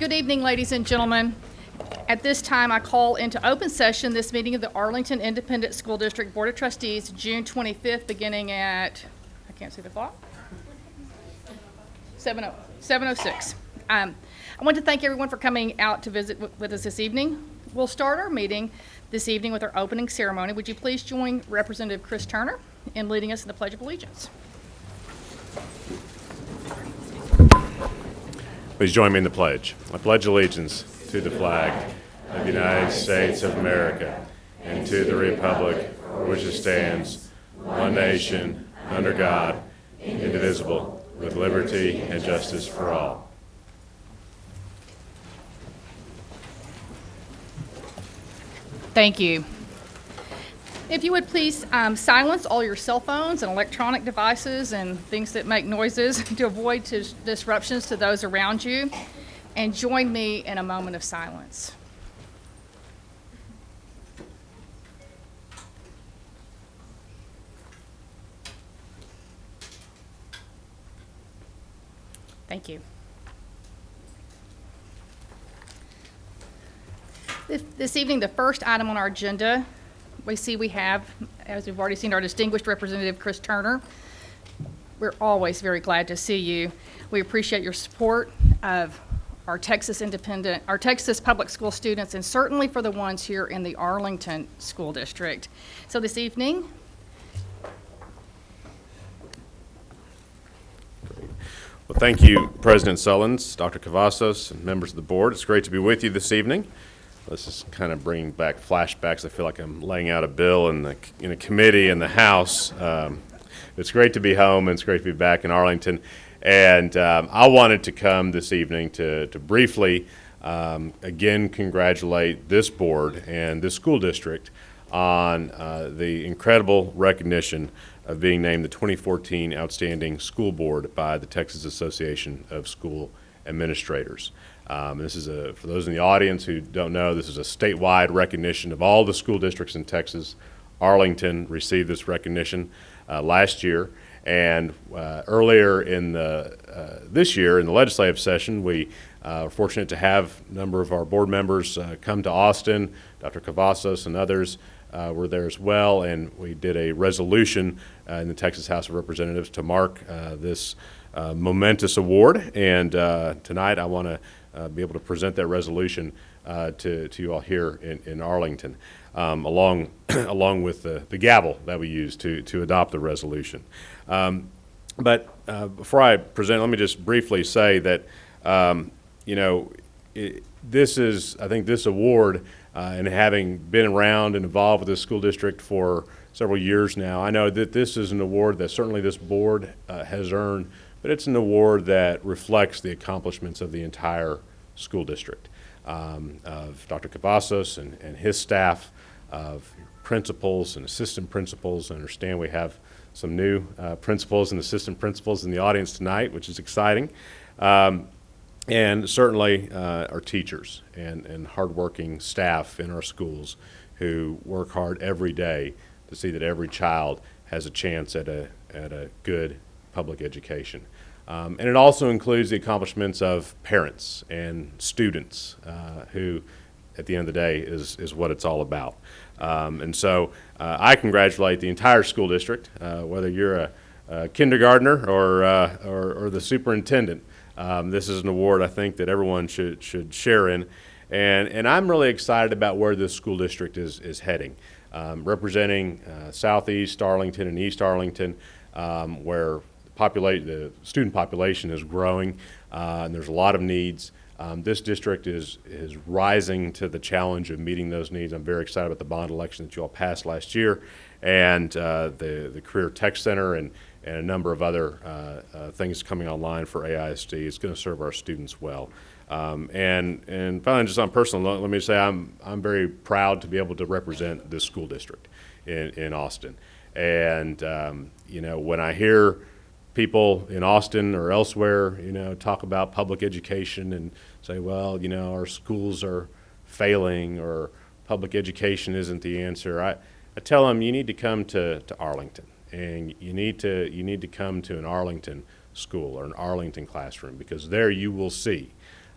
Good evening, ladies and gentlemen. At this time, I call into open session this meeting of the Arlington Independent School District Board of Trustees, June 25th, beginning at, I can't see the clock, 7:06. I want to thank everyone for coming out to visit with us this evening. We'll start our meeting this evening with our opening ceremony. Would you please join Representative Chris Turner in leading us in the Pledge of Allegiance? Please join me in the pledge. I pledge allegiance to the flag of the United States of America and to the republic for which it stands, one nation, under God, indivisible, with liberty and justice for all. Thank you. If you would please silence all your cell phones and electronic devices and things that make noises to avoid disruptions to those around you, and join me in a moment of silence. Thank you. This evening, the first item on our agenda, we have, as we've already seen, our distinguished representative, Chris Turner. We're always very glad to see you. We appreciate your support of our Texas public school students, and certainly for the ones here in the Arlington School District. So this evening, Well, thank you, President Sullins, Dr. Cavazos, and members of the board. It's great to be with you this evening. This is kind of bringing back flashbacks. I feel like I'm laying out a bill in a committee in the House. It's great to be home, and it's great to be back in Arlington. And I wanted to come this evening to briefly, again, congratulate this board and this school district on the incredible recognition of being named the 2014 Outstanding School Board by the Texas Association of School Administrators. This is for those in the audience who don't know, this is a statewide recognition of all the school districts in Texas. Arlington received this recognition last year, and earlier in this year in the legislative session, we were fortunate to have a number of our board members come to Austin. Dr. Cavazos and others were there as well, and we did a resolution in the Texas House of Representatives to mark this momentous award. And tonight I want to be able to present that resolution to you all here in Arlington, along with the gavel that we use to adopt the resolution. But before I present, let me just briefly say that I think this award, and having been around and involved with this school district for several years now, I know that this is an award that certainly this board has earned, but it's an award that reflects the accomplishments of the entire school district, of Dr. Cavazos and his staff, of principals and assistant principals. I understand we have some new principals and assistant principals in the audience tonight, which is exciting. And certainly our teachers and hardworking staff in our schools who work hard every day to see that every child has a chance at a good public education. And it also includes the accomplishments of parents and students who, at the end of the day, is what it's all about. And so I congratulate the entire school district, whether you're a kindergartner or the superintendent. This is an award I think that everyone should share in. And I'm really excited about where this school district is heading. Representing Southeast Arlington and East Arlington, where the student population is growing, and there's a lot of needs. This district is rising to the challenge of meeting those needs. I'm very excited about the bond election that you all passed last year, and the Career Tech Center and a number of other things coming online for AISD. It's going to serve our students well. And finally, just on personal, let me say I'm very proud to be able to represent this school district in Austin. And when I hear people in Austin or elsewhere, talk about public education and say, well, our schools are failing or public education isn't the answer. I tell them you need to come to Arlington, and you need to come to an Arlington school or an Arlington classroom, because there you will see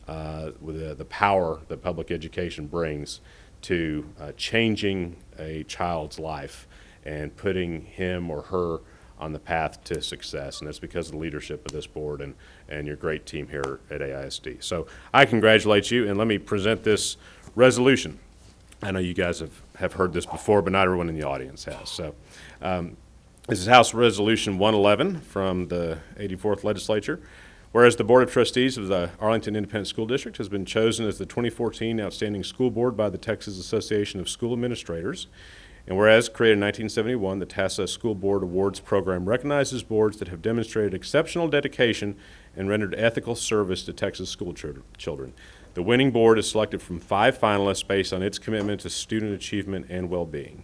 with the power that public education brings to changing a child's life and putting him or her on the path to success. And that's because of the leadership of this board and your great team here at AISD. So I congratulate you, and let me present this resolution. I know you guys have heard this before, but not everyone in the audience has. So this is House Resolution 111 from the 84th Legislature. Whereas the Board of Trustees of the Arlington Independent School District has been chosen as the 2014 Outstanding School Board by the Texas Association of School Administrators, and whereas created in 1971, the TASA School Board Awards Program recognizes boards that have demonstrated exceptional dedication and rendered ethical service to Texas school children. The winning board is selected from 5 finalists based on its commitment to student achievement and well-being.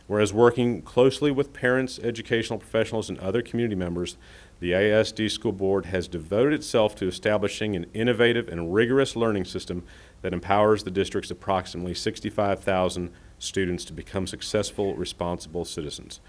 Whereas working closely with parents, educational professionals, and other community members, the AISD School Board has devoted itself to establishing an innovative and rigorous learning system that empowers the district's approximately 65,000 students to become successful, responsible citizens.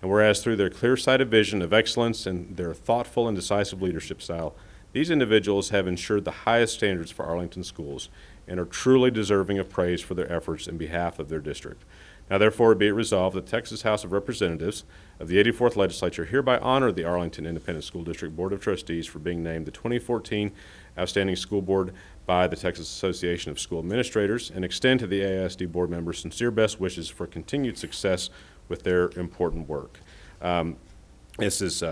And whereas through their clear-sighted vision of excellence and their thoughtful and decisive leadership style, these individuals have ensured the highest standards for Arlington schools and are truly deserving of praise for their efforts in behalf of their district. Now therefore be it resolved that the Texas House of Representatives of the 84th Legislature hereby honor the Arlington Independent School District Board of Trustees for being named the 2014 Outstanding School Board by the Texas Association of School Administrators, and extend to the AISD board members sincere best wishes for continued success with their important work. This is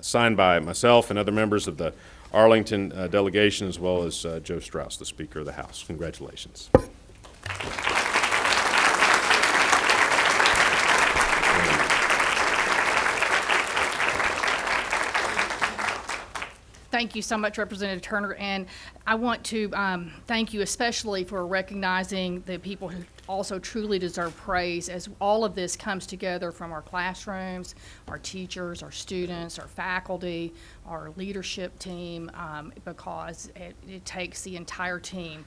signed by myself and other members of the Arlington delegation, as well as Joe Strauss, the Speaker of the House. Congratulations. Thank you so much, Representative Turner, and I want to thank you especially for recognizing the people who also truly deserve praise as all of this comes together from our classrooms, our teachers, our students, our faculty, our leadership team, because it takes the entire team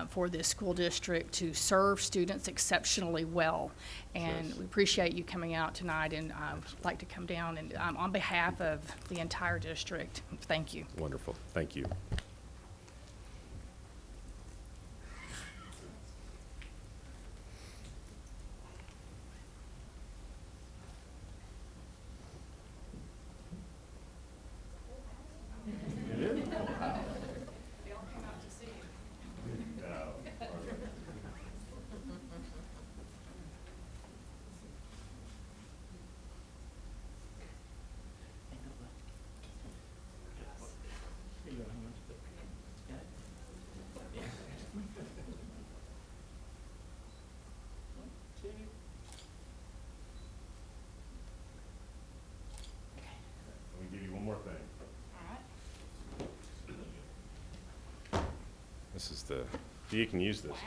for this school district to serve students exceptionally well. And yes, we appreciate you coming out tonight, and like to come down and on behalf of the entire district, thank you. Wonderful. Thank you. This is the, you can use this too.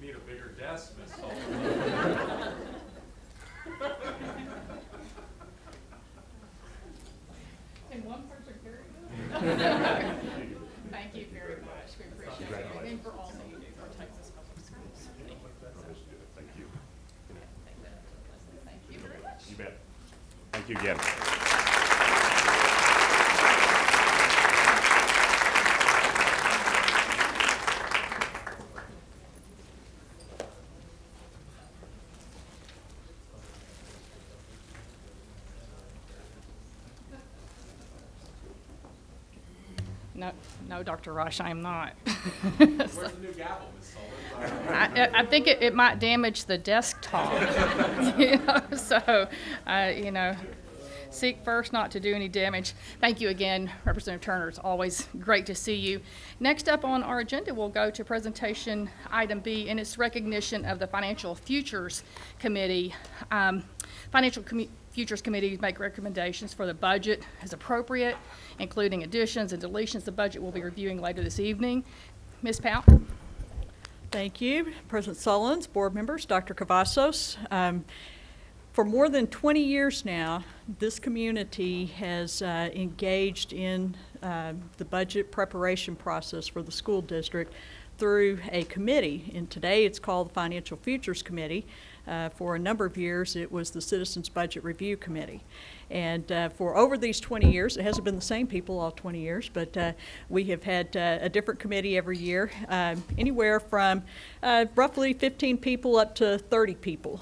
Need a bigger desk, Miss Sullivan. Can one person carry it? Thank you very much. We appreciate it, and for all that you do for Texas Public Schools. Thank you. Thank you. Thank you very much. You bet. Thank you again. No, Dr. Rush, I am not. Where's the new gavel, Ms. Sullivan? I think it might damage the desktop. Seek first not to do any damage. Thank you again, Representative Turner. It's always great to see you. Next up on our agenda, we'll go to presentation item B, and it's recognition of the Financial Futures Committee. Futures Committee make recommendations for the budget as appropriate, including additions and deletions. The budget we'll be reviewing later this evening. Ms. Powell. Thank you, President Sullins, board members, Dr. Cavazos. For more than 20 years now, this community has engaged in the budget preparation process for the school district through a committee, and today it's called the Financial Futures Committee. For a number of years, it was the Citizens Budget Review Committee. And for over these 20 years, it hasn't been the same people all 20 years, but we have had a different committee every year, anywhere from roughly 15 people up to 30 people,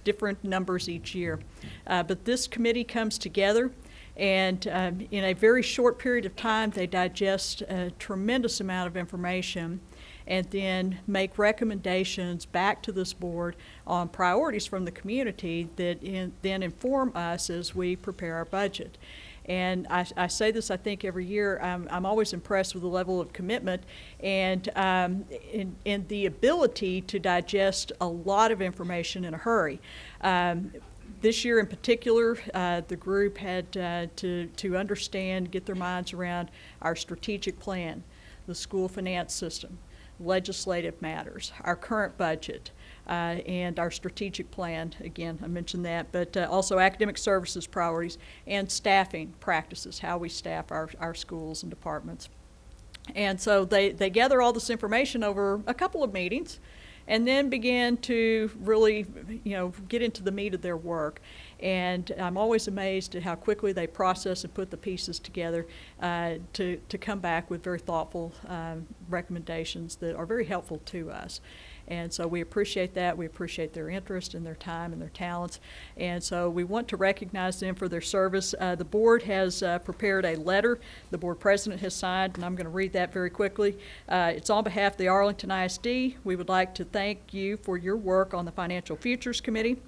different numbers each year. But this committee comes together, and in a very short period of time, they digest a tremendous amount of information and then make recommendations back to this board on priorities from the community that then inform us as we prepare our budget. And I say this, I think, every year. I'm always impressed with the level of commitment and the ability to digest a lot of information in a hurry. This year in particular, the group had to understand, get their minds around our strategic plan, the school finance system, legislative matters, our current budget, and our strategic plan. Again, I mentioned that, but also academic services priorities and staffing practices, how we staff our schools and departments. And so they gather all this information over a couple of meetings and then began to really, get into the meat of their work. And I'm always amazed at how quickly they process and put the pieces together to come back with very thoughtful recommendations that are very helpful to us. And so we appreciate that. We appreciate their interest and their time and their talents. And so we want to recognize them for their service. The board has prepared a letter the board president has signed, and I'm going to read that very quickly. It's on behalf of the Arlington ISD. We would like to thank you for your work on the Financial Futures Committee.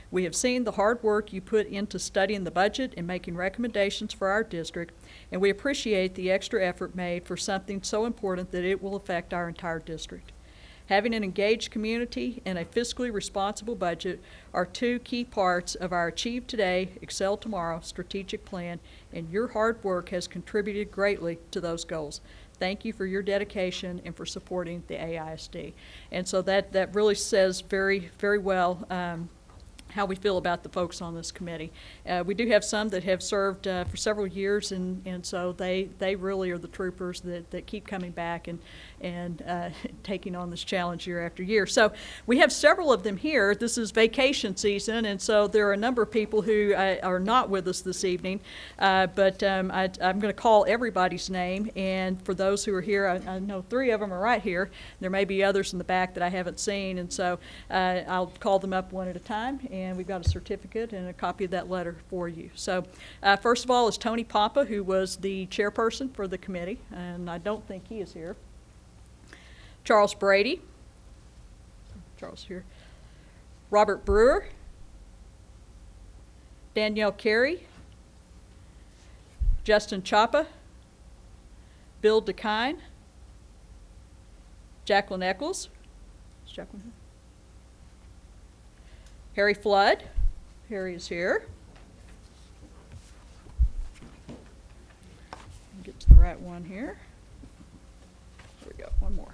We have seen the hard work you put into studying the budget and making recommendations for our district, and we appreciate the extra effort made for something so important that it will affect our entire district. Having an engaged community and a fiscally responsible budget are two key parts of our Achieve Today, Excel Tomorrow strategic plan, and your hard work has contributed greatly to those goals. Thank you for your dedication and for supporting the AISD. And so that really says very, very well how we feel about the folks on this committee. We do have some that have served for several years, and so they really are the troopers that keep coming back and taking on this challenge year after year. So we have several of them here. This is vacation season, and so there are a number of people who are not with us this evening, but I'm going to call everybody's name, and for those who are here, I know 3 of them are right here. There may be others in the back that I haven't seen, and so I'll call them up one at a time, and we've got a certificate and a copy of that letter for you. So first of all is Tony Papa, who was the chairperson for the committee, and I don't think he is here. Charles Brady. Charles here. Robert Brewer. Danielle Carey. Justin Chapa. Bill DeKine. Jacqueline Eccles. Is Jacqueline here? Harry Flood. Harry is here. Get to the right one here. There we go, one more.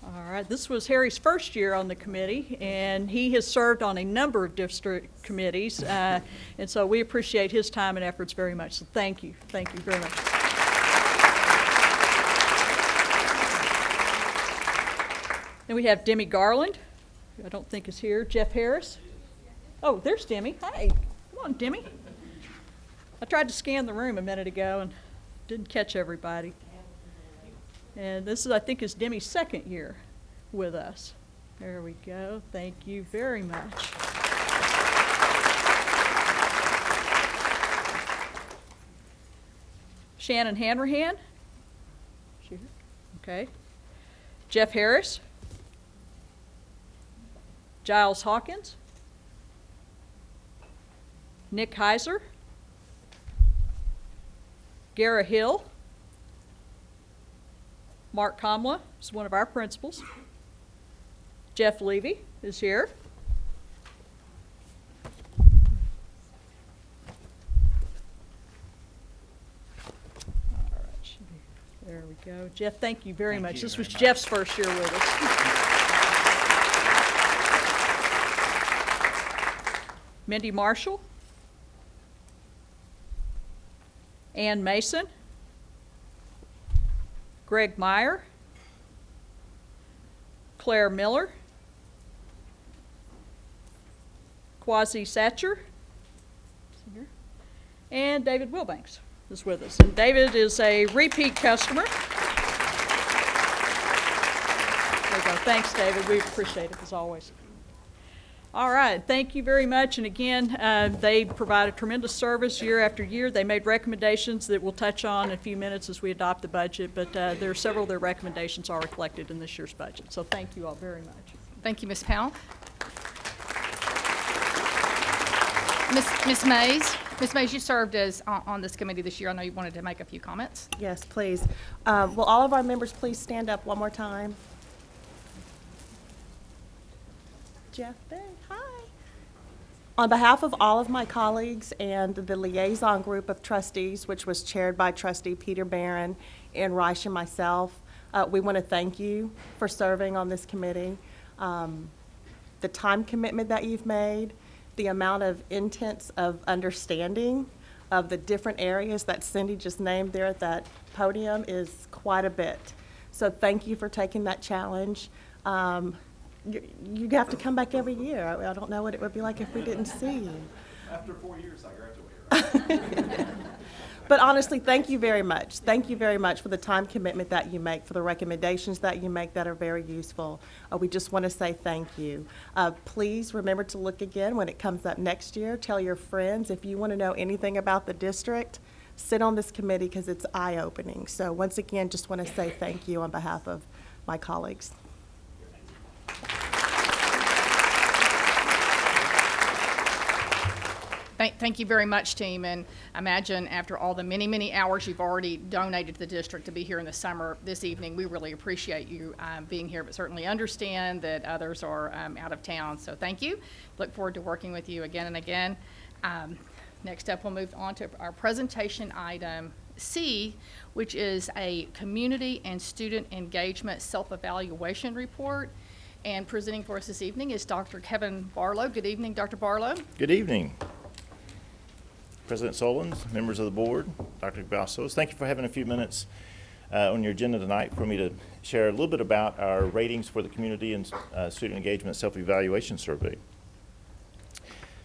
All right, this was Harry's first year on the committee, and he has served on a number of district committees, and so we appreciate his time and efforts very much. So thank you very much. Then we have Demi Garland, who I don't think is here. Jeff Harris. Oh, there's Demi. Hi, come on, Demi. I tried to scan the room a minute ago and didn't catch everybody. And this is, I think, is Demi's second year with us. There we go. Thank you very much. Shannon Hanrahan. She here? Okay. Jeff Harris. Giles Hawkins. Nick Heiser. Gara Hill. Mark Kamla is one of our principals. Jeff Levy is here. All right, there we go. Jeff, thank you very much. This was Jeff's first year with us. Mindy Marshall. Ann Mason. Greg Meyer, Claire Miller, Quasi Satcher, and David Wilbanks is with us. And David is a repeat customer. There you go. Thanks, David. We appreciate it, as always. All right. Thank you very much. And again, they provide a tremendous service year after year. They made recommendations that we'll touch on in a few minutes as we adopt the budget, but there are several of their recommendations are reflected in this year's budget. So thank you all very much. Thank you, Ms. Powell. Ms. Mays. Ms. Mays, you served as on this committee this year. I know you wanted to make a few comments. Yes, please. Will all of our members please stand up one more time? Jeff Bay, hi. On behalf of all of my colleagues and the liaison group of trustees, which was chaired by Trustee Peter Barron, Ann Reich, and myself, we want to thank you for serving on this committee. The time commitment that you've made, the amount of intense of understanding of the different areas that Cindy just named there at that podium is quite a bit. So thank you for taking that challenge. You have to come back every year. I don't know what it would be like if we didn't see you. After 4 years, I graduated. But honestly, thank you very much. Thank you very much for the time commitment that you make, for the recommendations that you make that are very useful. We just want to say thank you. Please remember to look again when it comes up next year. Tell your friends if you want to know anything about the district, sit on this committee because it's eye-opening. So once again, just want to say thank you on behalf of my colleagues. Thank you very much, team, and imagine after all the many, many hours you've already donated to the district to be here in the summer this evening, we really appreciate you being here, but certainly understand that others are out of town, so thank you. Look forward to working with you again and again. Next up, we'll move on to our presentation item C, which is a community and student engagement self-evaluation report. And presenting for us this evening is Dr. Kevin Barlow. Good evening, Dr. Barlow. Good evening, President Solons, members of the board, Dr. Bassos. Thank you for having a few minutes on your agenda tonight for me to share a little bit about our ratings for the community and student engagement self-evaluation survey.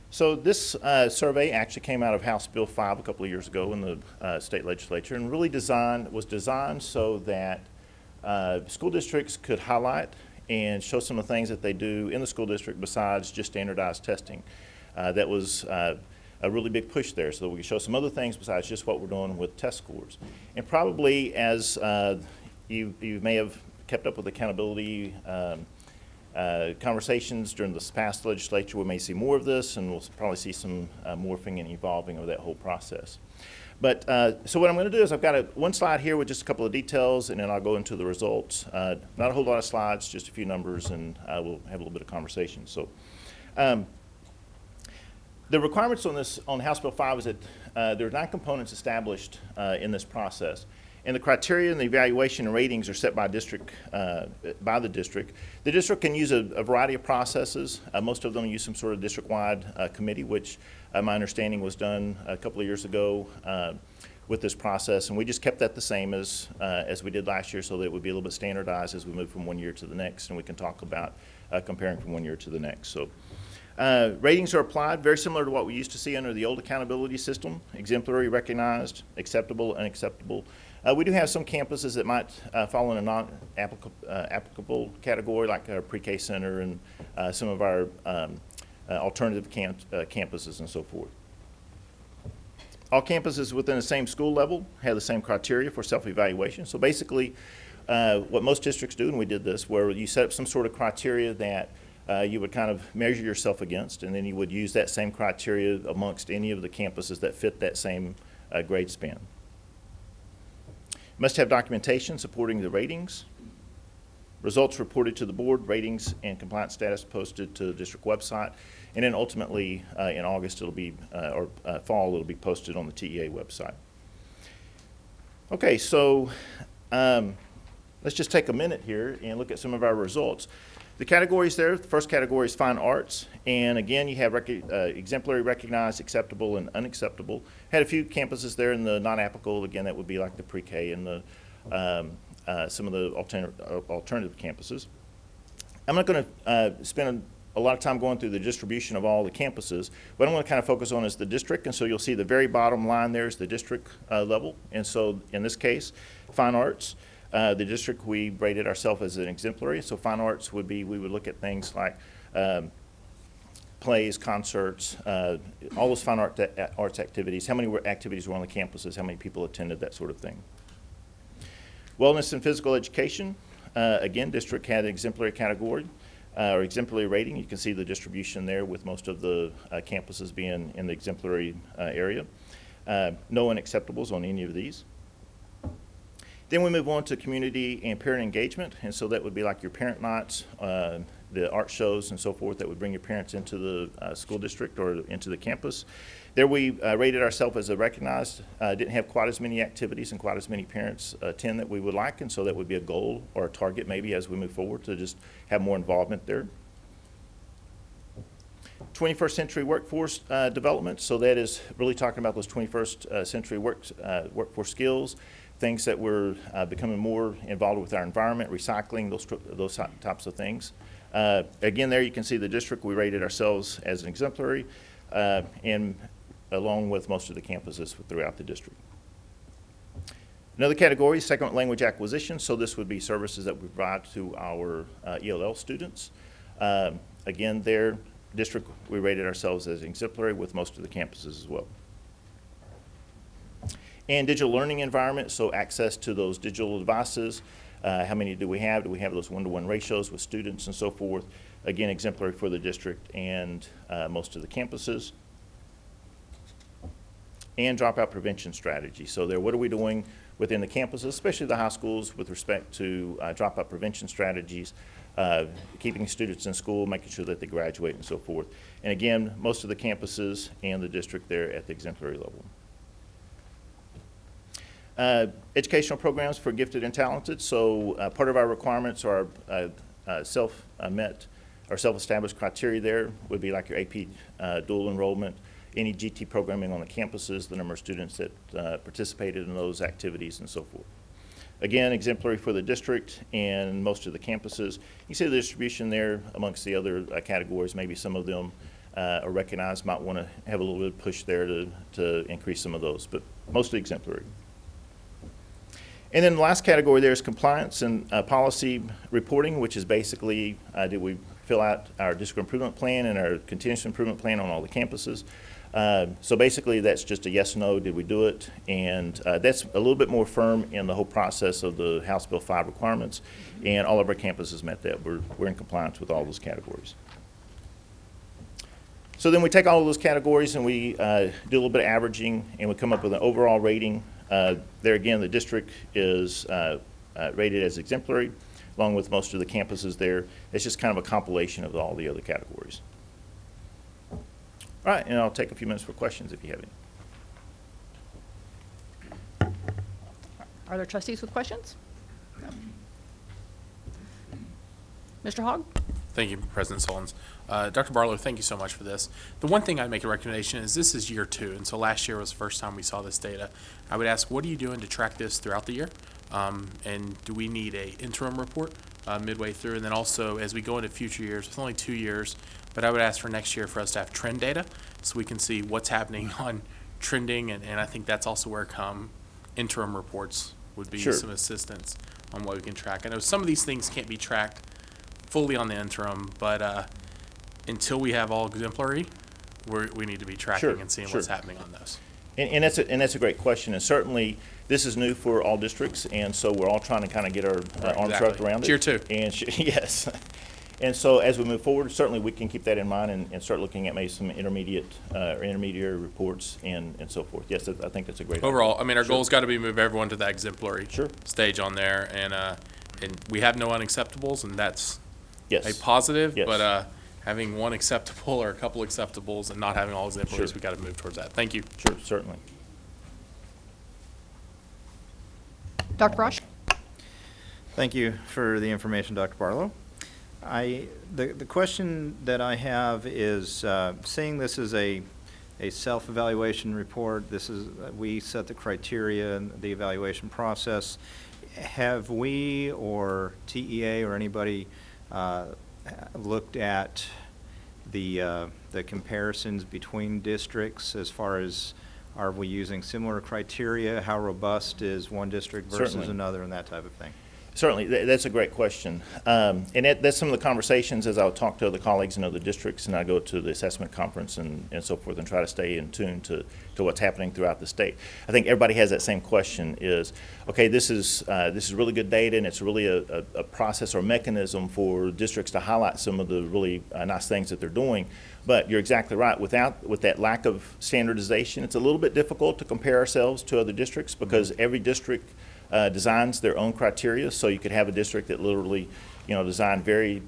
So this survey actually came out of House Bill 5 a couple of years ago in the state legislature, and really was designed so that school districts could highlight and show some of the things that they do in the school district besides just standardized testing. That was a really big push there, so that we could show some other things besides just what we're doing with test scores. And probably as you may have kept up with accountability conversations during this past legislature, we may see more of this, and we'll probably see some morphing and evolving of that whole process. But so what I'm going to do is I've got one slide here with just a couple of details, and then I'll go into the results. Not a whole lot of slides, just a few numbers, and we'll have a little bit of conversation. So the requirements on House Bill 5 is that there are 9 components established in this process. And the criteria and the evaluation and ratings are set by district, by the district. The district can use a variety of processes. Most of them use some sort of district-wide committee, which my understanding was done a couple of years ago with this process. And we just kept that the same as we did last year, so that it would be a little bit standardized as we move from one year to the next, and we can talk about comparing from one year to the next. So ratings are applied very similar to what we used to see under the old accountability system: exemplary, recognized, acceptable, unacceptable. We do have some campuses that might fall in a non-applicable category, like our pre-K center and some of our alternative campuses and so forth. All campuses within the same school level have the same criteria for self-evaluation. So basically, what most districts do, and we did this, where you set up some sort of criteria that you would kind of measure yourself against, and then you would use that same criteria amongst any of the campuses that fit that same grade span. Must have documentation supporting the ratings. Results reported to the board, ratings and compliance status posted to the district website. And then ultimately, in August, it'll be, or fall, it'll be posted on the TEA website. Okay, so let's just take a minute here and look at some of our results. The categories there, the first category is fine arts, and again, you have exemplary, recognized, acceptable, and unacceptable. Had a few campuses there in the non-applicable. Again, that would be like the pre-K and the some of the alternative campuses. I'm not going to spend a lot of time going through the distribution of all the campuses. What I'm going to kind of focus on is the district, and so you'll see the very bottom line there is the district level. And so in this case, fine arts, the district, we rated ourselves as an exemplary. So fine arts would be, we would look at things like plays, concerts, all those fine arts activities, how many activities were on the campuses, how many people attended, that sort of thing. Wellness and physical education, again, district had an exemplary category or exemplary rating. You can see the distribution there with most of the campuses being in the exemplary area. No unacceptables on any of these. Then we move on to community and parent engagement, and so that would be like your parent nights, the art shows and so forth that would bring your parents into the school district or into the campus. There we rated ourselves as a recognized, didn't have quite as many activities and quite as many parents attend that we would like, and so that would be a goal or a target maybe as we move forward to just have more involvement there. 21st century workforce development, so that is really talking about those 21st century workforce skills, things that we're becoming more involved with our environment, recycling, those types of things. Again, there you can see the district, we rated ourselves as an exemplary, and along with most of the campuses throughout the district. Another category, second language acquisition, so this would be services that we provide to our ELL students. Again, their district, we rated ourselves as exemplary with most of the campuses as well. And digital learning environment, so access to those digital devices. How many do we have? Do we have those one-to-one ratios with students and so forth? Again, exemplary for the district and most of the campuses. And dropout prevention strategy. So there, what are we doing within the campuses, especially the high schools, with respect to dropout prevention strategies, keeping students in school, making sure that they graduate and so forth. And again, most of the campuses and the district there at the exemplary level. Educational programs for gifted and talented. So part of our requirements are self-met or self-established criteria there would be like your AP dual enrollment, any GT programming on the campuses, the number of students that participated in those activities and so forth. Again, exemplary for the district and most of the campuses. You see the distribution there amongst the other categories. Maybe some of them are recognized, might want to have a little bit of push there to increase some of those, but mostly exemplary. And then the last category there is compliance and policy reporting, which is basically did we fill out our district improvement plan and our continuous improvement plan on all the campuses. So basically that's just a yes or no, did we do it? And that's a little bit more firm in the whole process of the House Bill 5 requirements, and all of our campuses met that. We're in compliance with all those categories. So then we take all of those categories and we do a little bit of averaging, and we come up with an overall rating. There again, the district is rated as exemplary, along with most of the campuses there. It's just kind of a compilation of all the other categories. All right, and I'll take a few minutes for questions if you have any. Are there trustees with questions? No. Mr. Hogg? Thank you, President Solons. Dr. Barlow, thank you so much for this. The one thing I'd make a recommendation is this is year 2, and so last year was the first time we saw this data. I would ask, what are you doing to track this throughout the year? And do we need an interim report midway through? And then also, as we go into future years, it's only 2 years, but I would ask for next year for us to have trend data so we can see what's happening on trending, and I think that's also where interim reports would be some assistance on what we can track. I know some of these things can't be tracked fully on the interim, but until we have all exemplary, we need to be tracking and seeing what's happening on those. And that's a great question, and certainly this is new for all districts, and so we're all trying to kind of get our arms wrapped around it. Tier 2. And yes. And so as we move forward, certainly we can keep that in mind and start looking at maybe some intermediate or intermediary reports and so forth. Yes, I think that's a great Overall, idea. I mean, our goal's got to be move everyone to that exemplary stage on there, and we have no unacceptables, and that's a positive, but having one acceptable or a couple acceptables and not having all exemplaries, we got to move towards that. Thank you. Sure, certainly. Dr. Brosh? Thank you for the information, Dr. Barlow. The question that I have is, seeing this as a self-evaluation report, we set the criteria and the evaluation process. have we or TEA or anybody looked at the comparisons between districts as far as, are we using similar criteria? How robust is one district versus Certainly. another, and that type of thing? Certainly, that's a great question. And that's some of the conversations as I'll talk to other colleagues in other districts, and I go to the assessment conference and so forth, and try to stay in tune to what's happening throughout the state. I think everybody has that same question is, okay, this is really good data, and it's really a process or mechanism for districts to highlight some of the really nice things that they're doing. But you're exactly right. With that lack of standardization, it's a little bit difficult to compare ourselves to other districts, because every district designs their own criteria. So you could have a district that literally, design very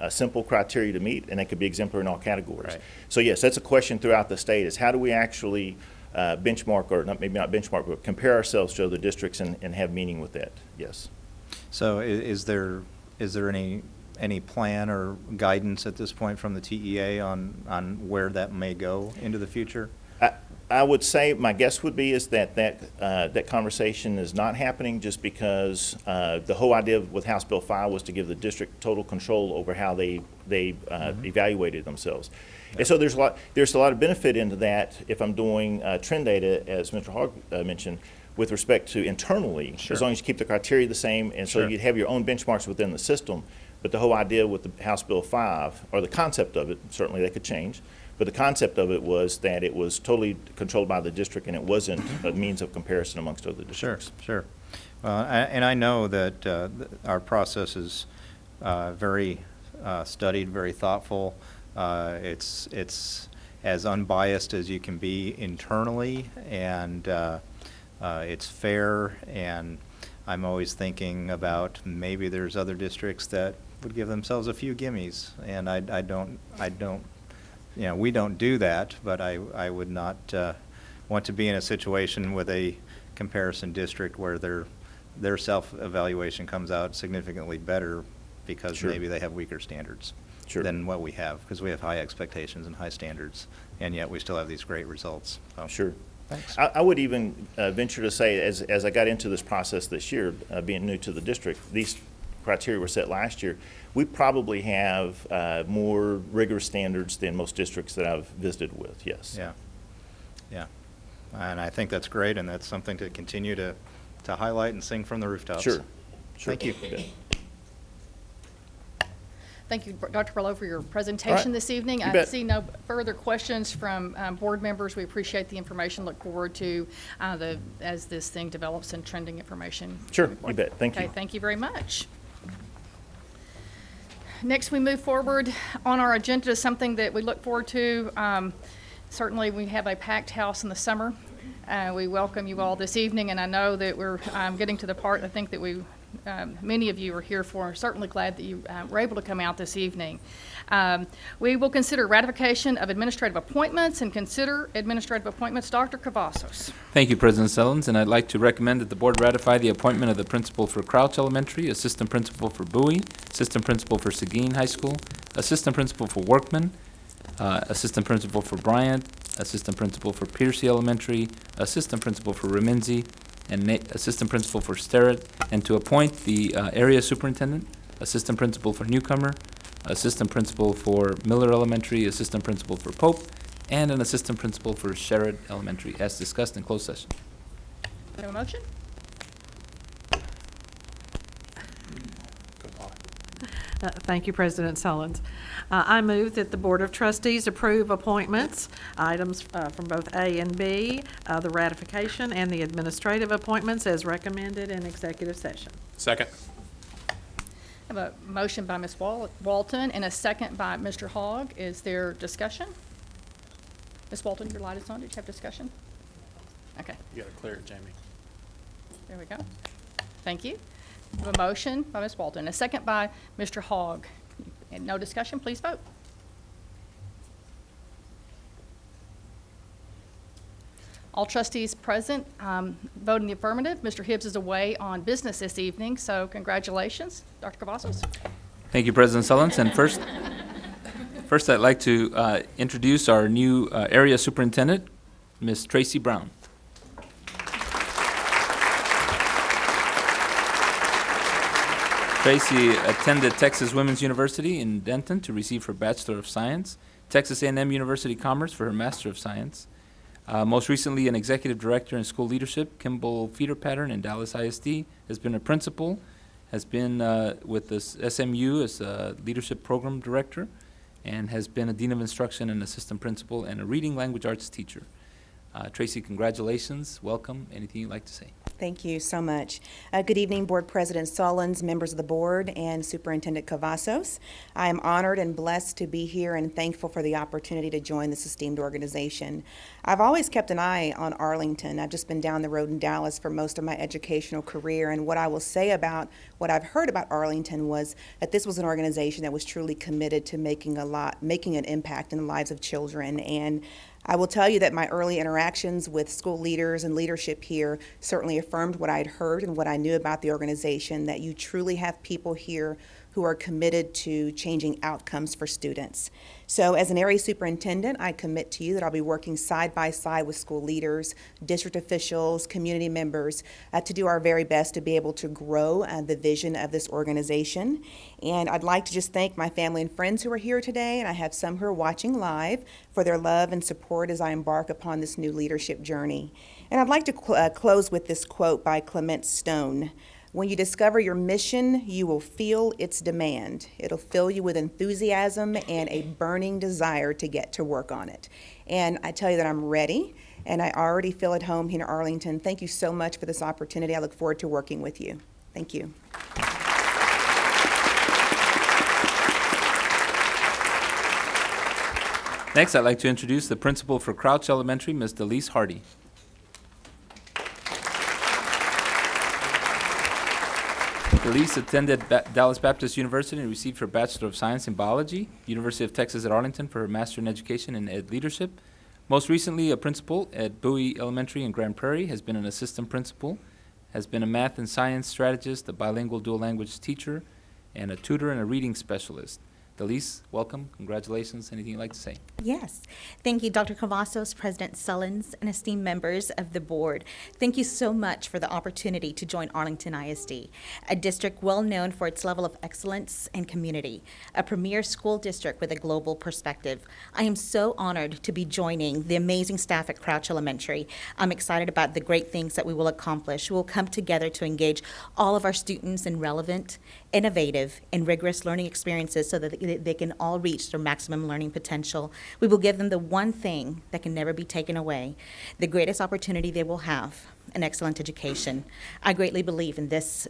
simple criteria to meet, and they could be exemplary in all categories. Right. So yes, that's a question throughout the state: is how do we actually benchmark, or maybe not benchmark, but compare ourselves to other districts and have meaning with that? Yes. So is there any plan or guidance at this point from the TEA on where that may go into the future? I would say, my guess would be is that conversation is not happening, just because the whole idea with House Bill 5 was to give the district total control over how they evaluated themselves. And so there's a lot of benefit into that if I'm doing trend data, as Mr. Hogg mentioned, with respect to internally, Sure. as long as you keep the criteria the same, and so Sure. you'd have your own benchmarks within the system. But the whole idea with the House Bill 5, or the concept of it, certainly they could change, but the concept of it was that it was totally controlled by the district, and it wasn't a means of comparison amongst other districts. Sure. And I know that our process is very studied, very thoughtful. It's as unbiased as you can be internally, and it's fair. And I'm always thinking about maybe there's other districts that would give themselves a few gimmies, and I don't. We don't do that, but I would not want to be in a situation with a comparison district where their self-evaluation comes out significantly better because Sure. maybe they have weaker standards Sure. than what we have, because we have high expectations and high standards, and yet we still have these great results. So, Sure. Thanks. I would even venture to say, as I got into this process this year, being new to the district, these criteria were set last year. We probably have more rigorous standards than most districts that I've visited with, yes. Yeah. And I think that's great, and that's something to continue to highlight and sing from the rooftops. Sure. Thank you. Yeah. Thank you, Dr. Barlow, for your presentation this evening. You I bet. see no further questions from board members. We appreciate the information. Look forward to as this thing develops and trending information. Sure, you bet. Thank you. Okay, thank you very much. Next, we move forward on our agenda to something that we look forward to. Certainly, we have a packed house in the summer. We welcome you all this evening, and I know that we're getting to the part I think that many of you are here for. I'm certainly glad that you were able to come out this evening. We will consider ratification of administrative appointments and consider administrative appointments. Dr. Cavazos. Thank you, President Sullins, and I'd like to recommend that the board ratify the appointment of the principal for Crouch Elementary, assistant principal for Bowie, assistant principal for Seguin High School, assistant principal for Workman, assistant principal for Bryant, assistant principal for Piercy Elementary, assistant principal for Reminzi, and assistant principal for Sterrett, and to appoint the area superintendent, assistant principal for Newcomer, assistant principal for Miller Elementary, assistant principal for Pope, and an assistant principal for Sherrod Elementary, as discussed in closed session. Have a motion? Thank you, President Sullins. I move that the Board of Trustees approve appointments, items from both A and B, the ratification and the administrative appointments as recommended in executive session. Second. I have a motion by Ms. Walton and a second by Mr. Hogg. Is there discussion? Ms. Walton, your light is on. Did you have discussion? Okay, You gotta clear it, Jamie. there we go. Thank you. I have a motion by Ms. Walton, a second by Mr. Hogg. And no discussion, please vote. All trustees present vote in the affirmative. Mr. Hibbs is away on business this evening, so congratulations. Dr. Cavazos. Thank you, President Sullins. And first I'd like to introduce our new area superintendent, Ms. Tracy Brown. Tracy attended Texas Women's University in Denton to receive her Bachelor of Science, Texas A&M University Commerce for her Master of Science. Most recently, an executive director in school leadership, Kimball Feeder Pattern in Dallas ISD, has been a principal, has been with the SMU as a leadership program director, and has been a dean of instruction and assistant principal and a reading language arts teacher. Tracy, congratulations, welcome. Anything you'd like to say? Thank you so much. Good evening, Board President Sullins, members of the board, and Superintendent Cavazos. I am honored and blessed to be here and thankful for the opportunity to join this esteemed organization. I've always kept an eye on Arlington. I've just been down the road in Dallas for most of my educational career, and what I will say about what I've heard about Arlington was that this was an organization that was truly committed to making an impact in the lives of children. And I will tell you that my early interactions with school leaders and leadership here certainly affirmed what I'd heard and what I knew about the organization, that you truly have people here who are committed to changing outcomes for students. So as an area superintendent, I commit to you that I'll be working side by side with school leaders, district officials, community members to do our very best to be able to grow the vision of this organization. And I'd like to just thank my family and friends who are here today, and I have some who are watching live, for their love and support as I embark upon this new leadership journey. And I'd like to close with this quote by Clement Stone. When you discover your mission, you will feel its demand. It'll fill you with enthusiasm and a burning desire to get to work on it. And I tell you that I'm ready, and I already feel at home here in Arlington. Thank you so much for this opportunity. I look forward to working with you. Thank you. Next, I'd like to introduce the principal for Crouch Elementary, Ms. Delise Hardy. Delise attended Dallas Baptist University and received her Bachelor of Science in Biology, University of Texas at Arlington for her Master in Education and Ed Leadership. Most recently, a principal at Bowie Elementary in Grand Prairie, has been an assistant principal, has been a math and science strategist, a bilingual dual language teacher, and a tutor and a reading specialist. Delise, welcome. Congratulations. Anything you'd like to say? Yes. Thank you, Dr. Cavazos, President Sullins, and esteemed members of the board. Thank you so much for the opportunity to join Arlington ISD, a district well known for its level of excellence and community, a premier school district with a global perspective. I am so honored to be joining the amazing staff at Crouch Elementary. I'm excited about the great things that we will accomplish. We will come together to engage all of our students in relevant, innovative, and rigorous learning experiences so that they can all reach their maximum learning potential. We will give them the one thing that can never be taken away, the greatest opportunity they will have, an excellent education. I greatly believe in this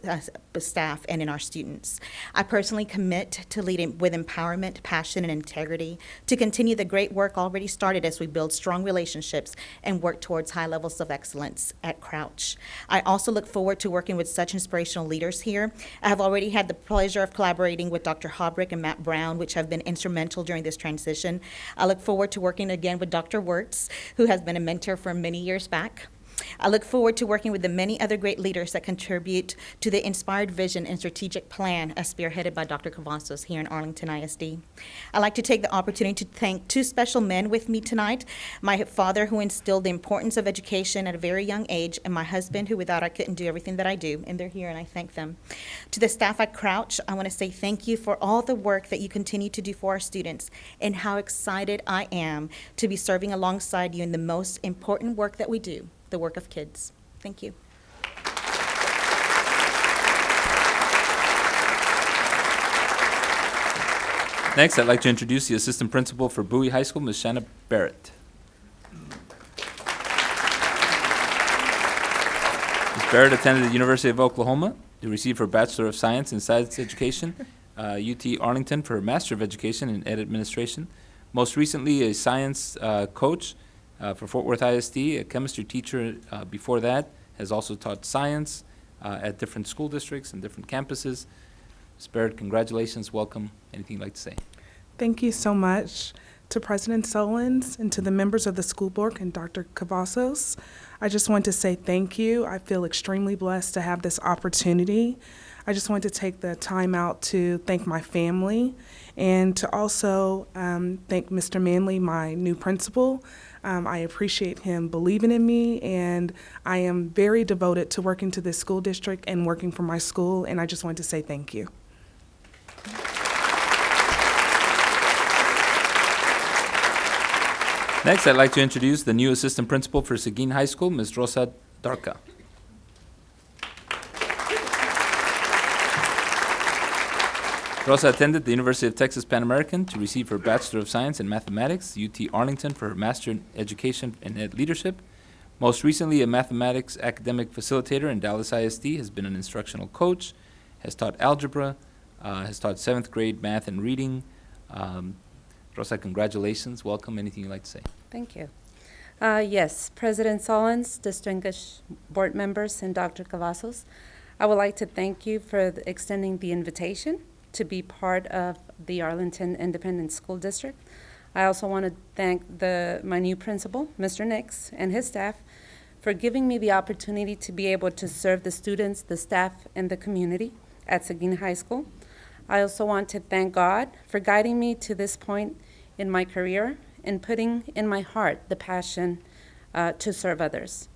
staff and in our students. I personally commit to leading with empowerment, passion, and integrity to continue the great work already started as we build strong relationships and work towards high levels of excellence at Crouch. I also look forward to working with such inspirational leaders here. I have already had the pleasure of collaborating with Dr. Hobrick and Matt Brown, which have been instrumental during this transition. I look forward to working again with Dr. Wirtz, who has been a mentor for many years back. I look forward to working with the many other great leaders that contribute to the inspired vision and strategic plan as spearheaded by Dr. Cavazos here in Arlington ISD. I'd like to take the opportunity to thank two special men with me tonight, my father, who instilled the importance of education at a very young age, and my husband, who without I couldn't do everything that I do, and they're here and I thank them. To the staff at Crouch, I want to say thank you for all the work that you continue to do for our students, and how excited I am to be serving alongside you in the most important work that we do, the work of kids. Thank you. Next, I'd like to introduce the assistant principal for Bowie High School, Ms. Shanna Barrett. Ms. Barrett attended the University of Oklahoma to receive her Bachelor of Science in Science Education, UT Arlington for her Master of Education in Ed Administration. Most recently, a science coach for Fort Worth ISD, a chemistry teacher before that, has also taught science at different school districts and different campuses. Ms. Barrett, congratulations, welcome. Anything you'd like to say? Thank you so much to President Sullins and to the members of the school board and Dr. Cavazos. I just want to say thank you. I feel extremely blessed to have this opportunity. I just want to take the time out to thank my family and to also thank Mr. Manley, my new principal. I appreciate him believing in me, and I am very devoted to working to this school district and working for my school, and I just want to say thank you. Next, I'd like to introduce the new assistant principal for Seguin High School, Ms. Rosa Darca. Rosa attended the University of Texas Pan American to receive her Bachelor of Science in Mathematics, UT Arlington for her Master in Education and Ed Leadership. Most recently, a mathematics academic facilitator in Dallas ISD, has been an instructional coach, has taught algebra, has taught 7th grade math and reading. Rosa, congratulations. Welcome. Anything you'd like to say? Thank you. Yes, President Solons, distinguished board members, and Dr. Cavazos, I would like to thank you for extending the invitation to be part of the Arlington Independent School District. I also want to thank my new principal, Mr. Nix, and his staff for giving me the opportunity to be able to serve the students, the staff, and the community at Seguin High School. I also want to thank God for guiding me to this point in my career and putting in my heart the passion to serve others.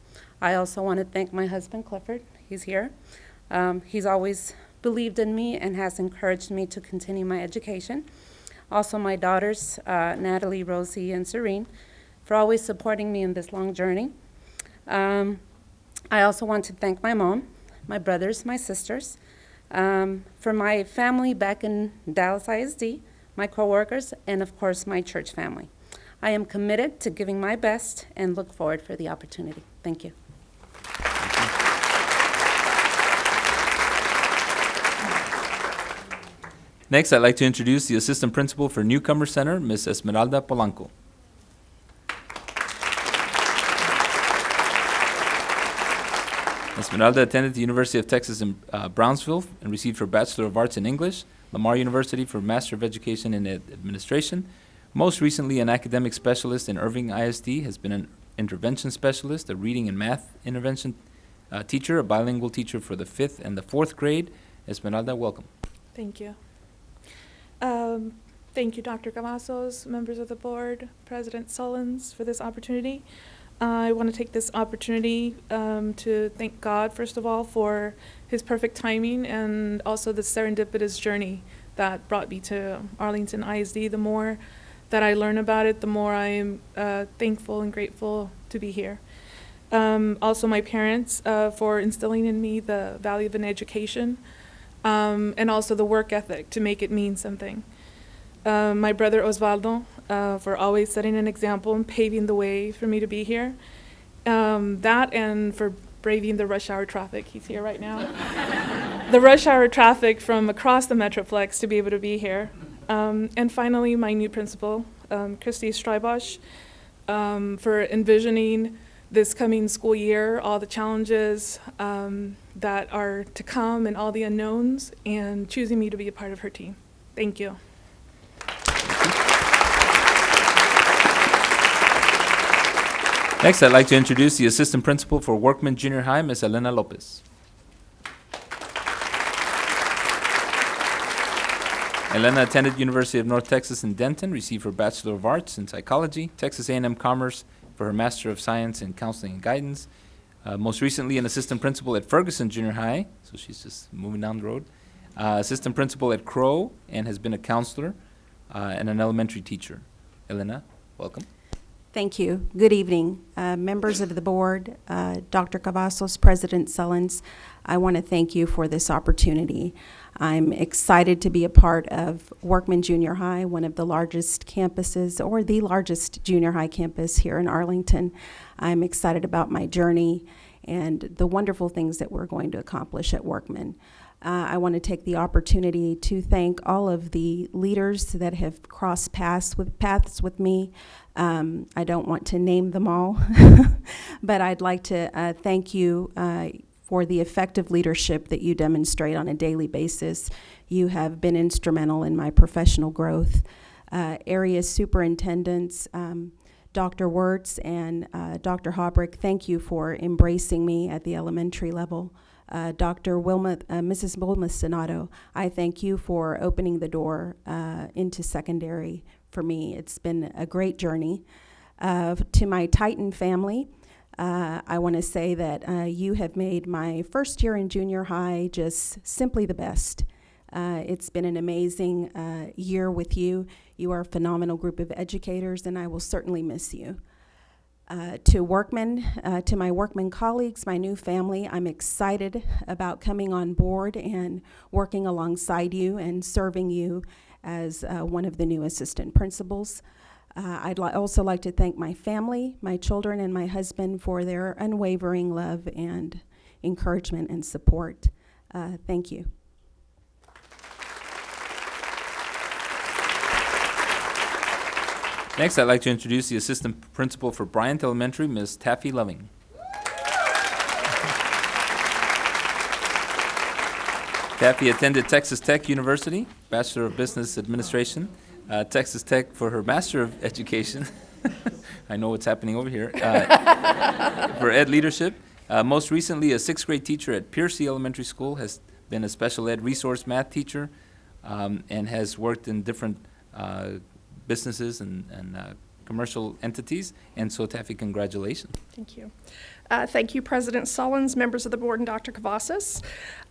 I also want to thank my husband, Clifford. He's here. He's always believed in me and has encouraged me to continue my education. Also, my daughters, Natalie, Rosie, and Serene, for always supporting me in this long journey. I also want to thank my mom, my brothers, my sisters, for my family back in Dallas ISD, my coworkers, and of course, my church family. I am committed to giving my best and look forward for the opportunity. Thank you. Next, I'd like to introduce the Assistant Principal for Newcomer Center, Ms. Esmeralda Polanco. Esmeralda attended the University of Texas in Brownsville and received her Bachelor of Arts in English, Lamar University for Master of Education in Administration. Most recently, an academic specialist in Irving ISD, has been an intervention specialist, a reading and math intervention teacher, a bilingual teacher for the 5th and the 4th grade. Esmeralda, welcome. Thank you. Thank you, Dr. Cavazos, members of the board, President Solons, for this opportunity. I want to take this opportunity to thank God, first of all, for his perfect timing and also the serendipitous journey that brought me to Arlington ISD. The more that I learn about it, the more I am thankful and grateful to be here. Also, my parents for instilling in me the value of an education and also the work ethic to make it mean something. My brother Osvaldo for always setting an example and paving the way for me to be here. That and for braving the rush hour traffic. He's here right now. The rush hour traffic from across the Metroplex to be able to be here. And finally, my new principal, Christy Strybosch, for envisioning this coming school year, all the challenges that are to come and all the unknowns, and choosing me to be a part of her team. Thank you. Next, I'd like to introduce the Assistant Principal for Workman Junior High, Ms. Elena Lopez. Elena attended University of North Texas in Denton, received her Bachelor of Arts in Psychology, Texas A&M Commerce for her Master of Science in Counseling and Guidance. Most recently, an Assistant Principal at Ferguson Junior High, so she's just moving down the road. Assistant Principal at Crow, and has been a counselor and an elementary teacher. Elena, welcome. Thank you. Good evening. Members of the board, Dr. Cavazos, President Sullins, I want to thank you for this opportunity. I'm excited to be a part of Workman Junior High, one of the largest campuses, or the largest junior high campus here in Arlington. I'm excited about my journey and the wonderful things that we're going to accomplish at Workman. I want to take the opportunity to thank all of the leaders that have crossed paths with me. I don't want to name them all, but I'd like to thank you for the effective leadership that you demonstrate on a daily basis. You have been instrumental in my professional growth. Area superintendents, Dr. Wirtz and Dr. Haubrick, thank you for embracing me at the elementary level. Mrs. Wilma Sonato, I thank you for opening the door into secondary for me. It's been a great journey. To my Titan family, I want to say that you have made my first year in junior high just simply the best. It's been an amazing year with you. You are a phenomenal group of educators, and I will certainly miss you. To my workman colleagues, my new family, I'm excited about coming on board and working alongside you and serving you as one of the new assistant principals. I'd also like to thank my family, my children, and my husband for their unwavering love and encouragement and support. Thank you. Next, I'd like to introduce the assistant principal for Bryant Elementary, Ms. Taffy Loving. Taffy attended Texas Tech University, Bachelor of Business Administration, Texas Tech for her Master of Education. I know what's happening over here. For Ed Leadership. Most recently, a 6th grade teacher at Piercy Elementary School, has been a special ed resource math teacher, and has worked in different businesses and commercial entities. And so, Taffy, congratulations. Thank you. Thank you, President Sullins, members of the board, and Dr. Cavazos.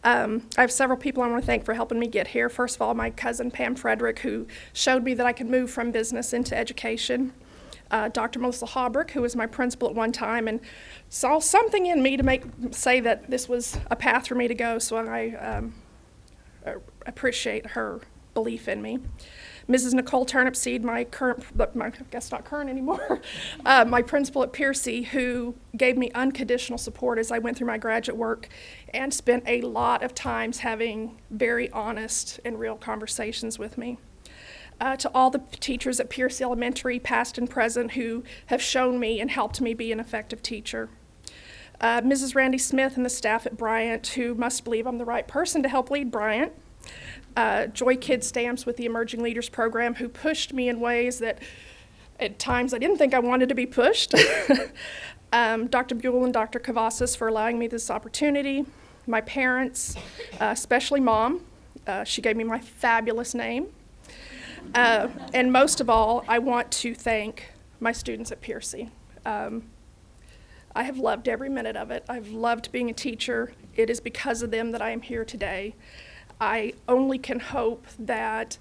I have several people I want to thank for helping me get here. First of all, my cousin Pam Frederick, who showed me that I could move from business into education. Dr. Melissa Haubrick, who was my principal at one time and saw something in me to say that this was a path for me to go, so I appreciate her belief in me. Mrs. Nicole Turnipseed, I guess not current anymore, my principal at Piercy, who gave me unconditional support as I went through my graduate work and spent a lot of times having very honest and real conversations with me. To all the teachers at Piercy Elementary, past and present, who have shown me and helped me be an effective teacher. Mrs. Randy Smith and the staff at Bryant, who must believe I'm the right person to help lead Bryant. Joy Kid Stamps with the Emerging Leaders Program, who pushed me in ways that at times I didn't think I wanted to be pushed. Dr. Buell and Dr. Cavazos for allowing me this opportunity. My parents, especially Mom. She gave me my fabulous name. And most of all, I want to thank my students at Piercy. I have loved every minute of it. I've loved being a teacher. It is because of them that I am here today. I only can hope that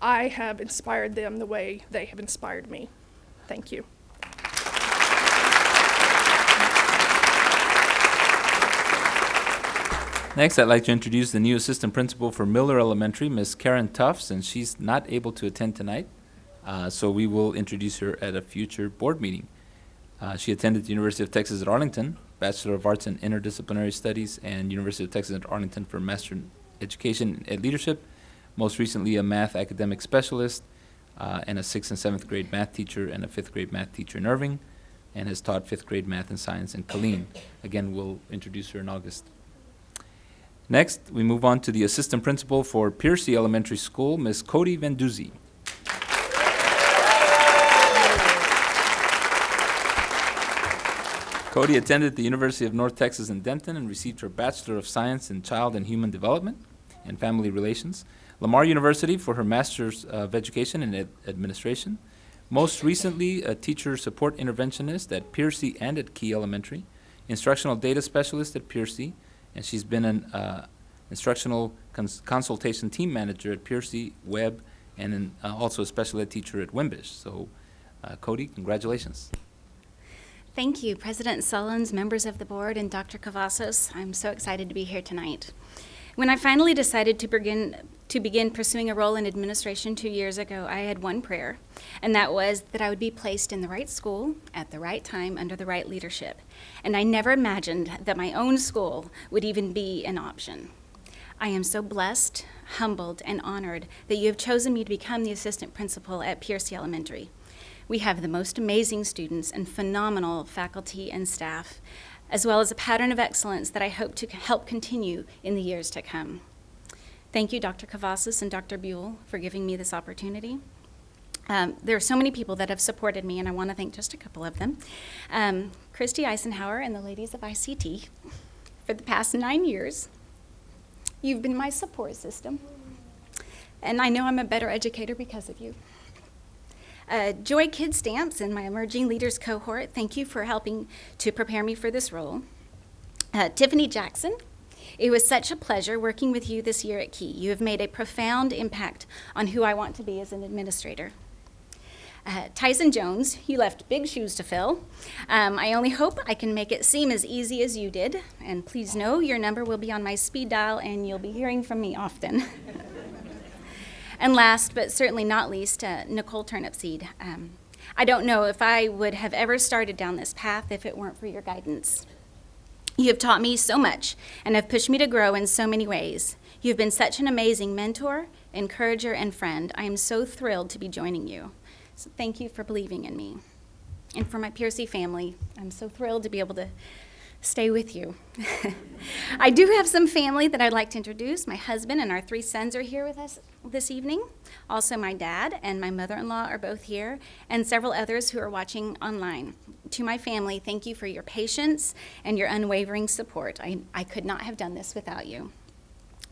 I have inspired them the way they have inspired me. Thank you. Next, I'd like to introduce the new assistant principal for Miller Elementary, Ms. Karen Tufts, and she's not able to attend tonight, so we will introduce her at a future board meeting. She attended the University of Texas at Arlington, Bachelor of Arts in Interdisciplinary Studies, and University of Texas at Arlington for Master in Education and Leadership. Most recently, a math academic specialist, and a 6th and 7th grade math teacher and a 5th grade math teacher in Irving, and has taught 5th grade math and science in Killeen. Again, we'll introduce her in August. Next, we move on to the assistant principal for Piercy Elementary School, Ms. Cody Venduzzi. Cody attended the University of North Texas in Denton and received her Bachelor of Science in Child and Human Development and Family Relations. Lamar University for her Master's of Education in Administration. Most recently, a teacher support interventionist at Piercy and at Key Elementary, instructional data specialist at Piercy, and she's been an instructional consultation team manager at Piercy, Webb, and also a special ed teacher at Wimbish. So, Cody, congratulations. Thank you, President Sullins, members of the board, and Dr. Cavazos. I'm so excited to be here tonight. When I finally decided to begin pursuing a role in administration 2 years ago, I had one prayer, and that was that I would be placed in the right school at the right time under the right leadership. And I never imagined that my own school would even be an option. I am so blessed, humbled, and honored that you have chosen me to become the assistant principal at Piercy Elementary. We have the most amazing students and phenomenal faculty and staff, as well as a pattern of excellence that I hope to help continue in the years to come. Thank you, Dr. Cavazos and Dr. Buell, for giving me this opportunity. There are so many people that have supported me, and I want to thank just a couple of them. Christy Eisenhower and the ladies of ICT for the past 9 years. You've been my support system, and I know I'm a better educator because of you. Joy Kid Stamps and my Emerging Leaders cohort, thank you for helping to prepare me for this role. Tiffany Jackson, it was such a pleasure working with you this year at Key. You have made a profound impact on who I want to be as an administrator. Tyson Jones, you left big shoes to fill. I only hope I can make it seem as easy as you did. And please know your number will be on my speed dial and you'll be hearing from me often. And last, but certainly not least, Nicole Turnipseed. I don't know if I would have ever started down this path if it weren't for your guidance. You have taught me so much and have pushed me to grow in so many ways. You have been such an amazing mentor, encourager, and friend. I am so thrilled to be joining you. So thank you for believing in me. And for my Piercy family, I'm so thrilled to be able to stay with you. I do have some family that I'd like to introduce. My husband and our 3 sons are here with us this evening. Also, my dad and my mother-in-law are both here, and several others who are watching online. To my family, thank you for your patience and your unwavering support. I could not have done this without you.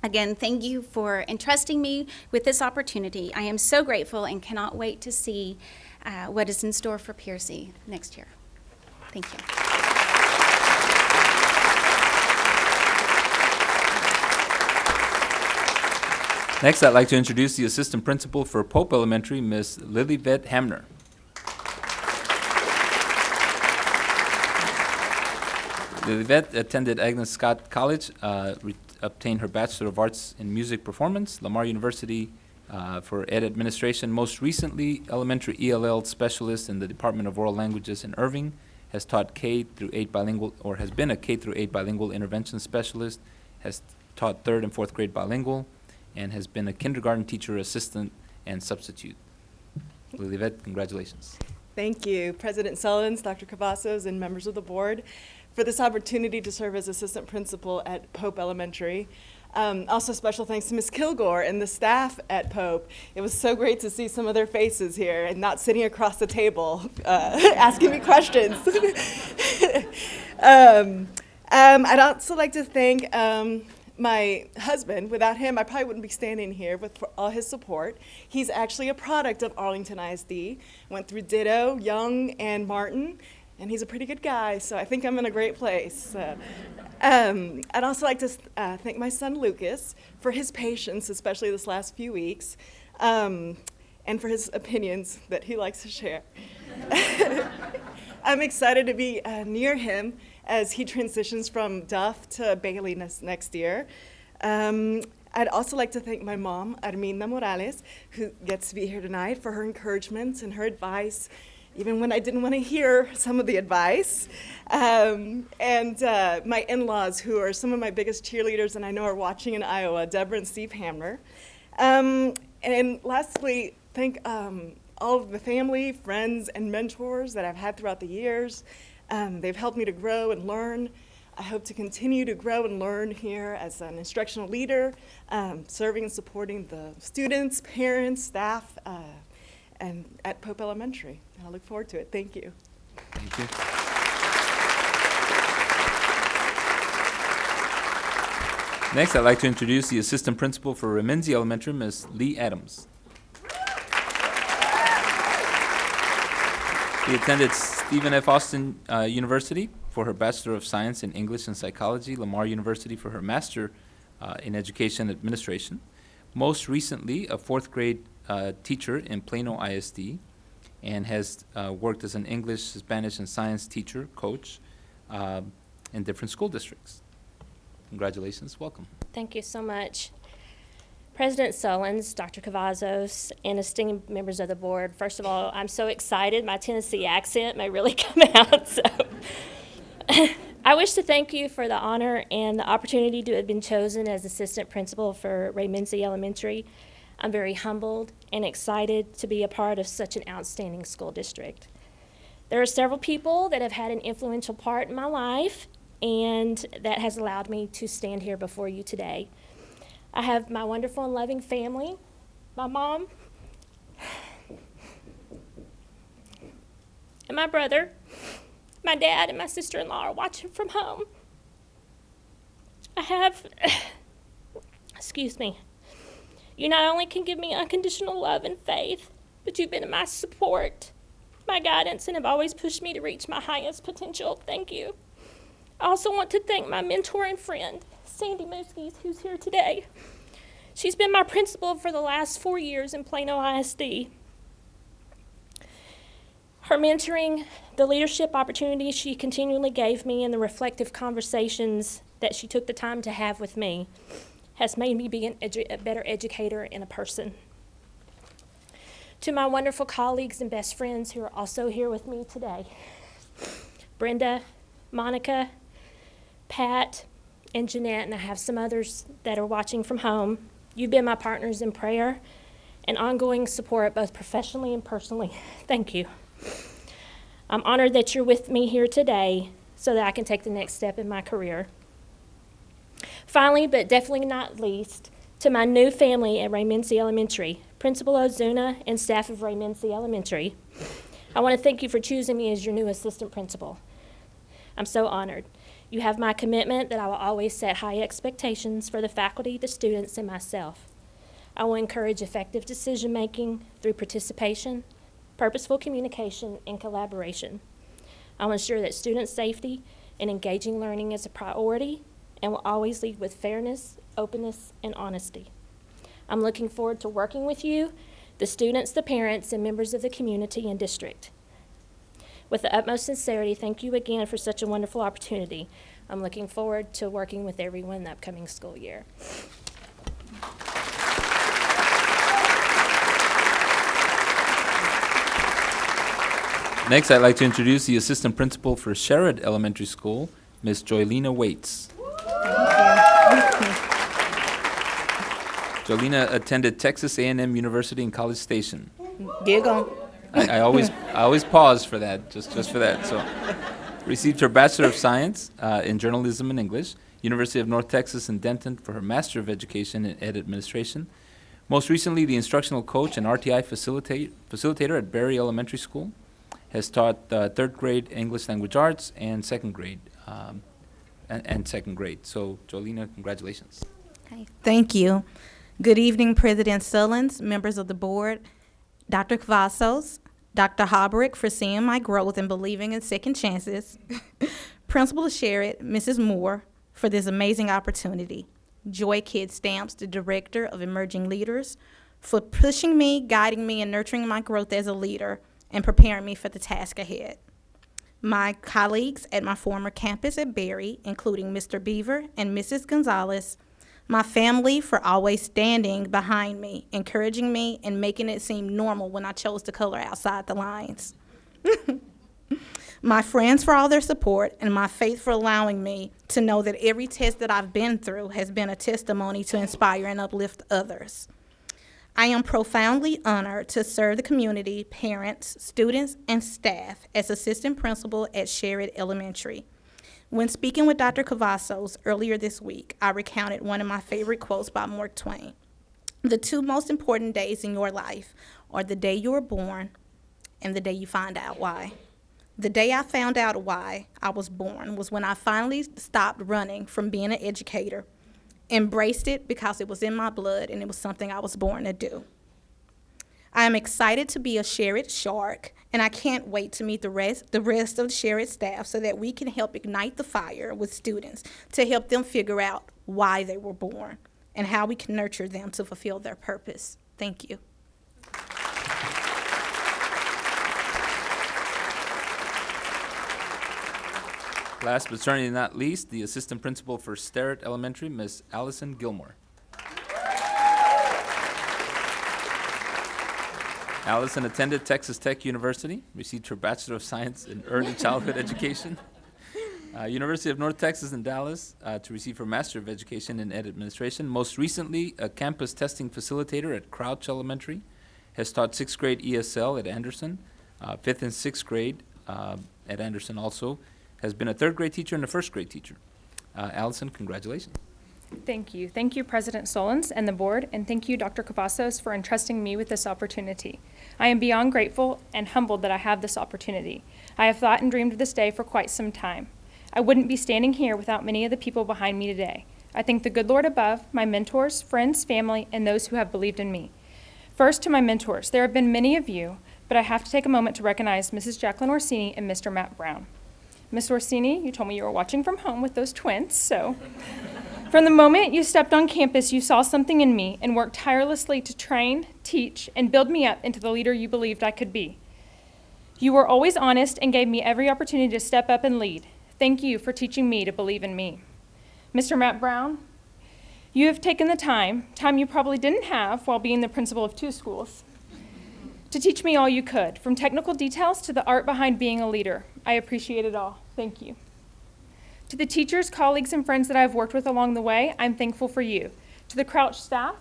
Again, thank you for entrusting me with this opportunity. I am so grateful and cannot wait to see what is in store for Piercy next year. Thank you. Next, I'd like to introduce the Assistant Principal for Pope Elementary, Ms. Lilivette Hamner. Lilivette attended Agnes Scott College, obtained her Bachelor of Arts in Music Performance, Lamar University for Ed Administration. Most recently, elementary ELL specialist in the Department of Oral Languages in Irving, has taught K-8 bilingual, or has been a K-8 bilingual intervention specialist, has taught 3rd and 4th grade bilingual, and has been a kindergarten teacher assistant and substitute. Lilivette, congratulations. Thank you, President Sullins, Dr. Cavazos, and members of the board, for this opportunity to serve as assistant principal at Pope Elementary. Also, special thanks to Ms. Kilgore and the staff at Pope. It was so great to see some of their faces here and not sitting across the table asking me questions. I'd also like to thank my husband. Without him, I probably wouldn't be standing here with all his support. He's actually a product of Arlington ISD, went through Ditto, Young, and Martin, and he's a pretty good guy, so I think I'm in a great place. I'd also like to thank my son Lucas for his patience, especially this last few weeks, and for his opinions that he likes to share. I'm excited to be near him as he transitions from Duff to Bailey next year. I'd also like to thank my mom, Arminda Morales, who gets to be here tonight, for her encouragement and her advice, even when I didn't want to hear some of the advice. And my in-laws, who are some of my biggest cheerleaders and I know are watching in Iowa, Deborah and Steve Hamner. And lastly, thank all of the family, friends, and mentors that I've had throughout the years. They've helped me to grow and learn. I hope to continue to grow and learn here as an instructional leader, serving and supporting the students, parents, staff, and at Pope Elementary. I look forward to it. Thank you. Thank you. Next, I'd like to introduce the Assistant Principal for Remenzi Elementary, Ms. Lee Adams. She attended Stephen F. Austin University for her Bachelor of Science in English and Psychology, Lamar University for her Master in Education Administration. Most recently, a 4th grade teacher in Plano ISD, and has worked as an English, Spanish, and science teacher, coach in different school districts. Congratulations, welcome. Thank you so much. President Sullins, Dr. Cavazos, and esteemed members of the board, first of all, I'm so excited. My Tennessee accent may really come out. So, I wish to thank you for the honor and the opportunity to have been chosen as assistant principal for Remenzi Elementary. I'm very humbled and excited to be a part of such an outstanding school district. There are several people that have had an influential part in my life, and that has allowed me to stand here before you today. I have my wonderful and loving family, my mom, and my brother. My dad and my sister-in-law are watching from home. I have, excuse me, you not only can give me unconditional love and faith, but you've been my support, my guidance, and have always pushed me to reach my highest potential. Thank you. I also want to thank my mentor and friend, Sandy Moskies, who's here today. She's been my principal for the last 4 years in Plano ISD. Her mentoring, the leadership opportunities she continually gave me, and the reflective conversations that she took the time to have with me has made me be a better educator and a person. To my wonderful colleagues and best friends who are also here with me today, Brenda, Monica, Pat, and Jeanette, and I have some others that are watching from home. You've been my partners in prayer and ongoing support, both professionally and personally. Thank you. I'm honored that you're with me here today so that I can take the next step in my career. Finally, but definitely not least, to my new family at Raymond-C Elementary, Principal Ozuna and staff of Raymond-C Elementary, I want to thank you for choosing me as your new assistant principal. I'm so honored. You have my commitment that I will always set high expectations for the faculty, the students, and myself. I will encourage effective decision-making through participation, purposeful communication, and collaboration. I will ensure that student safety and engaging learning is a priority and will always lead with fairness, openness, and honesty. I'm looking forward to working with you, the students, the parents, and members of the community and district. With the utmost sincerity, thank you again for such a wonderful opportunity. I'm looking forward to working with everyone the upcoming school year. Next, I'd like to introduce the assistant principal for Sherrod Elementary School, Ms. Joylina Waits. Jolina attended Texas A&M University in College Station. Giggle. I always pause for that, just for that. So, received her Bachelor of Science in Journalism and English, University of North Texas in Denton for her Master of Education in Ed Administration. Most recently, the instructional coach and RTI facilitator at Berry Elementary School. Has taught third grade English Language Arts and second grade. So, Jolina, congratulations. Hi. Thank you. Good evening, President Sullins, members of the board, Dr. Cavazos, Dr. Hobbrick for seeing my growth and believing in second chances, Principal Sherrod, Mrs. Moore, for this amazing opportunity, Joy Kid Stamps, the Director of Emerging Leaders, for pushing me, guiding me, and nurturing my growth as a leader, and preparing me for the task ahead. My colleagues at my former campus at Berry, including Mr. Beaver and Mrs. Gonzalez, my family for always standing behind me, encouraging me, and making it seem normal when I chose to color outside the lines. My friends for all their support, and my faith for allowing me to know that every test that I've been through has been a testimony to inspire and uplift others. I am profoundly honored to serve the community, parents, students, and staff as assistant principal at Sherrod Elementary. When speaking with Dr. Cavazos earlier this week, I recounted one of my favorite quotes by Mark Twain. The two most important days in your life are the day you were born and the day you find out why. The day I found out why I was born was when I finally stopped running from being an educator, embraced it because it was in my blood and it was something I was born to do. I am excited to be a Sherrod Shark, and I can't wait to meet the rest of the Sherrod staff so that we can help ignite the fire with students to help them figure out why they were born and how we can nurture them to fulfill their purpose. Thank you. Last but certainly not least, the assistant principal for Sterrett Elementary, Ms. Allison Gilmore. Allison attended Texas Tech University, received her Bachelor of Science in Early Childhood Education, University of North Texas in Dallas to receive her Master of Education in Ed Administration. Most recently, a campus testing facilitator at Crouch Elementary, has taught 6th grade ESL at Anderson, 5th and 6th grade at Anderson also, has been a 3rd grade teacher and a 1st grade teacher. Allison, congratulations. Thank you. Thank you, President Solons and the board, and thank you, Dr. Cavazos, for entrusting me with this opportunity. I am beyond grateful and humbled that I have this opportunity. I have thought and dreamed of this day for quite some time. I wouldn't be standing here without many of the people behind me today. I thank the good Lord above, my mentors, friends, family, and those who have believed in me. First, to my mentors, there have been many of you, but I have to take a moment to recognize Mrs. Jacqueline Orsini and Mr. Matt Brown. Ms. Orsini, you told me you were watching from home with those twins, so. From the moment you stepped on campus, you saw something in me and worked tirelessly to train, teach, and build me up into the leader you believed I could be. You were always honest and gave me every opportunity to step up and lead. Thank you for teaching me to believe in me. Mr. Matt Brown, you have taken the time you probably didn't have while being the principal of 2 schools, to teach me all you could, from technical details to the art behind being a leader. I appreciate it all. Thank you. To the teachers, colleagues, and friends that I've worked with along the way, I'm thankful for you. To the Crouch staff,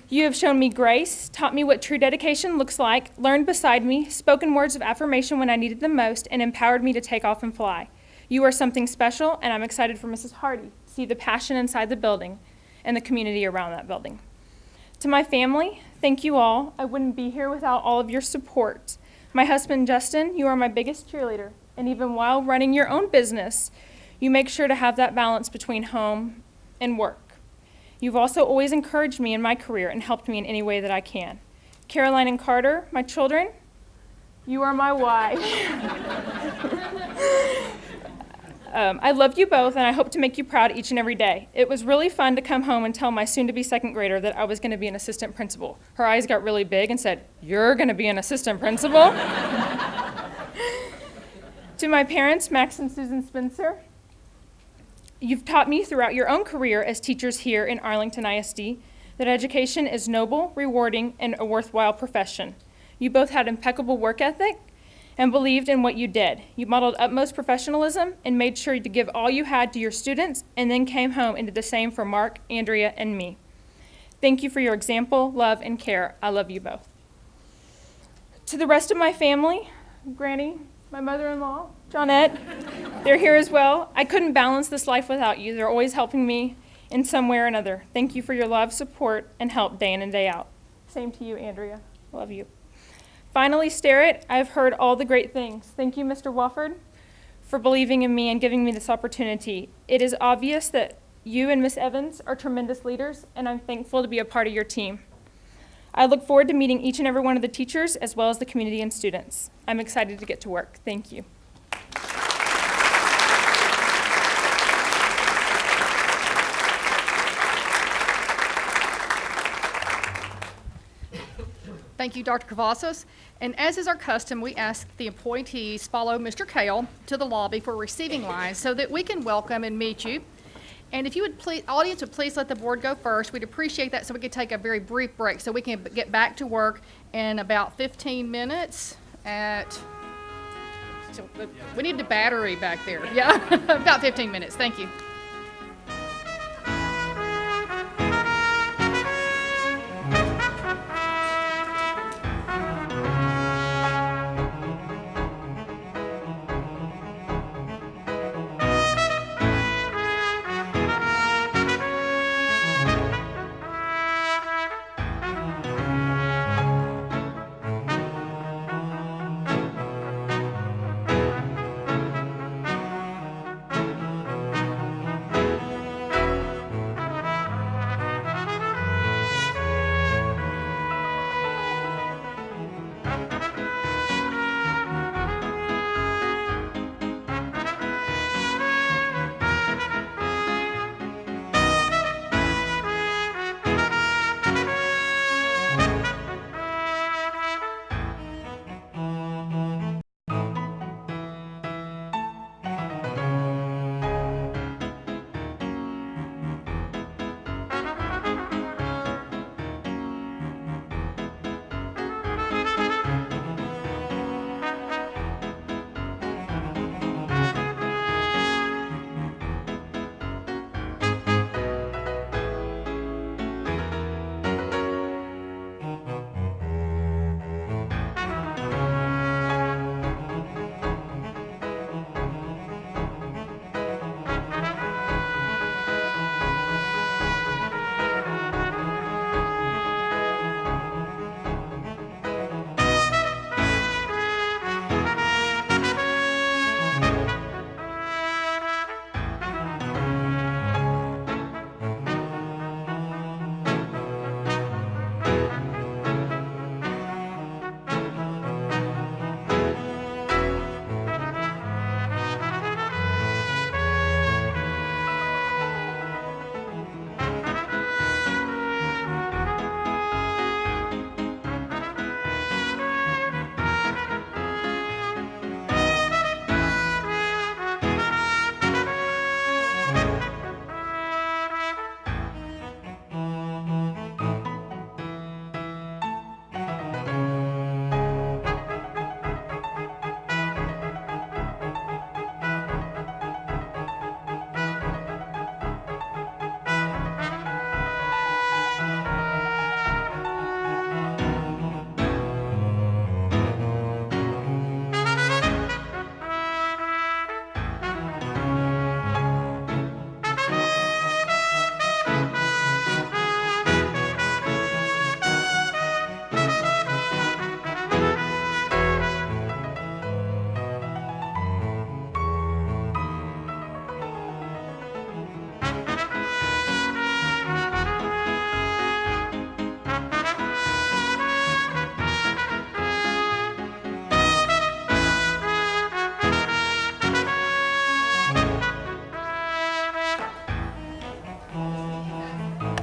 you have shown me grace, taught me what true dedication looks like, learned beside me, spoken words of affirmation when I needed them most, and empowered me to take off and fly. You are something special, and I'm excited for Mrs. Hardy to see the passion inside the building and the community around that building. To my family, thank you all. I wouldn't be here without all of your support. My husband, Justin, you are my biggest cheerleader, and even while running your own business, you make sure to have that balance between home and work. You've also always encouraged me in my career and helped me in any way that I can. Caroline and Carter, my children, you are my why. I love you both, and I hope to make you proud each and every day. It was really fun to come home and tell my soon-to-be second grader that I was going to be an assistant principal. Her eyes got really big and said, "You're going to be an assistant principal?" To my parents, Max and Susan Spencer, you've taught me throughout your own career as teachers here in Arlington ISD that education is noble, rewarding, and a worthwhile profession. You both had impeccable work ethic and believed in what you did. You modeled utmost professionalism and made sure to give all you had to your students, and then came home and did the same for Mark, Andrea, and me. Thank you for your example, love, and care. I love you both. To the rest of my family, Granny, my mother-in-law, Johnette, they're here as well. I couldn't balance this life without you. They're always helping me in some way or another. Thank you for your love, support, and help day in and day out. Same to you, Andrea. Love you. Finally, Sterrett, I've heard all the great things. Thank you, Mr. Wofford, for believing in me and giving me this opportunity. It is obvious that you and Miss Evans are tremendous leaders, and I'm thankful to be a part of your team. I look forward to meeting each and every one of the teachers, as well as the community and students. I'm excited to get to work. Thank you. Thank you, Dr. Cavazos. And as is our custom, we ask the appointees follow Mr. Kale to the lobby for receiving lines so that we can welcome and meet you. And if you would please, audience would please let the board go first. We'd appreciate that so we could take a very brief break so we can get back to work in about 15 minutes we need the battery back there. Yeah, about 15 minutes. Thank you.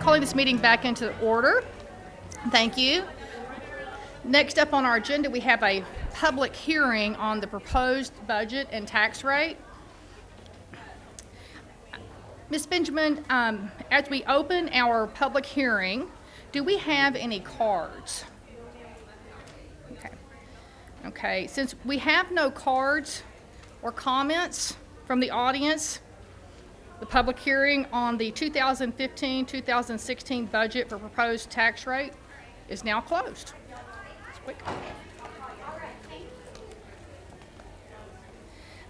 calling this meeting back into order. Thank you. Next up on our agenda, we have a public hearing on the proposed budget and tax rate. Ms. Benjamin, as we open our public hearing, do we have any cards? Okay, since we have no cards or comments from the audience, the public hearing on the 2015-2016 budget for proposed tax rate is now closed. That's quick.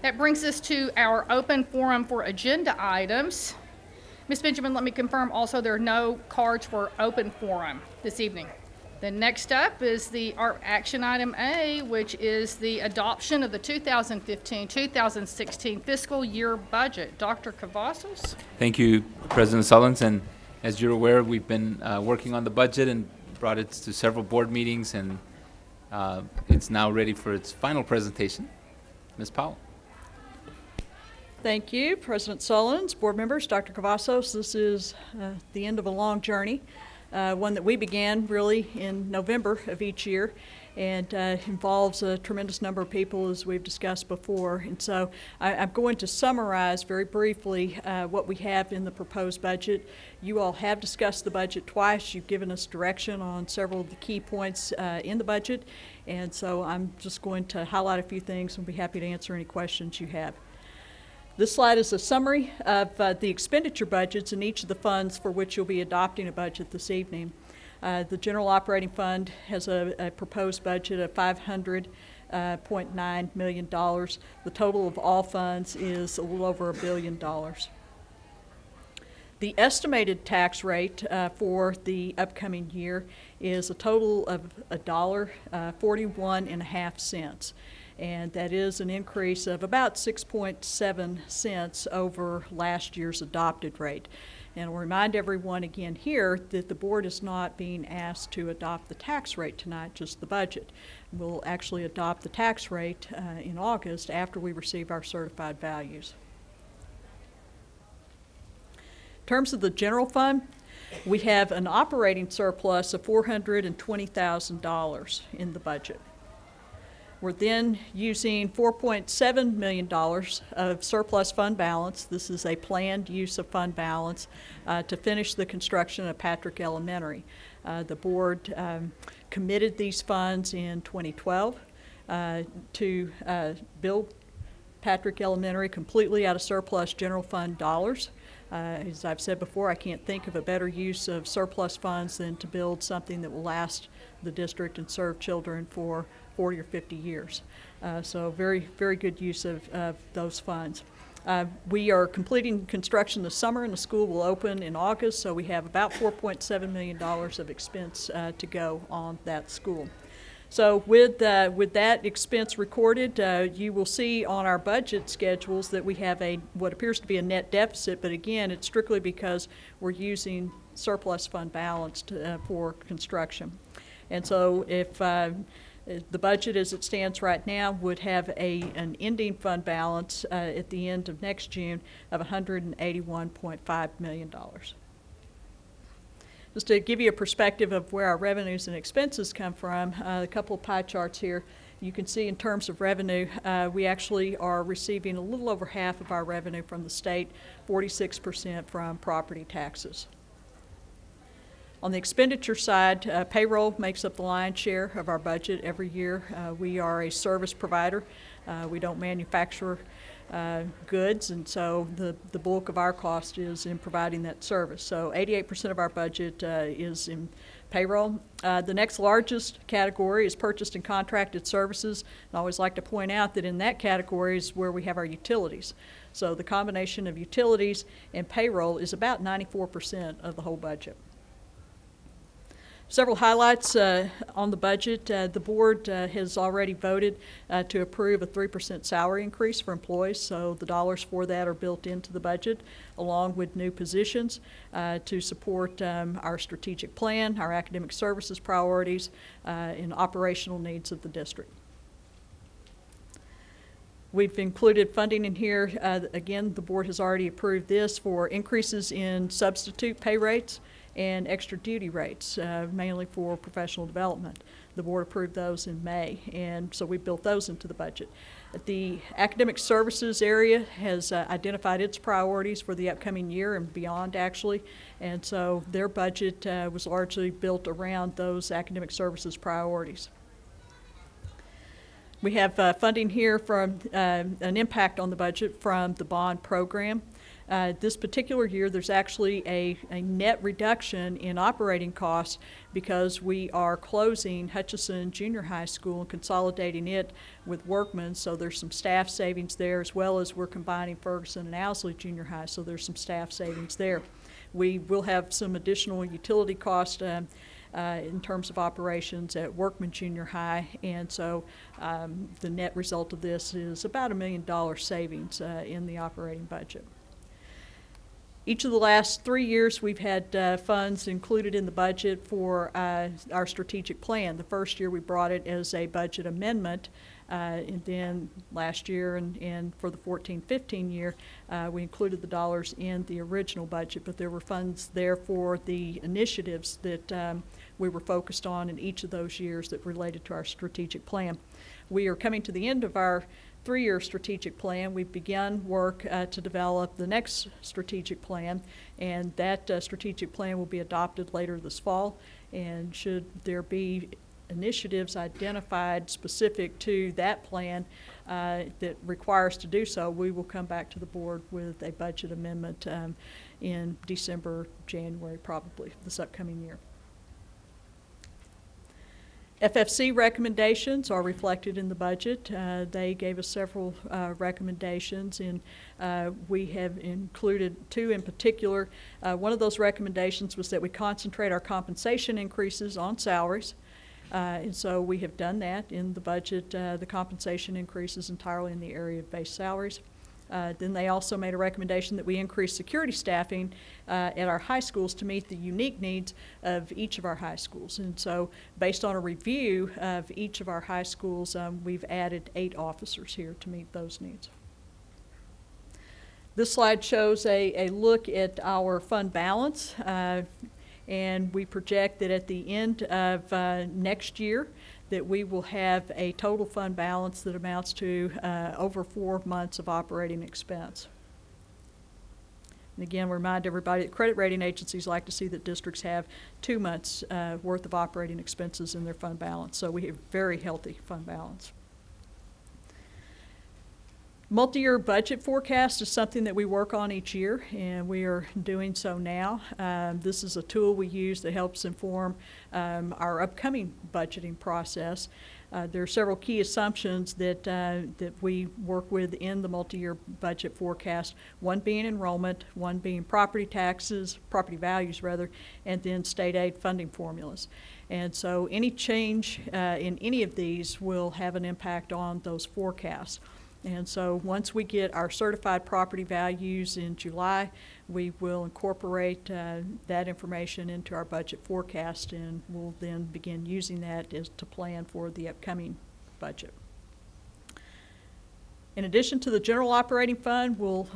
That brings us to our open forum for agenda items. Ms. Benjamin, let me confirm also there are no cards for open forum this evening. The next up is our action item A, which is the adoption of the 2015-2016 fiscal year budget. Dr. Cavazos? Thank you, President Sullins. And as you're aware, we've been working on the budget and brought it to several board meetings, and it's now ready for its final presentation. Ms. Powell. Thank you, President Sullins, board members, Dr. Cavazos. This is the end of a long journey, one that we began really in November of each year, and involves a tremendous number of people, as we've discussed before. And so I'm going to summarize very briefly what we have in the proposed budget. You all have discussed the budget twice. You've given us direction on several of the key points in the budget, and so I'm just going to highlight a few things and be happy to answer any questions you have. This slide is a summary of the expenditure budgets in each of the funds for which you'll be adopting a budget this evening. The general operating fund has a proposed budget of $500.9 million. The total of all funds is a little over $1 billion. The estimated tax rate for the upcoming year is a total of $1.41.50. And that is an increase of about 6.7 cents over last year's adopted rate. And I'll remind everyone again here that the board is not being asked to adopt the tax rate tonight, just the budget. We'll actually adopt the tax rate in August after we receive our certified values. In terms of the general fund, we have an operating surplus of $420,000 in the budget. We're then using $4.7 million of surplus fund balance. This is a planned use of fund balance to finish the construction of Patrick Elementary. The board committed these funds in 2012 to build Patrick Elementary completely out of surplus general fund dollars. As I've said before, I can't think of a better use of surplus funds than to build something that will last the district and serve children for 40 or 50 years. So very, very good use of those funds. We are completing construction this summer, and the school will open in August, so we have about $4.7 million of expense to go on that school. So with that expense recorded, you will see on our budget schedules that we have what appears to be a net deficit, but again, it's strictly because we're using surplus fund balance for construction. And so if the budget as it stands right now would have an ending fund balance at the end of next June of $181.5 million. Just to give you a perspective of where our revenues and expenses come from, a couple of pie charts here. You can see in terms of revenue, we actually are receiving a little over half of our revenue from the state, 46% from property taxes. On the expenditure side, payroll makes up the lion's share of our budget every year. We are a service provider. We don't manufacture goods, and so the bulk of our cost is in providing that service. So 88% of our budget is in payroll. The next largest category is purchased and contracted services. I always like to point out that in that category is where we have our utilities. So the combination of utilities and payroll is about 94% of the whole budget. Several highlights on the budget. The board has already voted to approve a 3% salary increase for employees, so the dollars for that are built into the budget, along with new positions to support our strategic plan, our academic services priorities, and operational needs of the district. We've included funding in here. Again, the board has already approved this for increases in substitute pay rates and extra duty rates, mainly for professional development. The board approved those in May, and so we built those into the budget. The academic services area has identified its priorities for the upcoming year and beyond, actually, and so their budget was largely built around those academic services priorities. We have funding here from an impact on the budget from the bond program. This particular year, there's actually a net reduction in operating costs because we are closing Hutchinson Junior High School and consolidating it with Workman, so there's some staff savings there, as well as we're combining Ferguson and Owsley Junior High, so there's some staff savings there. We will have some additional utility costs in terms of operations at Workman Junior High, and so the net result of this is about $1 million savings in the operating budget. Each of the last 3 years, we've had funds included in the budget for our strategic plan. The first year we brought it as a budget amendment, and then last year and for the 14-15 year, we included the dollars in the original budget, but there were funds there for the initiatives that we were focused on in each of those years that related to our strategic plan. We are coming to the end of our 3-year strategic plan. We've begun work to develop the next strategic plan, and that strategic plan will be adopted later this fall. And should there be initiatives identified specific to that plan that require us to do so, we will come back to the board with a budget amendment in December, January, probably this upcoming year. FFC recommendations are reflected in the budget. They gave us several recommendations, and we have included 2 in particular. One of those recommendations was that we concentrate our compensation increases on salaries. And so we have done that in the budget. The compensation increases entirely in the area of base salaries. Then they also made a recommendation that we increase security staffing at our high schools to meet the unique needs of each of our high schools. And so based on a review of each of our high schools, we've added 8 officers here to meet those needs. This slide shows a look at our fund balance, and we project that at the end of next year that we will have a total fund balance that amounts to over 4 months of operating expense. And again, remind everybody that credit rating agencies like to see that districts have 2 months worth of operating expenses in their fund balance. So we have very healthy fund balance. Multi-year budget forecast is something that we work on each year, and we are doing so now. This is a tool we use that helps inform our upcoming budgeting process. There are several key assumptions that we work with in the multi-year budget forecast, one being enrollment, one being property taxes, property values rather, and then state aid funding formulas. And so any change in any of these will have an impact on those forecasts. And so once we get our certified property values in July, we will incorporate that information into our budget forecast, and we'll then begin using that to plan for the upcoming budget. In addition to the general operating fund, we'll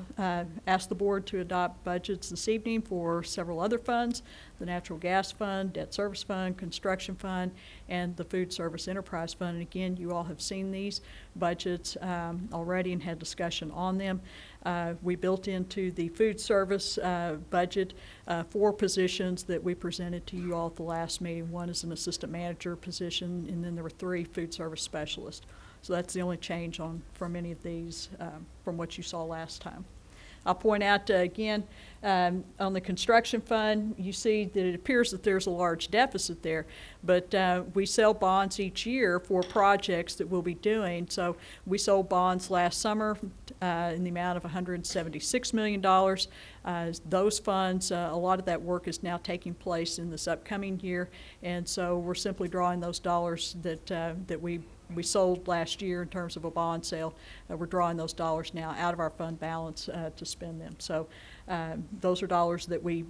ask the board to adopt budgets this evening for several other funds: the natural gas fund, debt service fund, construction fund, and the food service enterprise fund. And again, you all have seen these budgets already and had discussion on them. We built into the food service budget 4 positions that we presented to you all at the last meeting. One is an assistant manager position, and then there were 3 food service specialists. So that's the only change from any of these from what you saw last time. I'll point out again, on the construction fund, you see that it appears that there's a large deficit there, but we sell bonds each year for projects that we'll be doing. So we sold bonds last summer in the amount of $176 million. Those funds, a lot of that work is now taking place in this upcoming year, and so we're simply drawing those dollars that we sold last year in terms of a bond sale. We're drawing those dollars now out of our fund balance to spend them. So those are dollars that we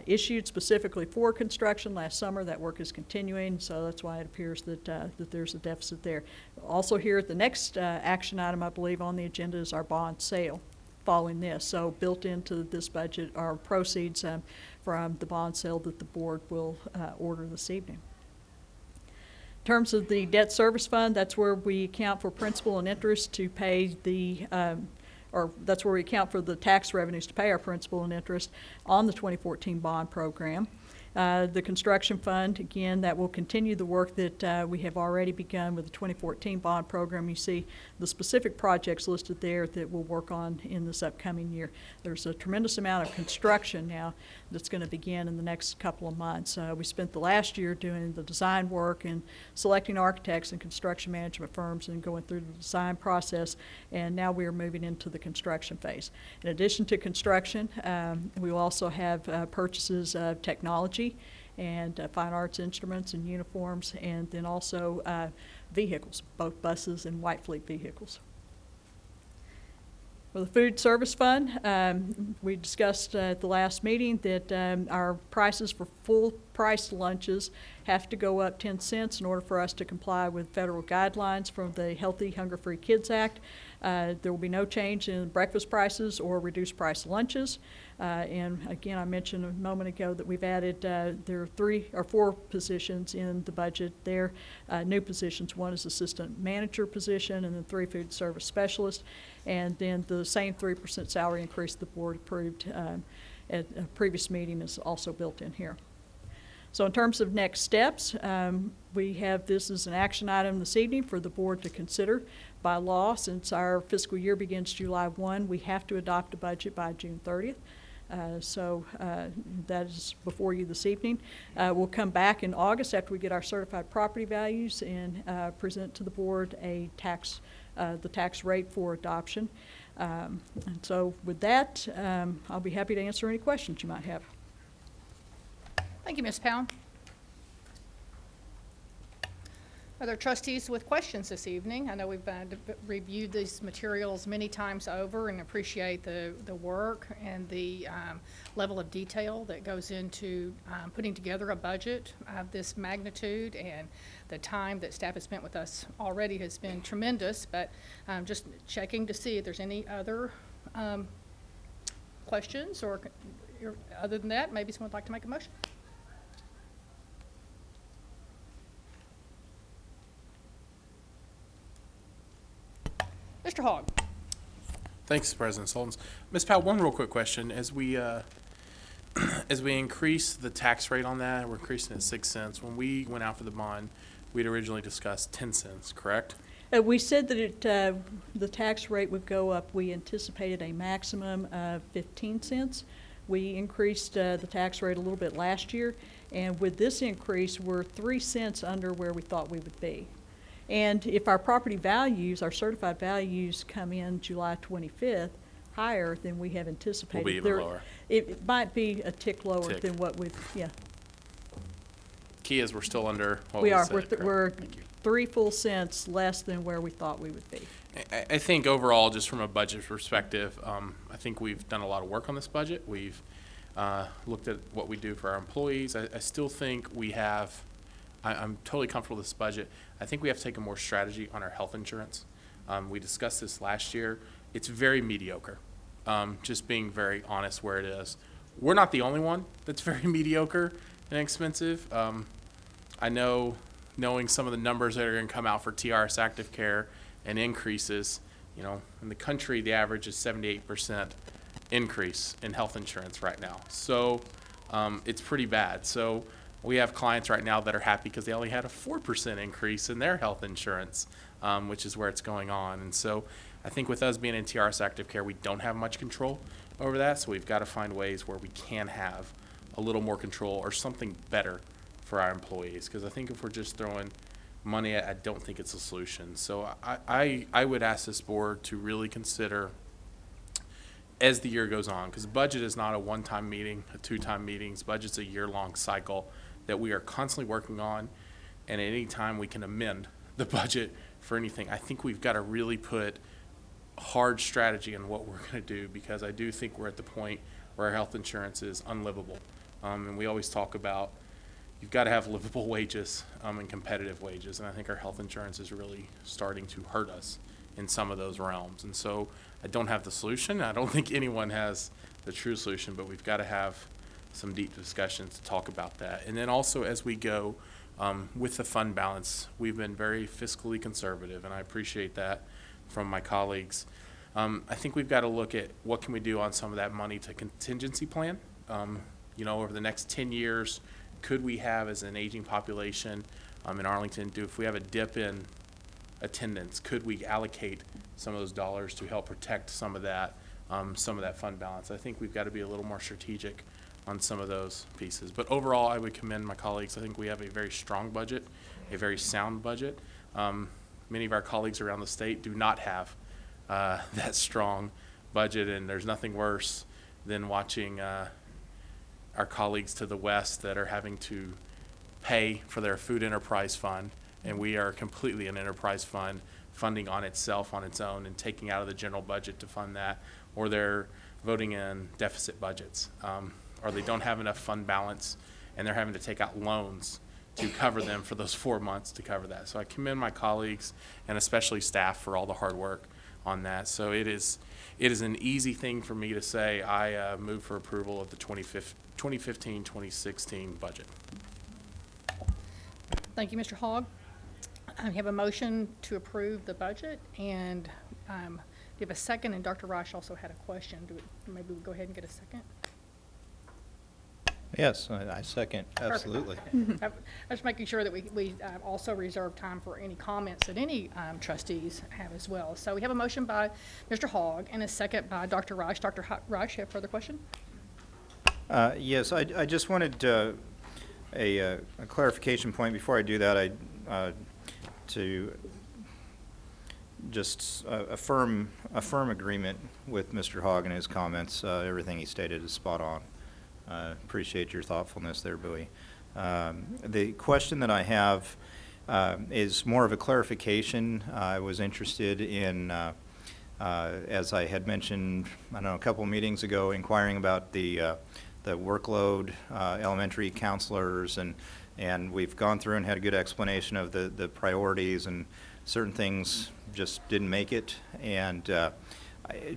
issued specifically for construction last summer. That work is continuing, so that's why it appears that there's a deficit there. Also here at the next action item, I believe, on the agenda is our bond sale. following this. So built into this budget are proceeds from the bond sale that the board will order this evening. In terms of the debt service fund, that's where we account for principal and interest to pay the, or that's where we account for the tax revenues to pay our principal and interest on the 2014 bond program. The construction fund, again, that will continue the work that we have already begun with the 2014 bond program. You see the specific projects listed there that we'll work on in this upcoming year. There's a tremendous amount of construction now that's going to begin in the next couple of months. We spent the last year doing the design work and selecting architects and construction management firms and going through the design process, and now we are moving into the construction phase. In addition to construction, we will also have purchases of technology and fine arts instruments and uniforms, and then also vehicles, both buses and white fleet vehicles. For the food service fund, we discussed at the last meeting that our prices for full price lunches have to go up 10 cents in order for us to comply with federal guidelines from the Healthy Hunger-Free Kids Act. There will be no change in breakfast prices or reduced price lunches. And again, I mentioned a moment ago that we've added, there are 3 or 4 positions in the budget there, new positions. One is assistant manager position, and then 3 food service specialists. And then the same 3% salary increase the board approved at a previous meeting is also built in here. So in terms of next steps, we have this as an action item this evening for the board to consider. By law, since our fiscal year begins July 1, we have to adopt a budget by June 30th. So that is before you this evening. We'll come back in August after we get our certified property values and present to the board a tax, the tax rate for adoption. And so with that, I'll be happy to answer any questions you might have. Thank you, Ms. Powell. Are there trustees with questions this evening? I know we've reviewed these materials many times over and appreciate the work and the level of detail that goes into putting together a budget of this magnitude, and the time that staff has spent with us already has been tremendous, but just checking to see if there's any other questions, or other than that, maybe someone would like to make a motion. Mr. Hogg. Thanks, President Soltens. Ms. Powell, one real quick question. As we increase the tax rate on that, we're increasing it 6 cents. When we went out for the bond, we'd originally discussed 10 cents, correct? We said that the tax rate would go up. We anticipated a maximum of 15 cents. We increased the tax rate a little bit last year, and with this increase, we're 3 cents under where we thought we would be. And if our property values, our certified values, come in July 25th higher than we have anticipated, will be even lower. It might be a tick lower than what we've, yeah. Key is we're still under what We are. said, We're 3 full cents less than where we thought we would be. I think overall, just from a budget perspective, I think we've done a lot of work on this budget. We've looked at what we do for our employees. I still think we have, I'm totally comfortable with this budget. I think we have to take a more strategy on our health insurance. We discussed this last year. It's very mediocre, just being very honest where it is. We're not the only one that's very mediocre and expensive. I know, knowing some of the numbers that are going to come out for TRS Active Care and increases, you know, in the country, the average is 78% increase in health insurance right now. So it's pretty bad. So we have clients right now that are happy because they only had a 4% increase in their health insurance, which is where it's going on. And so I think with us being in TRS Active Care, we don't have much control over that. So we've got to find ways where we can have a little more control or something better for our employees. Because I think if we're just throwing money at, I don't think it's a solution. So I would ask this board to really consider, as the year goes on, because budget is not a one-time meeting, a two-time meetings. Budget's a year-long cycle that we are constantly working on, and at any time we can amend the budget for anything. I think we've got to really put hard strategy on what we're going to do, because I do think we're at the point where our health insurance is unlivable. And we always talk about you've got to have livable wages and competitive wages, and I think our health insurance is really starting to hurt us in some of those realms. And so I don't have the solution. I don't think anyone has the true solution, but we've got to have some deep discussions to talk about that. And then also as we go with the fund balance, we've been very fiscally conservative, and I appreciate that from my colleagues. I think we've got to look at what can we do on some of that money to contingency plan. You know, over the next 10 years, could we have, as an aging population in Arlington, if we have a dip in attendance, could we allocate some of those dollars to help protect some of that fund balance? I think we've got to be a little more strategic on some of those pieces. But overall, I would commend my colleagues. I think we have a very strong budget, a very sound budget. Many of our colleagues around the state do not have that strong budget, and there's nothing worse than watching our colleagues to the west that are having to pay for their food enterprise fund, and we are completely an enterprise fund funding on itself, on its own, and taking out of the general budget to fund that, or they're voting in deficit budgets, or they don't have enough fund balance, and they're having to take out loans to cover them for those 4 months to cover that. So I commend my colleagues and especially staff for all the hard work on that. So it is an easy thing for me to say I move for approval of the 2015-2016 budget. Thank you, Mr. Hogg. I have a motion to approve the budget, and give a second, and Dr. Rush also had a question. Maybe we'll go ahead and get a second. Yes, I second, absolutely. I'm just making sure that we also reserve time for any comments that any trustees have as well. So we have a motion by Mr. Hogg and a second by Dr. Rush. Dr. Rush, you have further question? Yes, I just wanted a clarification point. Before I do that, to just affirm agreement with Mr. Hogg and his comments. Everything he stated is spot on. Appreciate your thoughtfulness there, Bowie. The question that I have is more of a clarification. I was interested in, as I had mentioned, I don't know, a couple meetings ago, inquiring about the workload, elementary counselors, and we've gone through and had a good explanation of the priorities, and certain things just didn't make it. And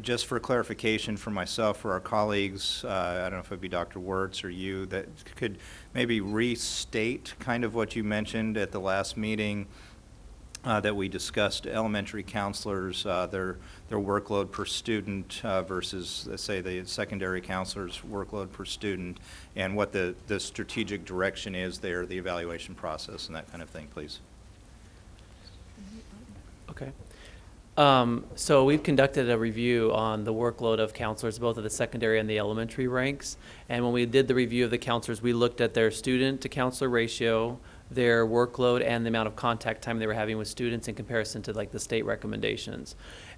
just for clarification for myself, for our colleagues, I don't know if it'd be Dr. Wirtz or you, that could maybe restate kind of what you mentioned at the last meeting that we discussed, elementary counselors, their workload per student versus, let's say, the secondary counselors' workload per student, and what the strategic direction is there, the evaluation process, and that kind of thing, please. Okay. So we've conducted a review on the workload of counselors, both at the secondary and the elementary ranks. And when we did the review of the counselors, we looked at their student to counselor ratio, their workload, and the amount of contact time they were having with students in comparison to like the state recommendations.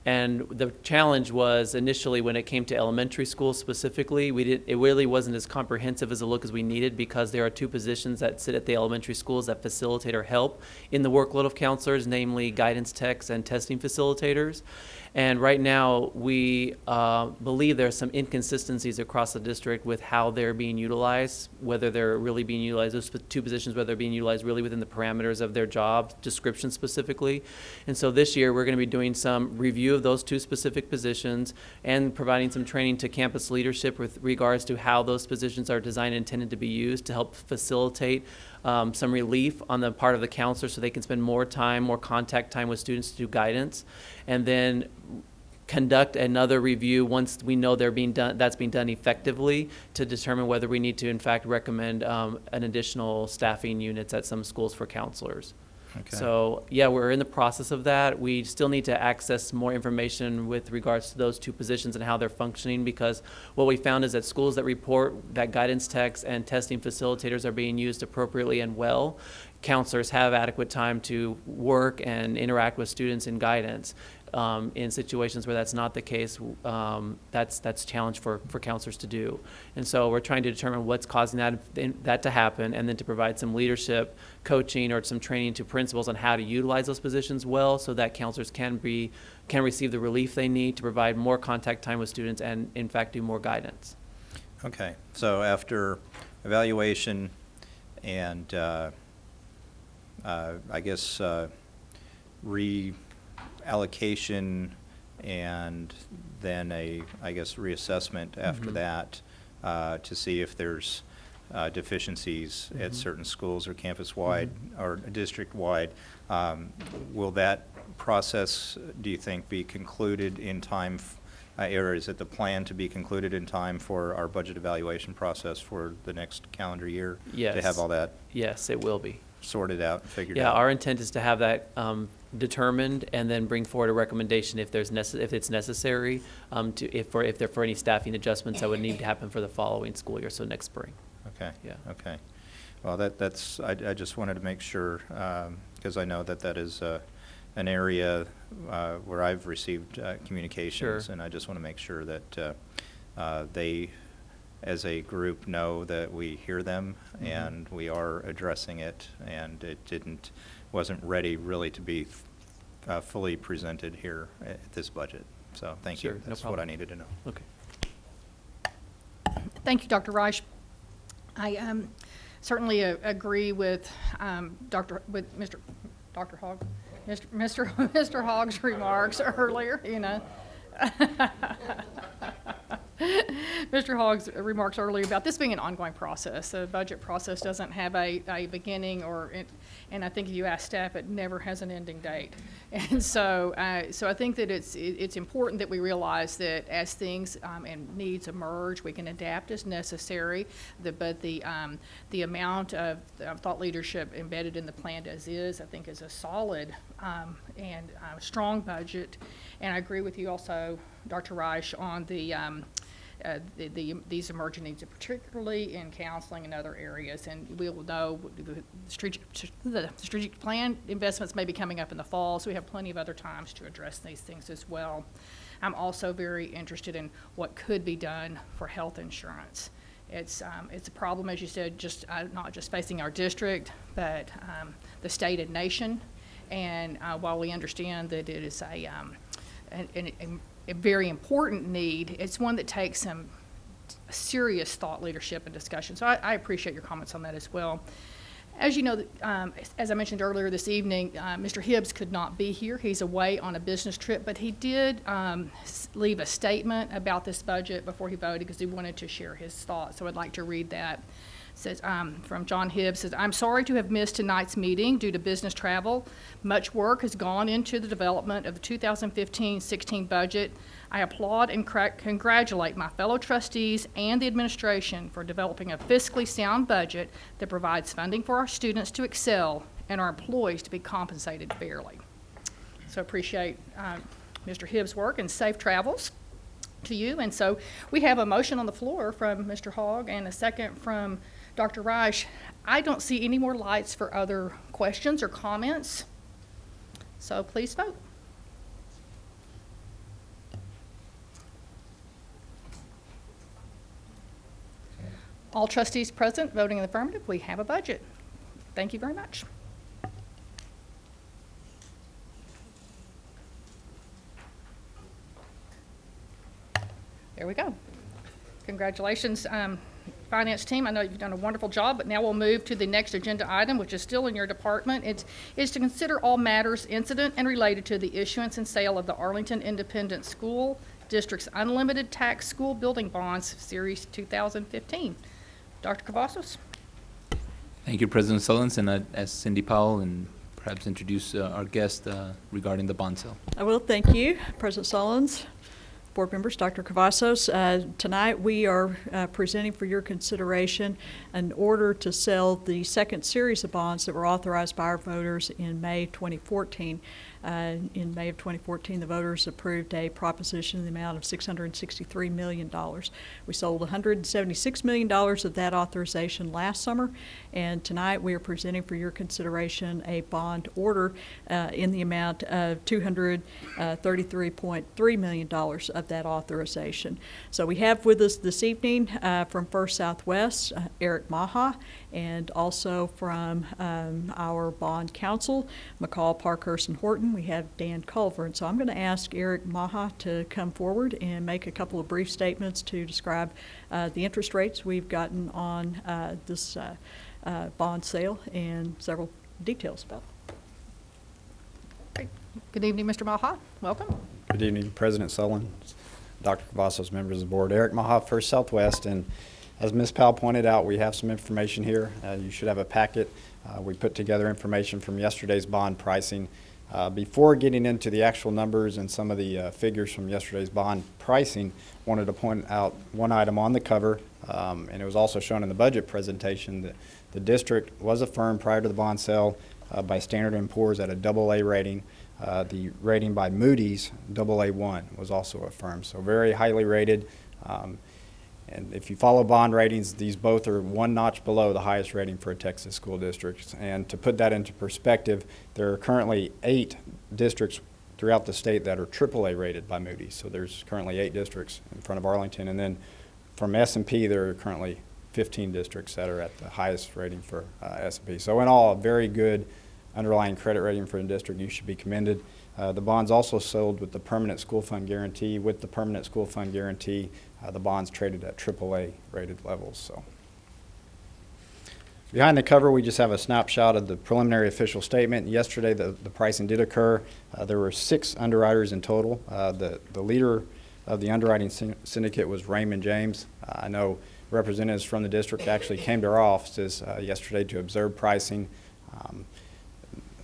And the challenge was initially when it came to elementary schools specifically, it really wasn't as comprehensive as a look as we needed, because there are two positions that sit at the elementary schools that facilitate or help in the workload of counselors, namely guidance techs and testing facilitators. And right now, we believe there are some inconsistencies across the district with how they're being utilized, whether they're really being utilized, those two positions, whether they're being utilized really within the parameters of their job description specifically. And so this year, we're going to be doing some review of those two specific positions and providing some training to campus leadership with regards to how those positions are designed and intended to be used to help facilitate some relief on the part of the counselor so they can spend more time, more contact time with students to do guidance, and then conduct another review once we know that's being done effectively to determine whether we need to in fact recommend an additional staffing units at some schools for counselors. Okay. So yeah, we're in the process of that. We still need to access more information with regards to those two positions and how they're functioning, because what we found is that schools that report that guidance techs and testing facilitators are being used appropriately and well, counselors have adequate time to work and interact with students in guidance. In situations where that's not the case, that's a challenge for counselors to do. And so we're trying to determine what's causing that to happen, and then to provide some leadership coaching or some training to principals on how to utilize those positions well, so that counselors can receive the relief they need to provide more contact time with students and in fact do more guidance. Okay, so after evaluation and I guess allocation and then I guess, reassessment after that to see if there's deficiencies at certain schools or campus-wide or district-wide. Will that process, do you think, be concluded in time, or is it the plan to be concluded in time for our budget evaluation process for the next calendar year? Yes. To have all that Yes, it will be. sorted out and figured Yeah, out? our intent is to have that determined and then bring forward a recommendation if it's necessary, if there for any staffing adjustments that would need to happen for the following school year, so next spring. Okay. Yeah. Okay. Well, that's, I just wanted to make sure, because I know that is an area where I've received communications. Sure. And I just want to make sure that they, as a group, know that we hear them and we are addressing it, and it wasn't ready really to be fully presented here at this budget. So thank Sure, you. no That's what problem. I needed to know. Okay. Thank you, Dr. Reich. I certainly agree with Dr. Hogg, Mr. Hogg's remarks earlier. Mr. Hogg's remarks earlier about this being an ongoing process. The budget process doesn't have a beginning and I think if you ask staff, it never has an ending date. And so I think that it's important that we realize that as things and needs emerge, we can adapt as necessary. But the amount of thought leadership embedded in the plan as is, I think, is a solid and strong budget. And I agree with you also, Dr. Reich, on these emerging needs, particularly in counseling and other areas. And we will know the strategic plan investments may be coming up in the fall, so we have plenty of other times to address these things as well. I'm also very interested in what could be done for health insurance. It's a problem, as you said, just not just facing our district, but the state and nation. And while we understand that it is a very important need, it's one that takes some serious thought leadership and discussion. So I appreciate your comments on that as well. As you know, as I mentioned earlier this evening, Mr. Hibbs could not be here. He's away on a business trip, but he did leave a statement about this budget before he voted because he wanted to share his thoughts. So I'd like to read that. It says, from John Hibbs, says, "I'm sorry to have missed tonight's meeting due to business travel. Much work has gone into the development of the 2015-16 budget. I applaud and congratulate my fellow trustees and the administration for developing a fiscally sound budget that provides funding for our students to excel and our employees to be compensated fairly." So appreciate Mr. Hibbs' work and safe travels to you. And so we have a motion on the floor from Mr. Hogg and a second from Dr. Reich. I don't see any more lights for other questions or comments. So please vote. All trustees present voting in the affirmative, we have a budget. Thank you very much. There we go. Congratulations, finance team. I know you've done a wonderful job, but now we'll move to the next agenda item, which is still in your department. It's to consider all matters incident and related to the issuance and sale of the Arlington Independent School District's Unlimited Tax School Building Bonds, Series 2015. Dr. Cavazos. Thank you, President Sullins, and ask Cindy Powell and perhaps introduce our guest regarding the bond sale. I will. Thank you, President Sullins, board members, Dr. Cavazos. Tonight we are presenting for your consideration an order to sell the second series of bonds that were authorized by our voters in May 2014. In May of 2014, the voters approved a proposition in the amount of $663 million. We sold $176 million of that authorization last summer, and tonight we are presenting for your consideration a bond order in the amount of $233.3 million of that authorization. So we have with us this evening from First Southwest, Eric Maha, and also from our bond counsel, McCall, Parkhurst, and Horton, we have Dan Culver. And so I'm going to ask Eric Maha to come forward and make a couple of brief statements to describe the interest rates we've gotten on this bond sale and several details about it. Great. Good evening, Mr. Maha. Welcome. Good evening, President Sullins, Dr. Cavazos, members of the board. Eric Maha, First Southwest, and as Ms. Powell pointed out, we have some information here. You should have a packet. We put together information from yesterday's bond pricing. Before getting into the actual numbers and some of the figures from yesterday's bond pricing, wanted to point out one item on the cover, and it was also shown in the budget presentation, that the district was affirmed prior to the bond sale by Standard & Poor's at a AA rating. The rating by Moody's, AA1, was also affirmed. So very highly rated. And if you follow bond ratings, these both are one notch below the highest rating for a Texas school district. And to put that into perspective, there are currently 8 districts throughout the state that are AAA rated by Moody's. So there's currently 8 districts in front of Arlington. And then from S&P, there are currently 15 districts that are at the highest rating for S&P. So in all, a very good underlying credit rating for the district. You should be commended. The bonds also sold with the permanent school fund guarantee. With the permanent school fund guarantee, the bonds traded at AAA rated levels. So behind the cover, we just have a snapshot of the preliminary official statement. Yesterday, the pricing did occur. There were 6 underwriters in total. The leader of the underwriting syndicate was Raymond James. I know representatives from the district actually came to our offices yesterday to observe pricing.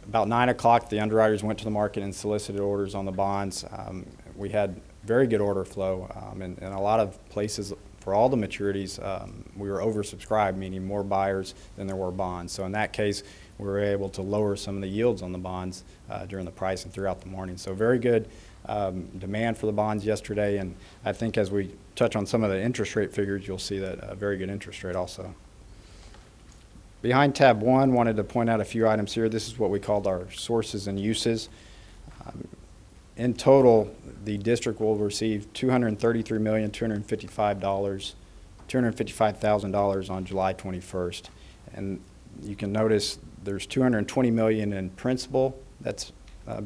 About 9 o'clock, the underwriters went to the market and solicited orders on the bonds. We had very good order flow, and a lot of places for all the maturities, we were oversubscribed, meaning more buyers than there were bonds. So in that case, we were able to lower some of the yields on the bonds during the pricing throughout the morning. So very good demand for the bonds yesterday, and I think as we touch on some of the interest rate figures, you'll see that a very good interest rate also. Behind tab 1, wanted to point out a few items here. This is what we called our sources and uses. In total, the district will receive $233,255,000 on July 21st. And you can notice there's $220 million in principal that's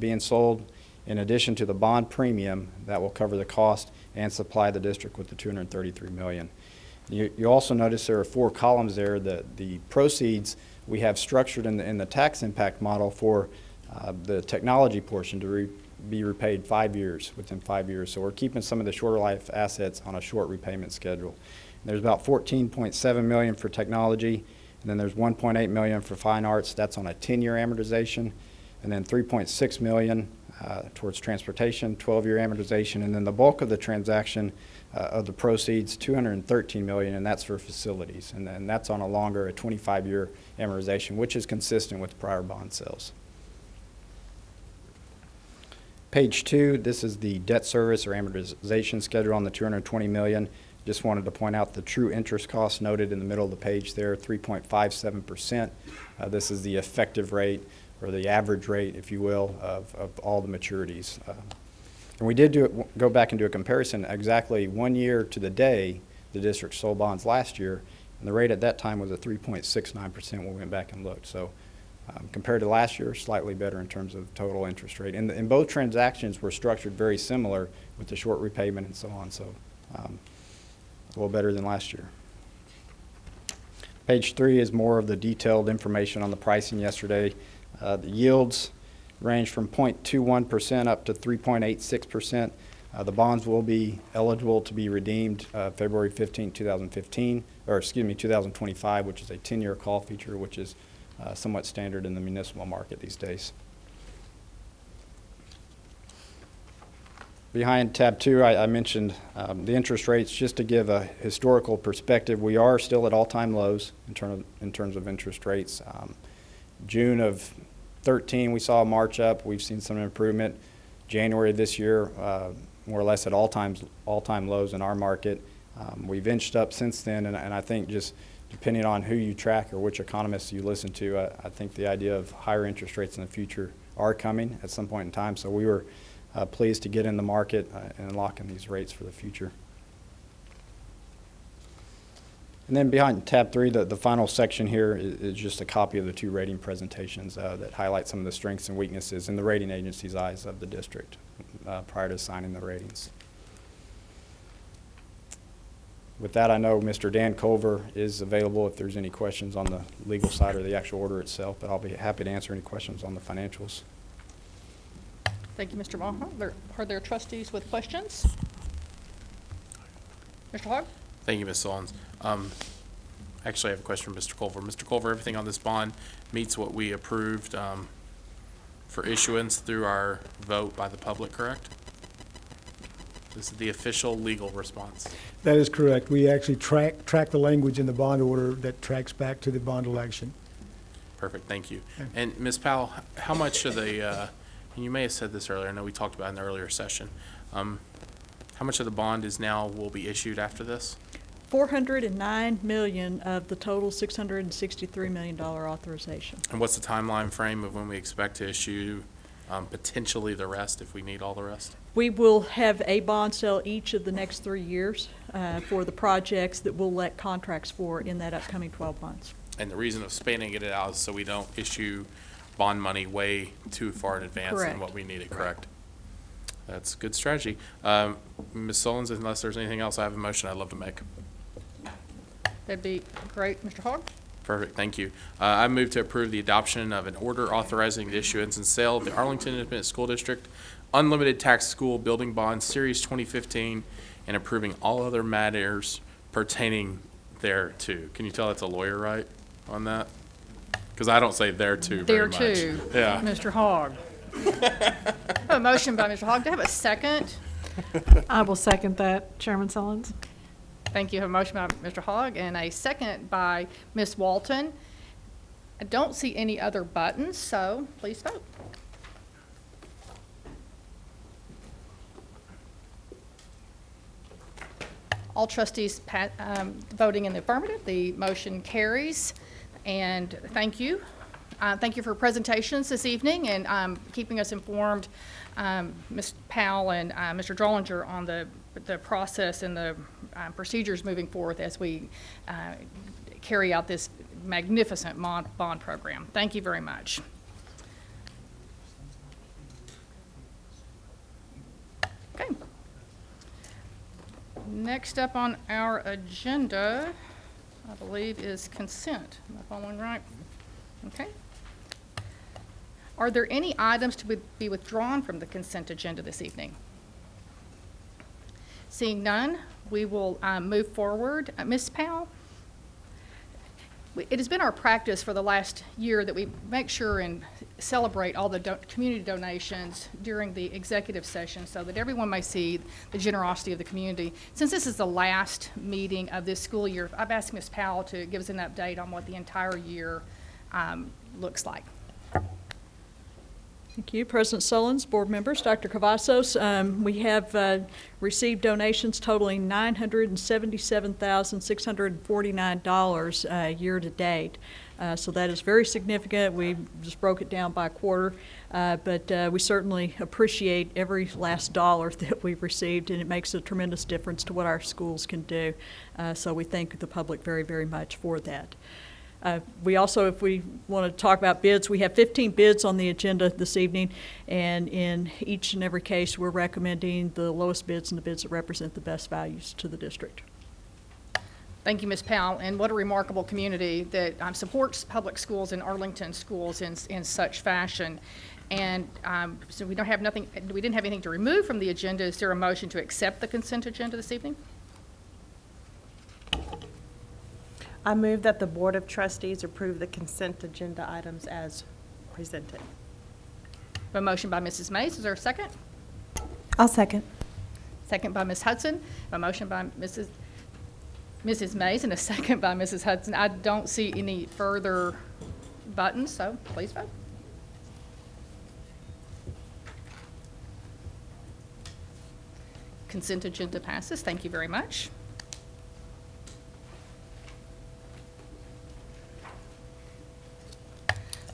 being sold, in addition to the bond premium that will cover the cost and supply the district with the $233 million. You also notice there are 4 columns there. The proceeds we have structured in the tax impact model for the technology portion to be repaid 5 years, within 5 years. So we're keeping some of the shorter life assets on a short repayment schedule. And there's about $14.7 million for technology, and then there's $1.8 million for fine arts. That's on a 10-year amortization, and then $3.6 million towards transportation, 12-year amortization, and then the bulk of the transaction of the proceeds, $213 million, and that's for facilities. And then that's on a 25-year amortization, which is consistent with prior bond sales. Page 2, this is the debt service or amortization schedule on the $220 million. Just wanted to point out the true interest cost noted in the middle of the page there, 3.57%. This is the effective rate, or the average rate, if you will, of all the maturities. And we did go back and do a comparison exactly 1 year to the day the district sold bonds last year, and the rate at that time was at 3.69% when we went back and looked. So compared to last year, slightly better in terms of total interest rate. And both transactions were structured very similar with the short repayment and so on, so a little better than last year. Page 3 is more of the detailed information on the pricing yesterday. The yields range from 0.21% up to 3.86%. The bonds will be eligible to be redeemed February 15, 2025, which is a 10-year call feature, which is somewhat standard in the municipal market these days. Behind tab 2, I mentioned the interest rates. Just to give a historical perspective, we are still at all-time lows in terms of interest rates. June of 13, we saw a march up. We've seen some improvement. January of this year, more or less at all-time lows in our market. We've inched up since then, and I think just depending on who you track or which economists you listen to, I think the idea of higher interest rates in the future are coming at some point in time. So we were pleased to get in the market and lock in these rates for the future. And then behind tab 3, the final section here is just a copy of the 2 rating presentations that highlight some of the strengths and weaknesses in the rating agency's eyes of the district prior to signing the ratings. With that, I know Mr. Dan Culver is available if there's any questions on the legal side or the actual order itself, but I'll be happy to answer any questions on the financials. Thank you, Mr. Maha. Are there trustees with questions? Mr. Hogg? Thank you, Ms. Solons. Actually, I have a question for Mr. Culver. Mr. Culver, everything on this bond meets what we approved for issuance through our vote by the public, correct? This is the official legal response. That is correct. We actually track the language in the bond order that tracks back to the bond election. Perfect, thank you. And Ms. Powell, how much of the, and you may have said this earlier, I know we talked about it in the earlier session, how much of the bond will be issued after this? $409 million of the total $663 million authorization. And what's the timeline frame of when we expect to issue potentially the rest if we need all the rest? We will have a bond sale each of the next 3 years for the projects that we'll let contracts for in that upcoming 12 months. And the reason of spanning it out is so we don't issue bond money way too far in advance than what we needed, correct? That's good strategy. Ms. Solons, unless there's anything else, I have a motion I'd love to make. That'd be great. Mr. Hogg? Perfect, thank you. I move to approve the adoption of an order authorizing the issuance and sale of the Arlington Independent School District Unlimited Tax School Building Bond Series 2015 and approving all other matters pertaining thereto. Can you tell that's a lawyer, right, on that? Because I don't say thereto very much. Thereto. Yeah. Mr. Hogg. I have a motion by Mr. Hogg. Do I have a second? I will second that, Chairman Sullins. Thank you. I have a motion by Mr. Hogg and a second by Ms. Walton. I don't see any other buttons, so please vote. All trustees voting in the affirmative. The motion carries. And thank you. Thank you for presentations this evening and keeping us informed, Ms. Powell and Mr. Drollinger, on the process and the procedures moving forth as we carry out this magnificent bond program. Thank you very much. Okay. Next up on our agenda, I believe, is consent. Am I following right? Okay. Are there any items to be withdrawn from the consent agenda this evening? Seeing none, we will move forward. Ms. Powell, it has been our practice for the last year that we make sure and celebrate all the community donations during the executive session so that everyone may see the generosity of the community. Since this is the last meeting of this school year, I've asked Ms. Powell to give us an update on what the entire year looks like. Thank you, President Sullins, board members, Dr. Cavazos. We have received donations totaling $977,649 year to date. So that is very significant. We just broke it down by quarter, but we certainly appreciate every last dollar that we've received, and it makes a tremendous difference to what our schools can do. So we thank the public very, very much for that. We also, if we want to talk about bids, we have 15 bids on the agenda this evening, and in each and every case, we're recommending the lowest bids and the bids that represent the best values to the district. Thank you, Ms. Powell, and what a remarkable community that supports public schools and Arlington schools in such fashion. And so we didn't have anything to remove from the agenda. Is there a motion to accept the consent agenda this evening? I move that the Board of Trustees approve the consent agenda items as presented. A motion by Mrs. Mays. Is there a second? I'll second. Second by Ms. Hudson. A motion by Mrs. Mays and a second by Mrs. Hudson. I don't see any further buttons, so please vote. Consent agenda passes. Thank you very much.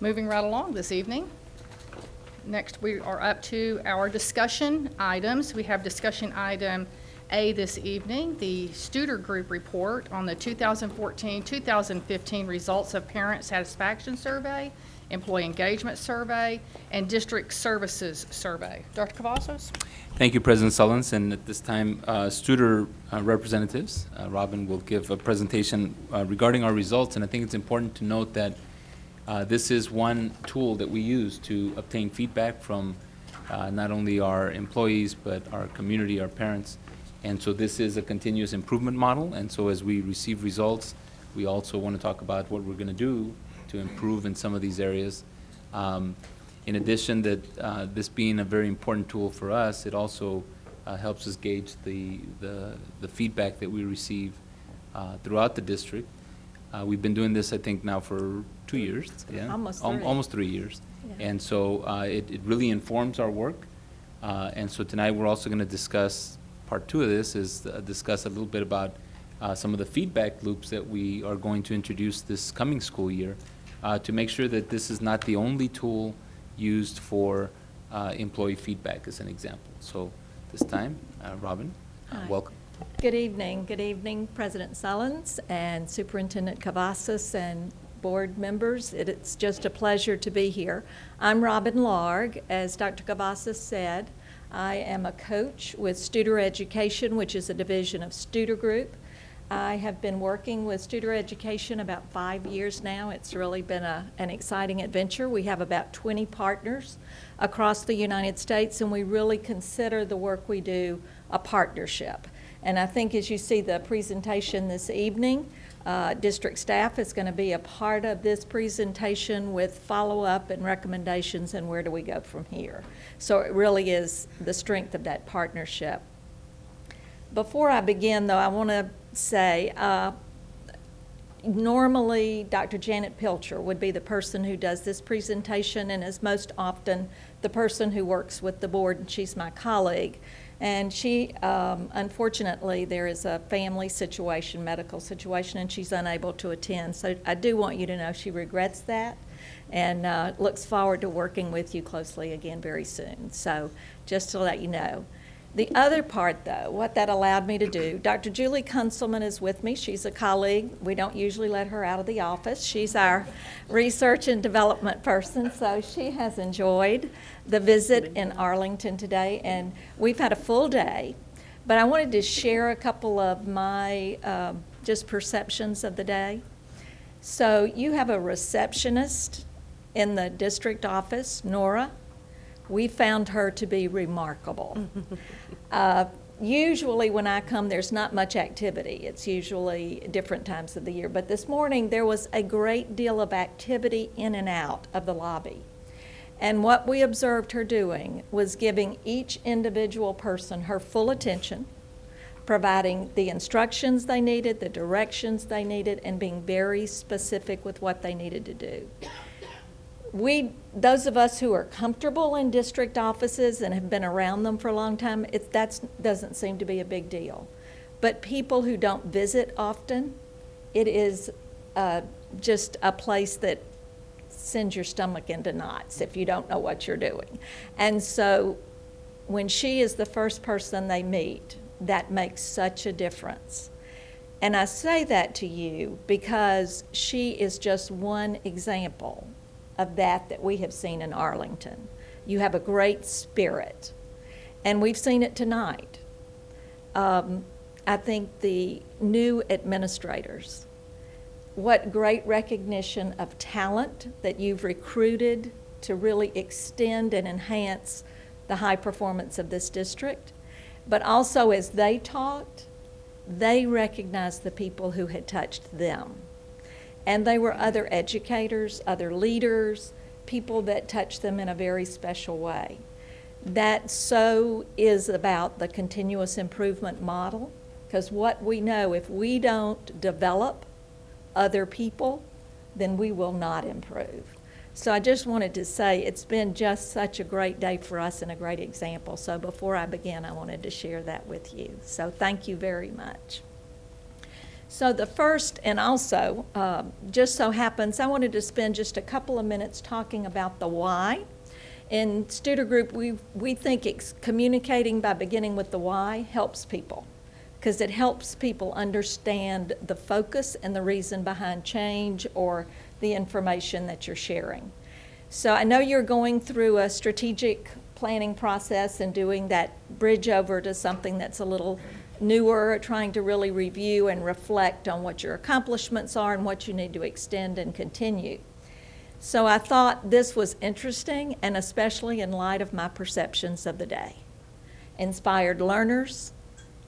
Moving right along this evening. Next, we are up to our discussion items. We have discussion item A this evening, the Studer Group report on the 2014-2015 results of Parent Satisfaction Survey, Employee Engagement Survey, and District Services Survey. Dr. Cavazos? Thank you, President Sullins. And at this time, Studer representatives, Robin will give a presentation regarding our results. And I think it's important to note that this is one tool that we use to obtain feedback from not only our employees, but our community, our parents. And so this is a continuous improvement model, and so as we receive results, we also want to talk about what we're going to do to improve in some of these areas. In addition, that this being a very important tool for us, it also helps us gauge the feedback that we receive throughout the district. We've been doing this, I think, now for 2 years. Yeah, almost 3 years. Yeah. And so it really informs our work. And so tonight we're also going to discuss, part 2 of this is discuss a little bit about some of the feedback loops that we are going to introduce this coming school year to make sure that this is not the only tool used for employee feedback, as an example. So this time, Robin, welcome. Good evening, President Sullins and Superintendent Cavazos and board members. It's just a pleasure to be here. I'm Robin Larg. As Dr. Cavazos said, I am a coach with Studer Education, which is a division of Studer Group. I have been working with Studer Education about 5 years now. It's really been an exciting adventure. We have about 20 partners across the United States, and we really consider the work we do a partnership. And I think as you see the presentation this evening, district staff is going to be a part of this presentation with follow-up and recommendations and where do we go from here. So it really is the strength of that partnership. Before I begin, though, I want to say, normally Dr. Janet Pilcher would be the person who does this presentation and is most often the person who works with the board, and she's my colleague. And she, unfortunately, there is a family situation, medical situation, and she's unable to attend. So I do want you to know she regrets that and looks forward to working with you closely again very soon. So just to let you know. The other part, though, what that allowed me to do, Dr. Julie Kunselman is with me. She's a colleague. We don't usually let her out of the office. She's our research and development person, so she has enjoyed the visit in Arlington today, and we've had a full day. But I wanted to share a couple of my just perceptions of the day. So you have a receptionist in the district office, Nora. We found her to be remarkable. Usually when I come, there's not much activity. It's usually different times of the year. But this morning, there was a great deal of activity in and out of the lobby. And what we observed her doing was giving each individual person her full attention, providing the instructions they needed, the directions they needed, and being very specific with what they needed to do. Those of us who are comfortable in district offices and have been around them for a long time, that doesn't seem to be a big deal. But people who don't visit often, it is just a place that sends your stomach into knots if you don't know what you're doing. And so when she is the first person they meet, that makes such a difference. And I say that to you because she is just one example of that we have seen in Arlington. You have a great spirit, and we've seen it tonight. I think the new administrators, what great recognition of talent that you've recruited to really extend and enhance the high performance of this district. But also as they taught, they recognized the people who had touched them. And they were other educators, other leaders, people that touched them in a very special way. That so is about the continuous improvement model, because what we know, if we don't develop other people, then we will not improve. So I just wanted to say it's been just such a great day for us and a great example. So before I begin, I wanted to share that with you. So thank you very much. So the first, and also, just so happens, I wanted to spend just a couple of minutes talking about the why. In Studer Group, we think communicating by beginning with the why helps people, because it helps people understand the focus and the reason behind change or the information that you're sharing. So I know you're going through a strategic planning process and doing that bridge over to something that's a little newer, trying to really review and reflect on what your accomplishments are and what you need to extend and continue. So I thought this was interesting, and especially in light of my perceptions of the day. Inspired learners,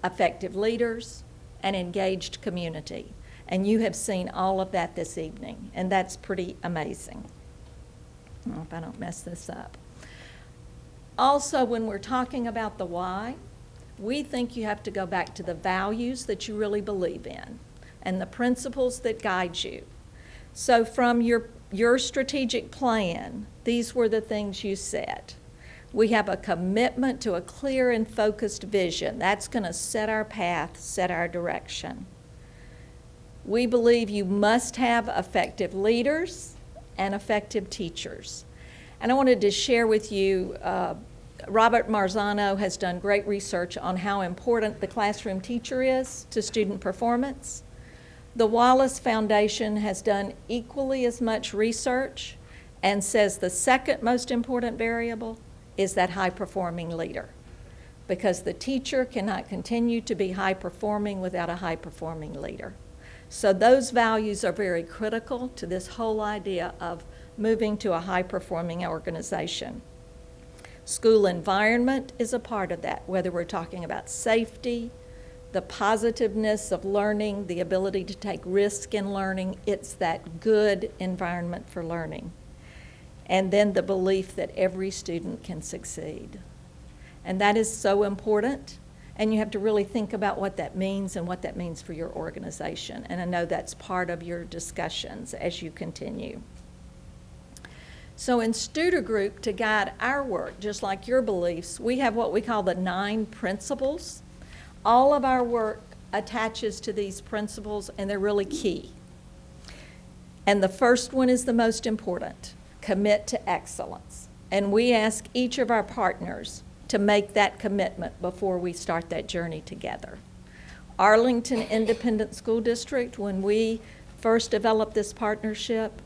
effective leaders, and engaged community. And you have seen all of that this evening, and that's pretty amazing. I hope I don't mess this up. Also, when we're talking about the why, we think you have to go back to the values that you really believe in and the principles that guide you. So from your strategic plan, these were the things you said. We have a commitment to a clear and focused vision. That's going to set our path, set our direction. We believe you must have effective leaders and effective teachers. And I wanted to share with you, Robert Marzano has done great research on how important the classroom teacher is to student performance. The Wallace Foundation has done equally as much research and says the second most important variable is that high-performing leader, because the teacher cannot continue to be high-performing without a high-performing leader. So those values are very critical to this whole idea of moving to a high-performing organization. School environment is a part of that, whether we're talking about safety, the positiveness of learning, the ability to take risk in learning. It's that good environment for learning. And then the belief that every student can succeed. And that is so important. And you have to really think about what that means and what that means for your organization. And I know that's part of your discussions as you continue. So in Studer Group, to guide our work, just like your beliefs, we have what we call the 9 principles. All of our work attaches to these principles, and they're really key. And the first one is the most important: commit to excellence. And we ask each of our partners to make that commitment before we start that journey together. Arlington Independent School District, when we first developed this partnership,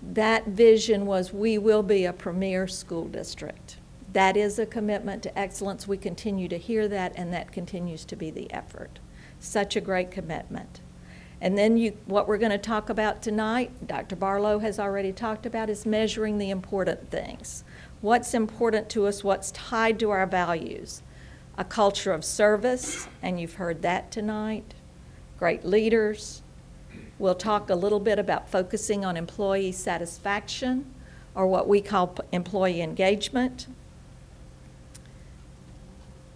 that vision was we will be a premier school district. That is a commitment to excellence. We continue to hear that, and that continues to be the effort. Such a great commitment. And then what we're going to talk about tonight, Dr. Barlow has already talked about, is measuring the important things. What's important to us, what's tied to our values. A culture of service, and you've heard that tonight. Great leaders. We'll talk a little bit about focusing on employee satisfaction, or what we call employee engagement.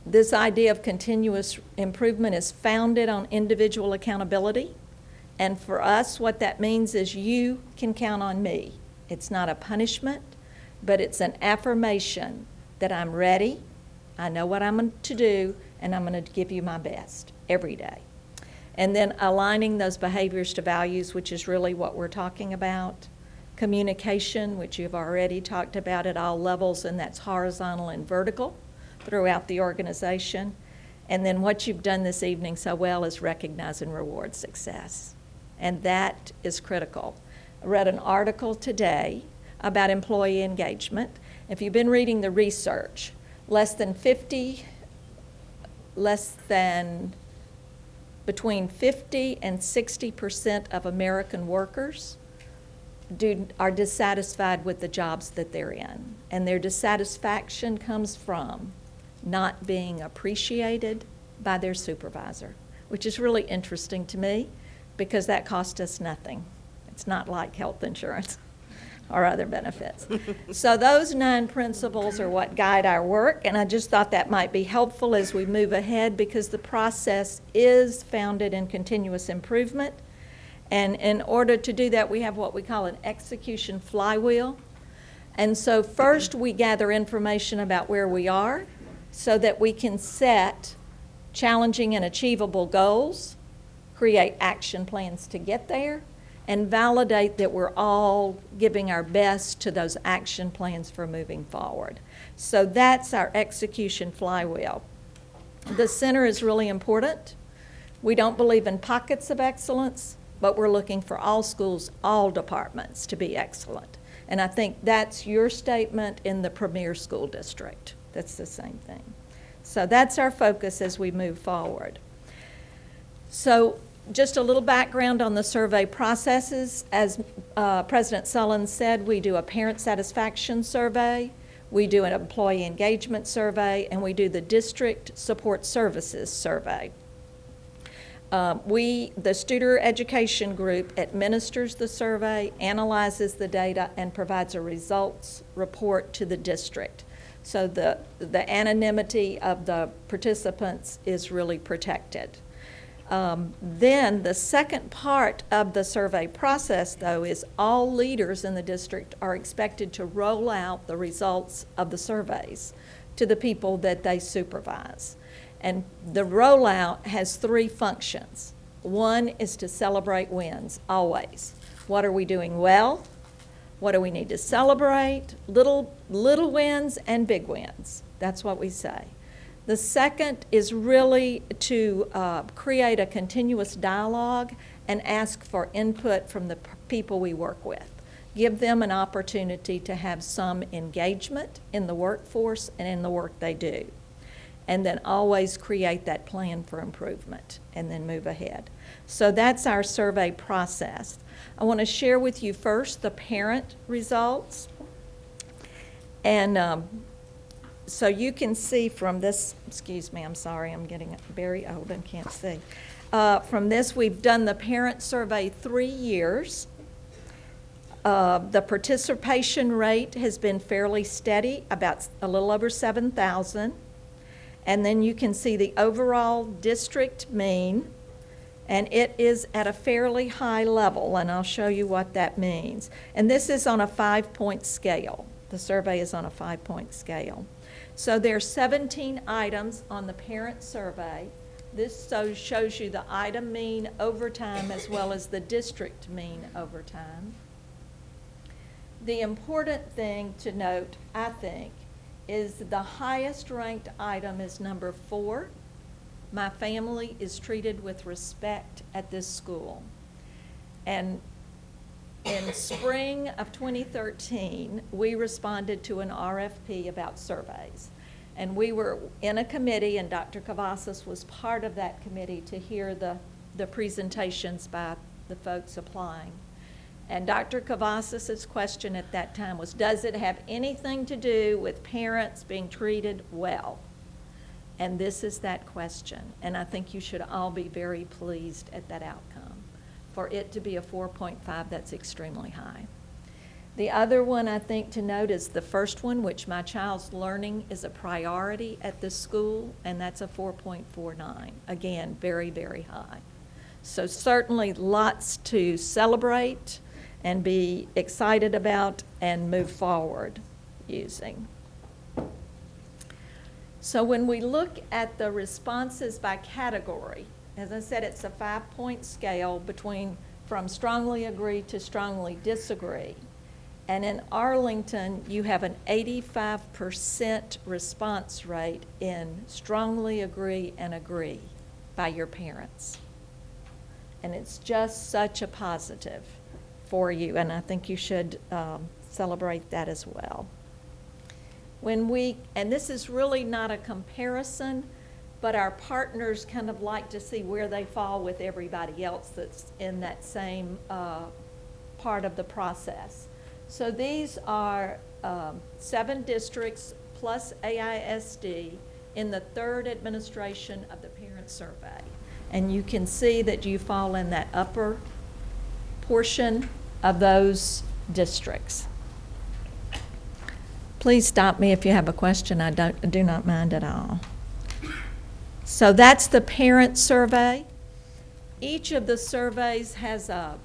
This idea of continuous improvement is founded on individual accountability. And for us, what that means is you can count on me. It's not a punishment, but it's an affirmation that I'm ready, I know what I'm going to do, and I'm going to give you my best every day. And then aligning those behaviors to values, which is really what we're talking about. Communication, which you've already talked about at all levels, and that's horizontal and vertical throughout the organization. And then what you've done this evening so well is recognize and reward success. And that is critical. I read an article today about employee engagement. If you've been reading the research, between 50 and 60% of American workers are dissatisfied with the jobs that they're in. And their dissatisfaction comes from not being appreciated by their supervisor, which is really interesting to me because that costs us nothing. It's not like health insurance or other benefits. So those 9 principles are what guide our work, and I just thought that might be helpful as we move ahead because the process is founded in continuous improvement. And in order to do that, we have what we call an execution flywheel. And so first we gather information about where we are so that we can set challenging and achievable goals, create action plans to get there, and validate that we're all giving our best to those action plans for moving forward. So that's our execution flywheel. The center is really important. We don't believe in pockets of excellence, but we're looking for all schools, all departments to be excellent. And I think that's your statement in the premier school district. That's the same thing. So that's our focus as we move forward. So just a little background on the survey processes. As President Sullins said, we do a parent satisfaction survey, we do an employee engagement survey, and we do the district support services survey. The student education group administers the survey, analyzes the data, and provides a results report to the district. So the anonymity of the participants is really protected. Then the second part of the survey process, though, is all leaders in the district are expected to roll out the results of the surveys to the people that they supervise. And the rollout has three functions. One is to celebrate wins, always. What are we doing well? What do we need to celebrate? Little wins and big wins. That's what we say. The second is really to create a continuous dialogue and ask for input from the people we work with. Give them an opportunity to have some engagement in the workforce and in the work they do. And then always create that plan for improvement and then move ahead. So that's our survey process. I want to share with you first the parent results. And so you can see from this, excuse me, I'm sorry, I'm getting very old and can't see. From this, we've done the parent survey 3 years. The participation rate has been fairly steady, about a little over 7,000. And then you can see the overall district mean, and it is at a fairly high level, and I'll show you what that means. And this is on a 5-point scale. The survey is on a 5-point scale. So there are 17 items on the parent survey. This shows you the item mean over time as well as the district mean over time. The important thing to note, I think, is the highest ranked item is number 4. My family is treated with respect at this school. And in spring of 2013, we responded to an RFP about surveys. And we were in a committee, and Dr. Cavazos was part of that committee to hear the presentations by the folks applying. And Dr. Cavazos' question at that time was, does it have anything to do with parents being treated well? And this is that question. And I think you should all be very pleased at that outcome. For it to be a 4.5, that's extremely high. The other one I think to note is the first one, which my child's learning is a priority at this school, and that's a 4.49. Again, very, very high. So certainly lots to celebrate and be excited about and move forward using. So when we look at the responses by category, as I said, it's a 5-point scale from strongly agree to strongly disagree. And in Arlington, you have an 85% response rate in strongly agree and agree by your parents. And it's just such a positive for you, and I think you should celebrate that as well. And this is really not a comparison, but our partners kind of like to see where they fall with everybody else that's in that same part of the process. So these are 7 districts plus AISD in the 3rd administration of the parent survey. And you can see that you fall in that upper portion of those districts. Please stop me if you have a question. I do not mind at all. So that's the parent survey. Each of the surveys has an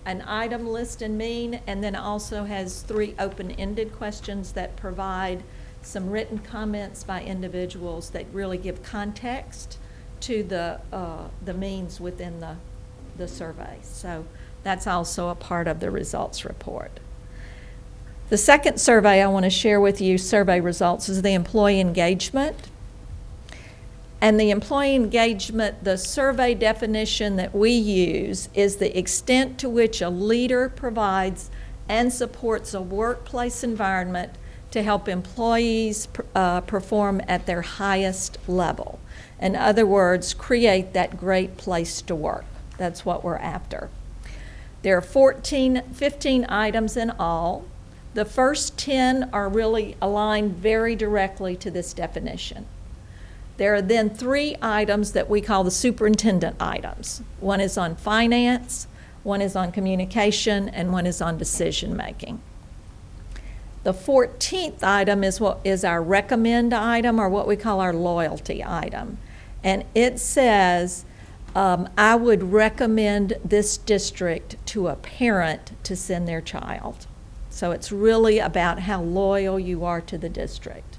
item list and mean, and then also has 3 open-ended questions that provide some written comments by individuals that really give context to the means within the survey. So that's also a part of the results report. The second survey I want to share with you, survey results, is the employee engagement. And the employee engagement, the survey definition that we use is the extent to which a leader provides and supports a workplace environment to help employees perform at their highest level. In other words, create that great place to work. That's what we're after. There are 15 items in all. The first 10 are really aligned very directly to this definition. There are then 3 items that we call the superintendent items. One is on finance, one is on communication, and one is on decision making. The 14th item is our recommend item, or what we call our loyalty item. And it says, I would recommend this district to a parent to send their child. So it's really about how loyal you are to the district.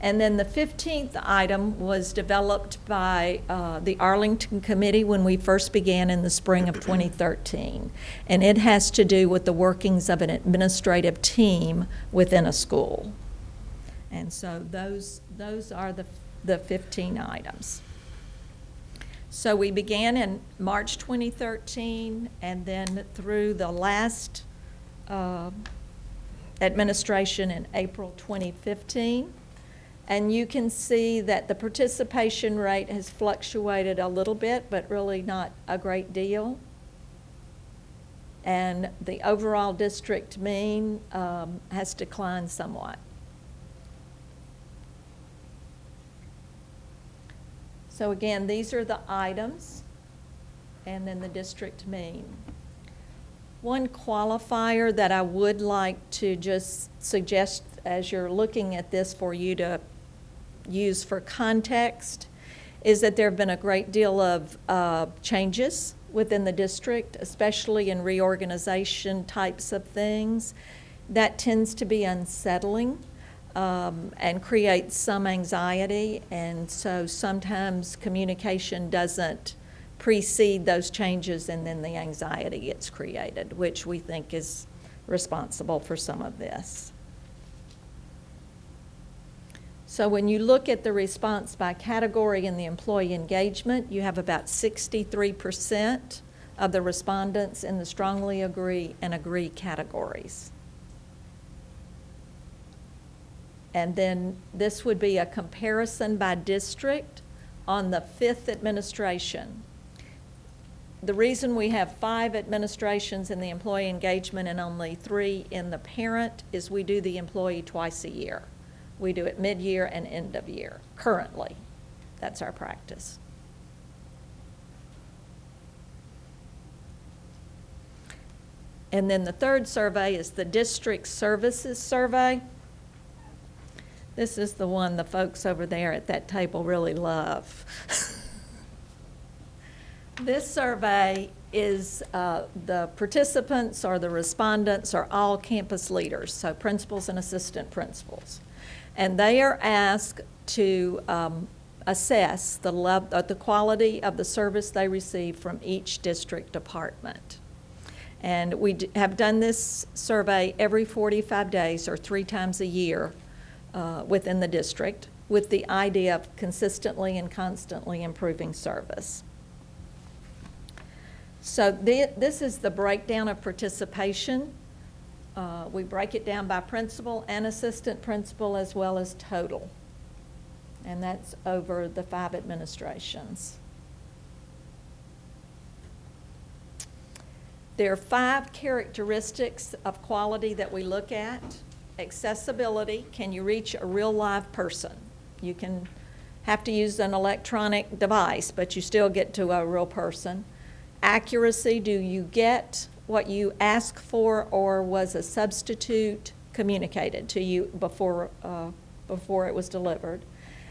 And then the 15th item was developed by the Arlington Committee when we first began in the spring of 2013. And it has to do with the workings of an administrative team within a school. And so those are the 15 items. So we began in March 2013, and then through the last administration in April 2015. And you can see that the participation rate has fluctuated a little bit, but really not a great deal. And the overall district mean has declined somewhat. So again, these are the items, and then the district mean. One qualifier that I would like to just suggest as you're looking at this for you to use for context is that there have been a great deal of changes within the district, especially in reorganization types of things. That tends to be unsettling and creates some anxiety, and so sometimes communication doesn't precede those changes, and then the anxiety gets created, which we think is responsible for some of this. So when you look at the response by category in the employee engagement, you have about 63% of the respondents in the strongly agree and agree categories. And then this would be a comparison by district on the 5th administration. The reason we have 5 administrations in the employee engagement and only 3 in the parent is we do the employee twice a year. We do it mid-year and end of year, currently. That's our practice. And then the third survey is the district services survey. This is the one the folks over there at that table really love. This survey is the participants or the respondents are all campus leaders, so principals and assistant principals. And they are asked to assess the quality of the service they receive from each district department. And we have done this survey every 45 days or 3 times a year within the district with the idea of consistently and constantly improving service. So this is the breakdown of participation. We break it down by principal and assistant principal as well as total. And that's over the 5 administrations. There are 5 characteristics of quality that we look at. Accessibility, can you reach a real live person? You can have to use an electronic device, but you still get to a real person. Accuracy, do you get what you ask for, or was a substitute communicated to you before it was delivered?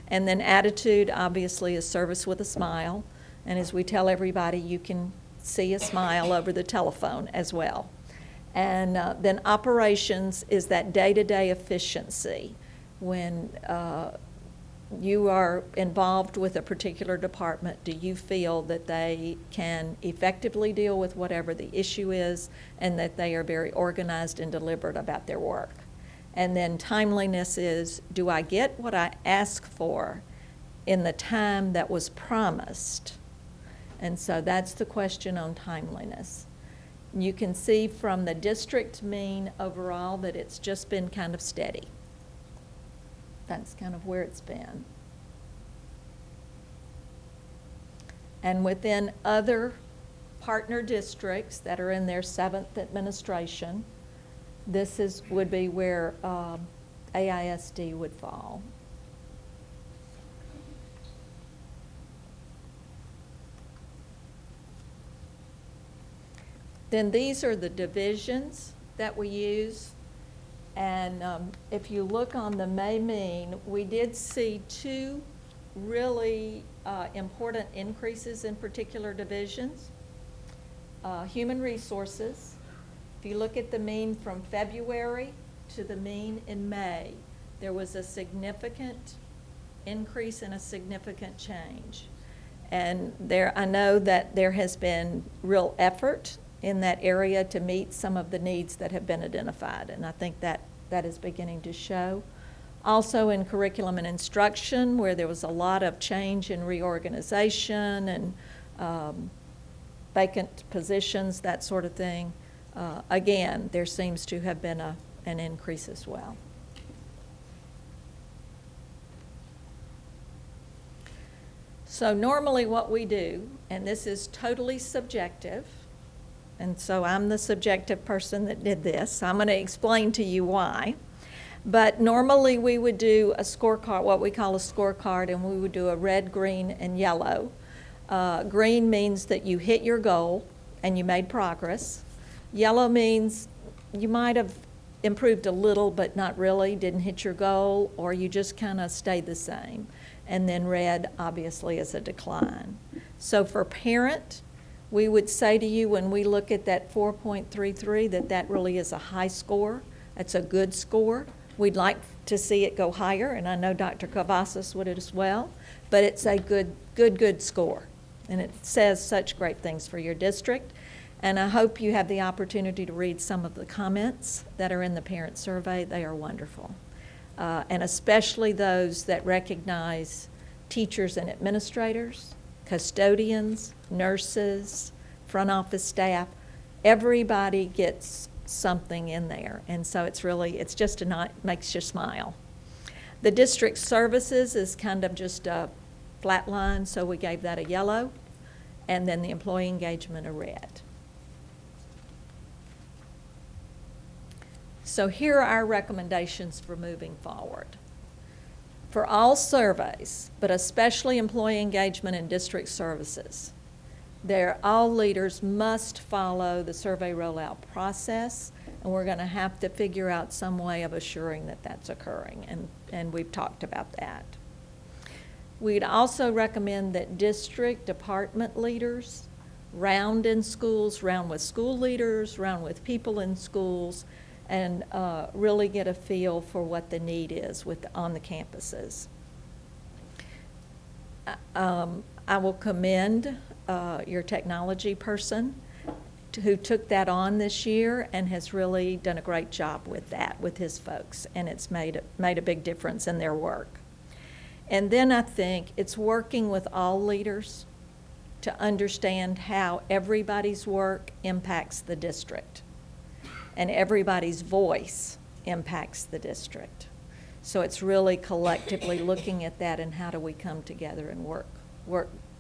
And then attitude, obviously, is service with a smile. And as we tell everybody, you can see a smile over the telephone as well. And then operations is that day-to-day efficiency. When you are involved with a particular department, do you feel that they can effectively deal with whatever the issue is and that they are very organized and deliberate about their work? And then timeliness is, do I get what I ask for in the time that was promised? And so that's the question on timeliness. You can see from the district mean overall that it's just been kind of steady. That's kind of where it's been. And within other partner districts that are in their 7th administration. This would be where AISD would fall. Then these are the divisions that we use. And if you look on the May mean, we did see 2 really important increases in particular divisions. Human resources, if you look at the mean from February to the mean in May, there was a significant increase and a significant change. And I know that there has been real effort in that area to meet some of the needs that have been identified, and I think that is beginning to show. Also in curriculum and instruction, where there was a lot of change in reorganization and vacant positions, that sort of thing. Again, there seems to have been an increase as well. So normally what we do, and this is totally subjective, and so I'm the subjective person that did this. I'm going to explain to you why. But normally we would do a scorecard, what we call a scorecard, and we would do a red, green, and yellow. Green means that you hit your goal and you made progress. Yellow means you might have improved a little, but not really, didn't hit your goal, or you just kind of stayed the same. And then red, obviously, is a decline. So for parent, we would say to you when we look at that 4.33 that really is a high score. That's a good score. We'd like to see it go higher, and I know Dr. Cavazos would as well, but it's a good score. And it says such great things for your district. And I hope you have the opportunity to read some of the comments that are in the parent survey. They are wonderful. And especially those that recognize teachers and administrators, custodians, nurses, front office staff. Everybody gets something in there. And so it's just makes you smile. The district services is kind of just a flat line, so we gave that a yellow, and then the employee engagement a red. So here are our recommendations for moving forward. For all surveys, but especially employee engagement and district services, all leaders must follow the survey rollout process, and we're going to have to figure out some way of assuring that that's occurring, and we've talked about that. We'd also recommend that district department leaders round in schools, round with school leaders, round with people in schools, and really get a feel for what the need is on the campuses. I will commend your technology person who took that on this year and has really done a great job with that, with his folks, and it's made a big difference in their work. And then I think it's working with all leaders to understand how everybody's work impacts the district. And everybody's voice impacts the district. So it's really collectively looking at that and how do we come together and work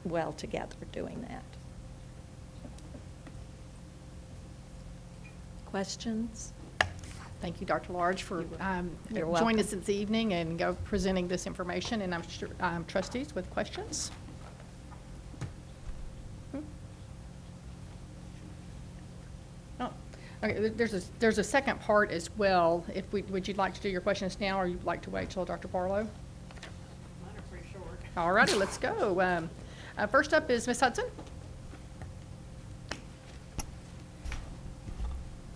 well together doing that. Questions? Thank you, Dr. Large, for You're joining welcome. us this evening and presenting this information, and I'm sure trustees with questions. Okay, there's a second part as well. Would you like to do your questions now, or you'd like to wait till Dr. Barlow? Mine are pretty short. All righty, let's go. First up is Ms. Hudson.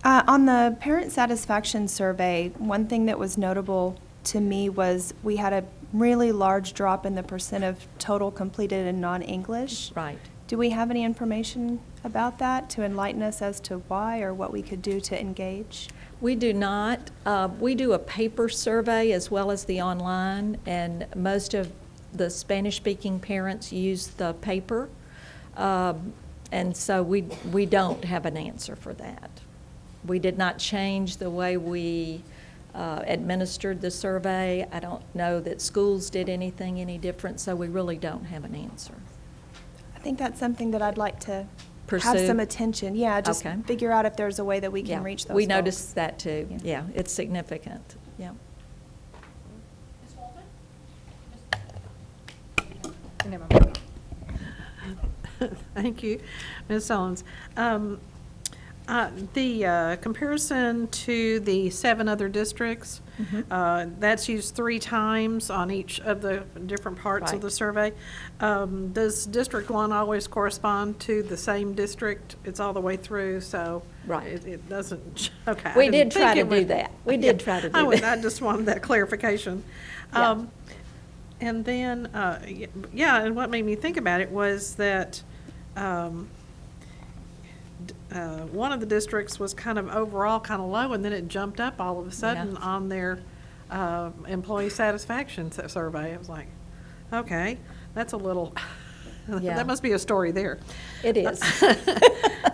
On the parent satisfaction survey, one thing that was notable to me was we had a really large drop in the percent of total completed in non-English. Right. Do we have any information about that to enlighten us as to why or what we could do to engage? We do not. We do a paper survey as well as the online, and most of the Spanish-speaking parents use the paper, and so we don't have an answer for that. We did not change the way we administered the survey. I don't know that schools did anything any different, so we really don't have an answer. I think that's something that I'd like to pursue? have some attention. Yeah, just Okay. figure out if there's a way that we can Yeah, reach those we folks. noticed that too. Yeah, it's significant. Yeah. Thank you, Ms. Sullins. The comparison to the 7 other districts, that's used 3 times on each of the different parts of Right. the survey. Does District 1 always correspond to the same district? It's all the way through, so Right. it doesn't, okay. I We didn't did try think to it do would- that. We did try to do that. I just wanted that clarification. Yeah. And then, yeah, and what made me think about it was that one of the districts was kind of overall kind of low, and then it jumped up all of a sudden on their employee satisfaction survey. I was like, okay, that's a little, Yeah. that must be a story there. It is.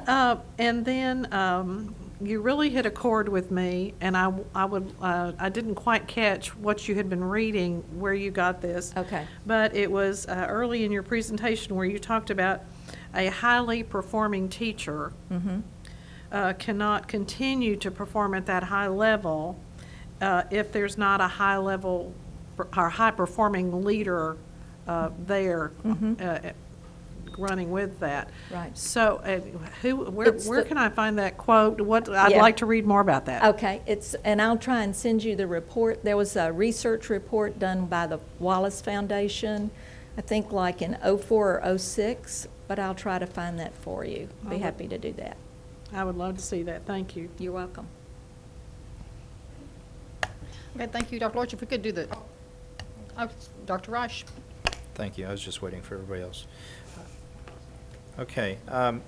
And then you really hit a chord with me, and I didn't quite catch what you had been reading, where you got this. Okay. But it was early in your presentation where you talked about a highly performing teacher cannot continue to perform at that high level if there's not a high level or high performing leader there running with that. Right. So where can I find that quote? I'd Yeah. like to read more about that. Okay, and I'll try and send you the report. There was a research report done by the Wallace Foundation, I think like in '04 or '06, but I'll try to find that for you. Be happy to do that. I would love to see that. Thank you. You're welcome. Okay, thank you, Dr. Lorch. If we could do the, Dr. Rush. Thank you. I was just waiting for everybody else. Okay. I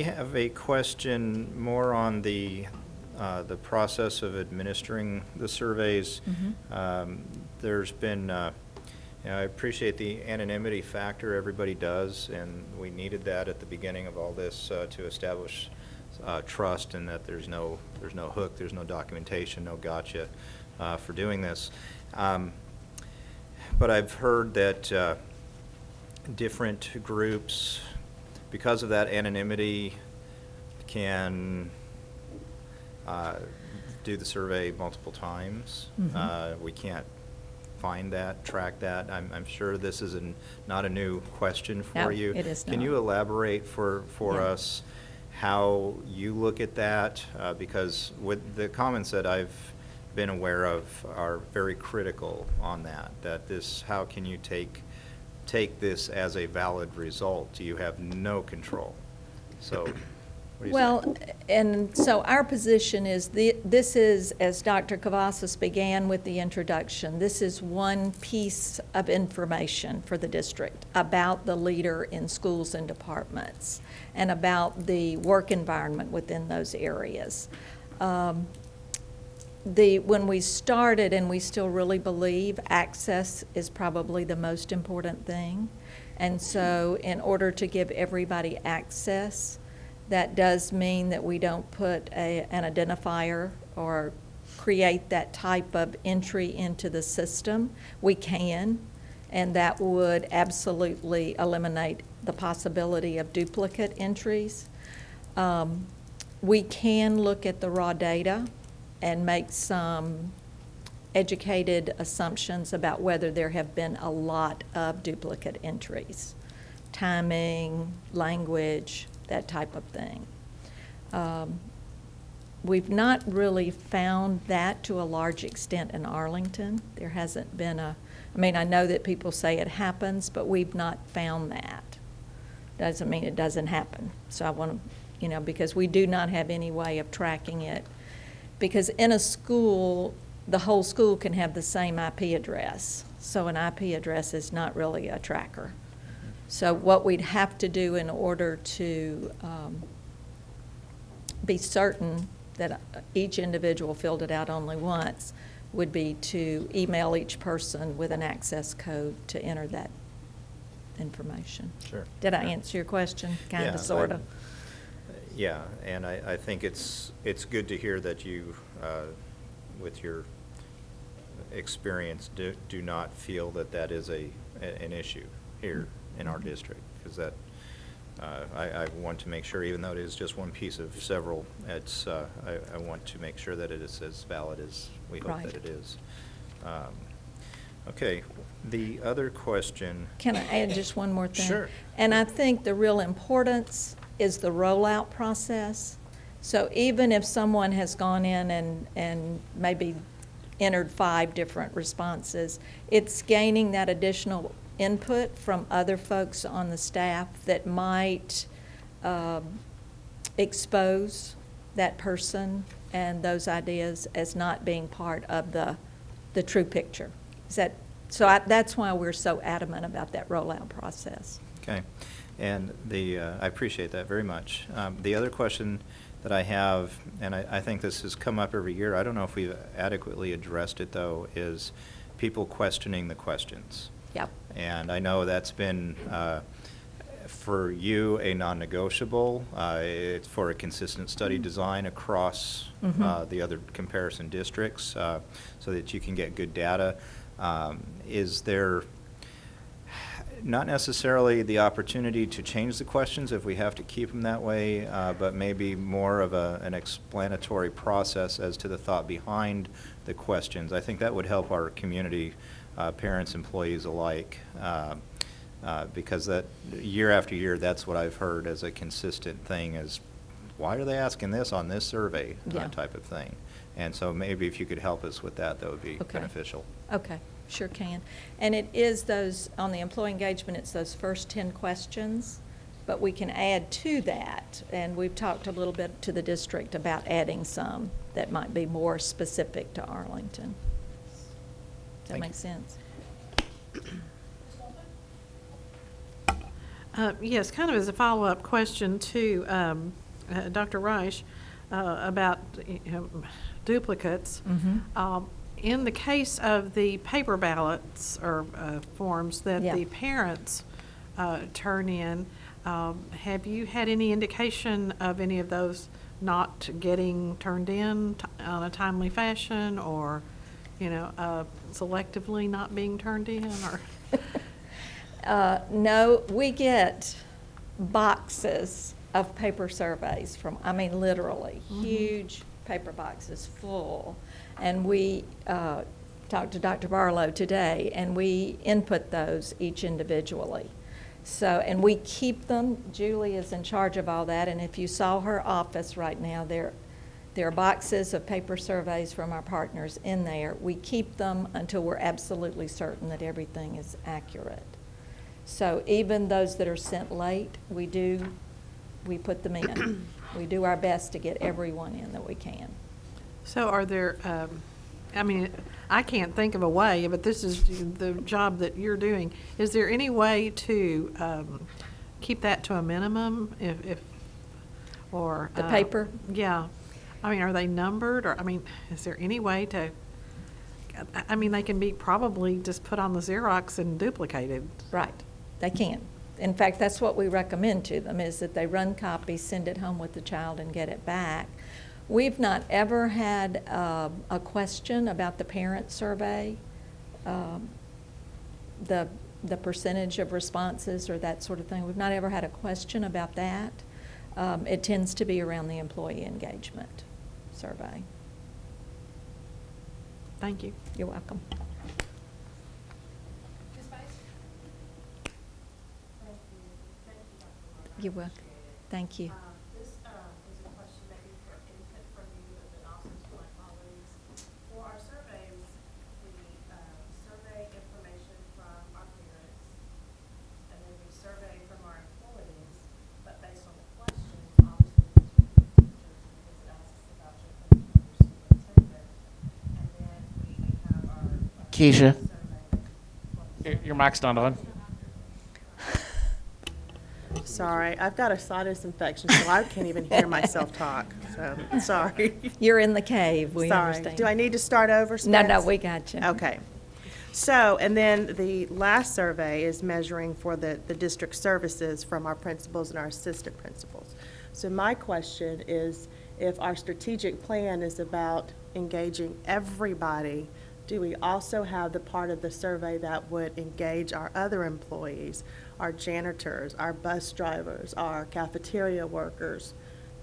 have a question more on the process of administering the surveys. There's been, I appreciate the anonymity factor everybody does, and we needed that at the beginning of all this to establish trust, and that there's no hook, there's no documentation, no gotcha for doing this. But I've heard that different groups, because of that anonymity, can do the survey multiple times. We can't find that, track that. I'm sure this is not a new question for No, you. it is Can not. you elaborate for Yeah. us how you look at that? Because with the comments that I've been aware of are very critical on that this, how can you take this as a valid result? You have no control. So, what do you say? Well, and so our position is, this is, as Dr. Cavazos began with the introduction, this is one piece of information for the district about the leader in schools and departments and about the work environment within those areas. When we started, and we still really believe, access is probably the most important thing. And so in order to give everybody access, that does mean that we don't put an identifier or create that type of entry into the system. We can, and that would absolutely eliminate the possibility of duplicate entries. We can look at the raw data and make some educated assumptions about whether there have been a lot of duplicate entries, timing, language, that type of thing. We've not really found that to a large extent in Arlington. There hasn't been I know that people say it happens, but we've not found that. Doesn't mean it doesn't happen. So I want to, because we do not have any way of tracking it. Because in a school, the whole school can have the same IP address. So an IP address is not really a tracker. So what we'd have to do in order to be certain that each individual filled it out only once would be to email each person with an access code to enter that information. Sure. Did I answer your question? Kind of, sort of? Yeah, and I think it's good to hear that you, with your experience, do not feel that is an issue here in our district, because that I want to make sure, even though it is just one piece of several, it's, I want to make sure that it is as valid as we hope Right. that it is. Okay, the other question. Can I add just one more thing? Sure. And I think the real importance is the rollout process. So even if someone has gone in and maybe entered 5 different responses, it's gaining that additional input from other folks on the staff that might expose that person and those ideas as not being part of the true picture. That's why we're so adamant about that rollout process. Okay, and I appreciate that very much. The other question that I have, and I think this has come up every year, I don't know if we've adequately addressed it though, is people questioning the questions. Yep. And I know that's been, for you, a non-negotiable. It's for a consistent study design across the other comparison districts so that you can get good data. Is there not necessarily the opportunity to change the questions if we have to keep them that way, but maybe more of an explanatory process as to the thought behind the questions? I think that would help our community, parents, employees alike, because that year after year, that's what I've heard as a consistent thing is, why are they asking this on this survey type of thing? And so maybe if you could help us with that, that would be beneficial. Okay, sure can. And it is those, on the employee engagement, it's those first 10 questions, but we can add to that, and we've talked a little bit to the district about adding some that might be more specific to Arlington. Does that make sense? Yes, kind of as a follow-up question to Dr. Reich about duplicates. In the case of the paper ballots or forms that the parents turn in, have you had any indication of any of those not getting turned in on a timely fashion, or, selectively not being turned in, or? No, we get boxes of paper surveys from, literally, huge paper boxes full. And we talked to Dr. Barlow today, and we input those each individually. So, and we keep them. Julie is in charge of all that, and if you saw her office right now, there are boxes of paper surveys from our partners in there. We keep them until we're absolutely certain that everything is accurate. So even those that are sent late, we put them in. We do our best to get everyone in that we can. So are there, I can't think of a way, but this is the job that you're doing. Is there any way to keep that to a minimum or? The paper? Yeah. Are they numbered, or, is there any way to, they can be probably just put on the Xerox and duplicated. Right, they can. In fact, that's what we recommend to them, is that they run copies, send it home with the child, and get it back. We've not ever had a question about the parent survey, the percentage of responses or that sort of thing. We've not ever had a question about that. It tends to be around the employee engagement survey. Thank you. You're welcome. You're welcome. Thank you. This is a question maybe for input from you, but also to my colleagues. For our surveys, we survey information from our parents, and then we survey from our employees, but based on the questions, obviously, because it asks about your superintendent, and then we have our Keisha, your mic's not on. Sorry, I've got a sinus infection, so I can't even hear myself talk, so, sorry. You're in the cave, we Sorry. understand. Do I need to start over, No, Spence? we got you. Okay. So, and then the last survey is measuring for the district services from our principals and our assistant principals. So my question is, if our strategic plan is about engaging everybody do we also have the part of the survey that would engage our other employees, our janitors, our bus drivers, our cafeteria workers?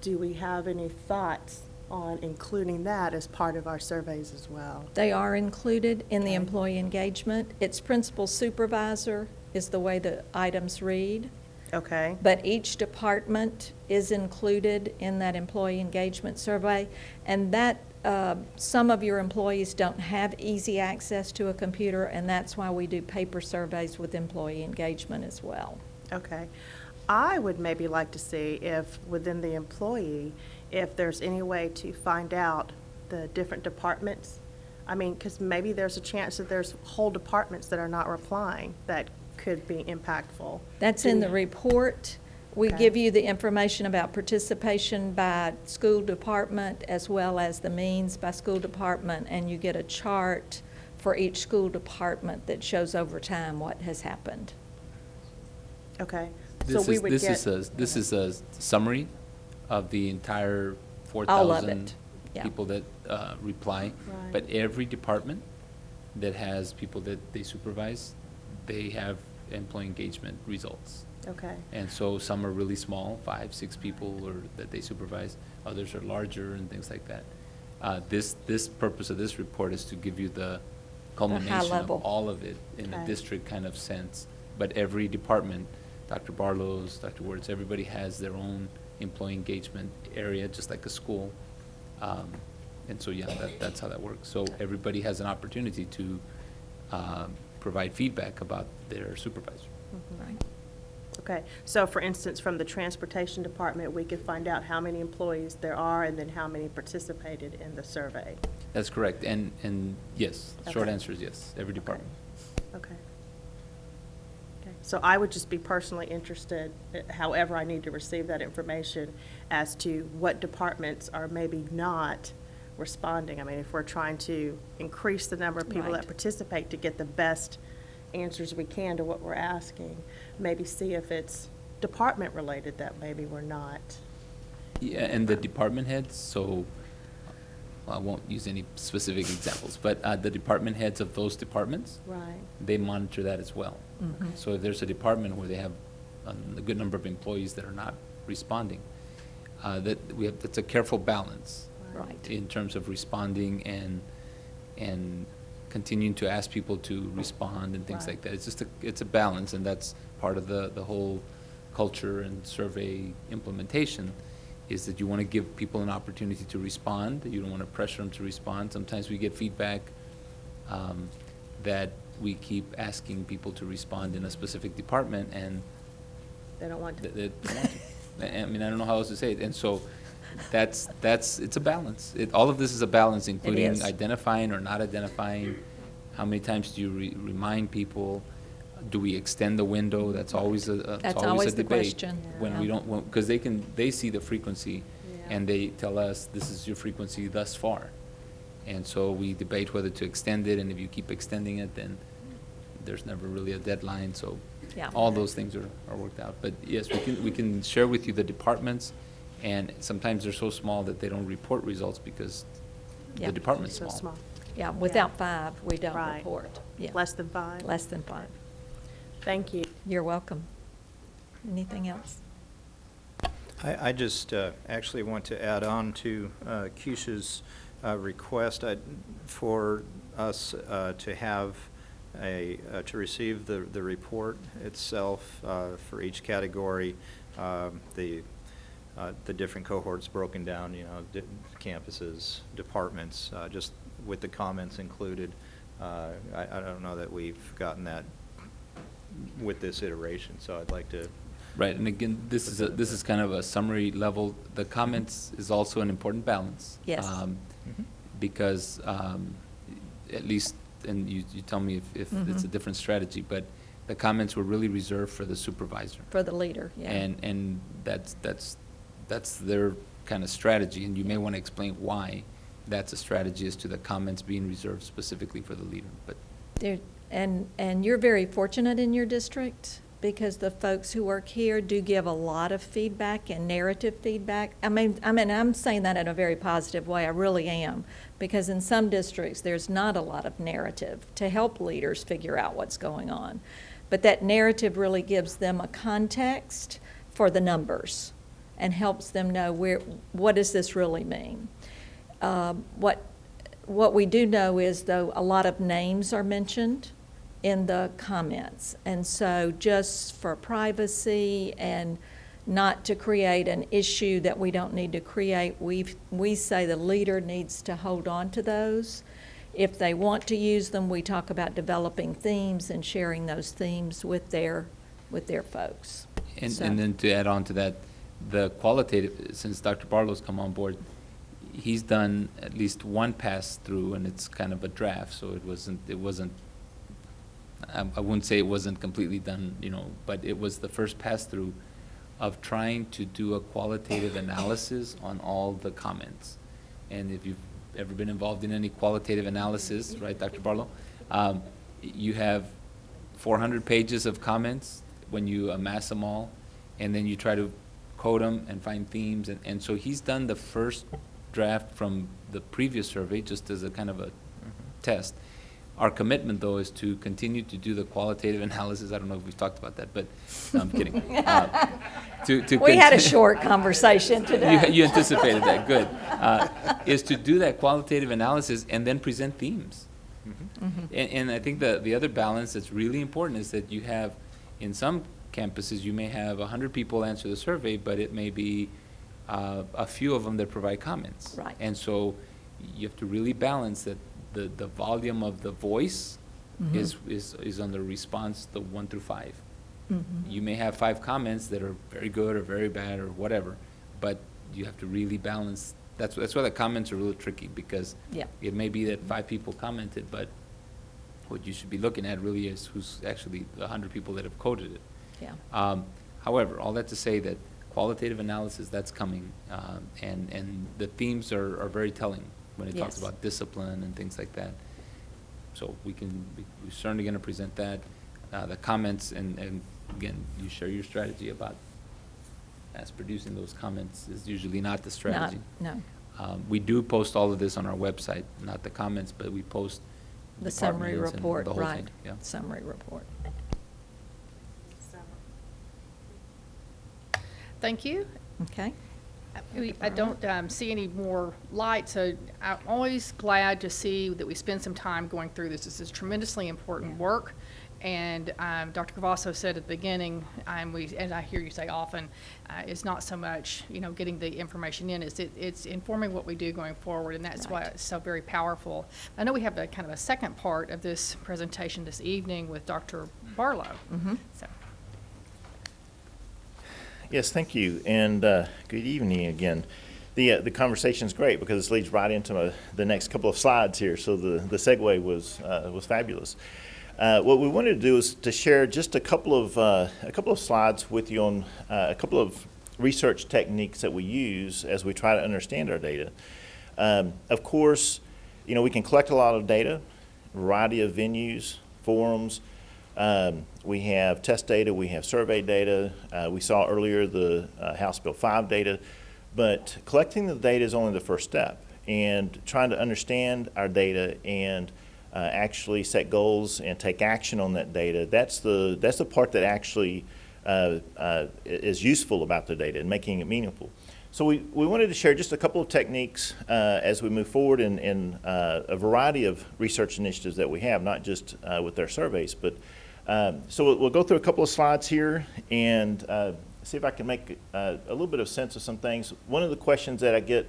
Do we have any thoughts on including that as part of our surveys as well? They are included in the employee engagement. It's principal supervisor is the way the items read. Okay. But each department is included in that employee engagement survey, and that some of your employees don't have easy access to a computer, and that's why we do paper surveys with employee engagement as well. Okay. I would maybe like to see if within the employee, if there's any way to find out the different departments. I mean, because maybe there's a chance that there's whole departments that are not replying that could be impactful. That's in the report. We give you the information about participation by school department as well as the means by school department, and you get a chart for each school department that shows over time what has happened. Okay. This is a summary of the entire All of 4,000 it, yeah. people that reply. Right. But every department that has people that they supervise, they have employee engagement results. Okay. And so some are really small, 5, 6 people or that they supervise. Others are larger and things like that. This purpose of this report is to give you the culmination of level. all of it in a district kind of sense. But every department, Dr. Barlow's, Dr. Ward's, everybody has their own employee engagement area, just like a school. And so, yeah, that's how that works. So everybody has an opportunity to provide feedback about their supervisor. Right. Okay, so for instance, from the transportation department, we could find out how many employees there are and then how many participated in the survey. That's correct. And yes, short Okay. answer is yes, every department. Okay. Okay. So I would just be personally interested, however I need to receive that information, as to what departments are maybe not responding. I mean, if we're trying to increase the number of people Right. that participate to get the best answers we can to what we're asking, maybe see if it's department-related that maybe we're not. Yeah, and the department heads, so I won't use any specific examples, but the department heads of those departments, Right. they monitor that as well. Mhm. So if there's a department where they have a good number of employees that are not responding, that's a careful balance. Right. In terms of responding and continuing to ask people to respond and things Right. like that. It's a balance, and that's part of the whole culture and survey implementation, is that you want to give people an opportunity to respond. You don't want to pressure them to respond. Sometimes we get feedback that we keep asking people to respond in a specific department, and They don't want to. they don't want to. I mean, I don't know how else to say it. And so it's a balance. All of this is a balance, including is. identifying or not identifying. How many times do you remind people? Do we extend the window? That's always That's always the debate. question. When Yeah. we don't, because they see the frequency, Yeah. and they tell us, this is your frequency thus far. And so we debate whether to extend it, and if you keep extending it, then there's never really a deadline, so Yeah. all those things are worked out. But yes, we can share with you the departments, and sometimes they're so small that they don't report results because Yeah. the department's So small. Yeah, without 5, we don't Right. report. Yeah. Less than 5? Less than 5. Thank you. You're welcome. Anything else? I just actually want to add on to Keisha's request for us to have to receive the report itself for each category, the different cohorts broken down, campuses, departments, just with the comments included. I don't know that we've gotten that with this iteration, so I'd like to. Right, and again, this is kind of a summary level. The comments is also an important balance. Yes. Because at least, and you tell me if it's a different strategy, but the comments were really reserved for the supervisor. For the leader, yeah. And that's their kind of strategy, and you may want to explain why that's a strategy as to the comments being reserved specifically for the leader, but. And you're very fortunate in your district because the folks who work here do give a lot of feedback and narrative feedback. I mean, I'm saying that in a very positive way, I really am, because in some districts, there's not a lot of narrative to help leaders figure out what's going on. But that narrative really gives them a context for the numbers and helps them know what does this really mean. What we do know is, though, a lot of names are mentioned in the comments. And so just for privacy and not to create an issue that we don't need to create, we say the leader needs to hold on to those. If they want to use them, we talk about developing themes and sharing those themes with their folks. And then to add on to that, the qualitative, since Dr. Barlow's come on board, he's done at least one pass through, and it's kind of a draft, so it wasn't I wouldn't say it wasn't completely done, but it was the first pass through of trying to do a qualitative analysis on all the comments. And if you've ever been involved in any qualitative analysis, right, Dr. Barlow, you have 400 pages of comments when you amass them all, and then you try to code them and find themes. And so he's done the first draft from the previous survey just as a kind of a test. Our commitment, though, is to continue to do the qualitative analysis. I don't know if we've talked about that, but no, I'm kidding. We had a short conversation today. You anticipated that, good. Is to do that qualitative analysis and then present themes. And I think the other balance that's really important is that you have, in some campuses, you may have 100 people answer the survey, but it may be a few of them that provide comments. Right. And so you have to really balance that. The volume of the voice is on the response, the 1 through 5. You may have 5 comments that are very good or very bad or whatever, but you have to really balance. That's why the comments are really tricky, because it may be that 5 people commented, but what you should be looking at really is who's actually the 100 people that have coded it. Yeah. However, all that to say that qualitative analysis, that's coming, and the themes are very telling when it talks about discipline and things like that. So we're certainly going to present that. The comments, and again, you share your strategy about as producing those comments is usually not the strategy. No. We do post all of this on our website, not the comments, but we post the summary department heads and report, the whole right. thing. Yeah. Summary report. Thank you. Okay. I don't see any more light, so I'm always glad to see that we spend some time going through this. This is tremendously important work, and Dr. Cavasso said at the beginning, and I hear you say often, it's not so much getting the information in, it's informing what we do going forward, and that's why it's so very powerful. I know we have a kind of a second part of this presentation this evening with Dr. Barlow. So. Yes, thank you, and good evening again. The conversation is great because this leads right into the next couple of slides here, so the segue was fabulous. What we wanted to do is to share just a couple of slides with you on a couple of research techniques that we use as we try to understand our data. Of course, we can collect a lot of data, a variety of venues, forums. We have test data, we have survey data. We saw earlier the House Bill 5 data, but collecting the data is only the first step, and trying to understand our data and actually set goals and take action on that data, that's the part that actually is useful about the data and making it meaningful. So we wanted to share just a couple of techniques as we move forward in a variety of research initiatives that we have, not just with our surveys, but so we'll go through a couple of slides here and see if I can make a little bit of sense of some things. One of the questions that I get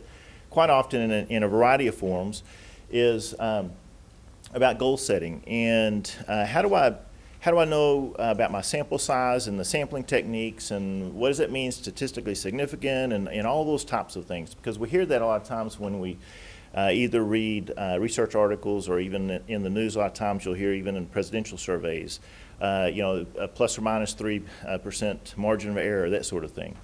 quite often in a variety of forums is about goal setting, and how do I know about my sample size and the sampling techniques, and what does it mean statistically significant, and all those types of things, because we hear that a lot of times when we either read research articles, or even in the news. A lot of times you'll hear, even in presidential surveys, a plus or minus 3% margin of error, that sort of thing.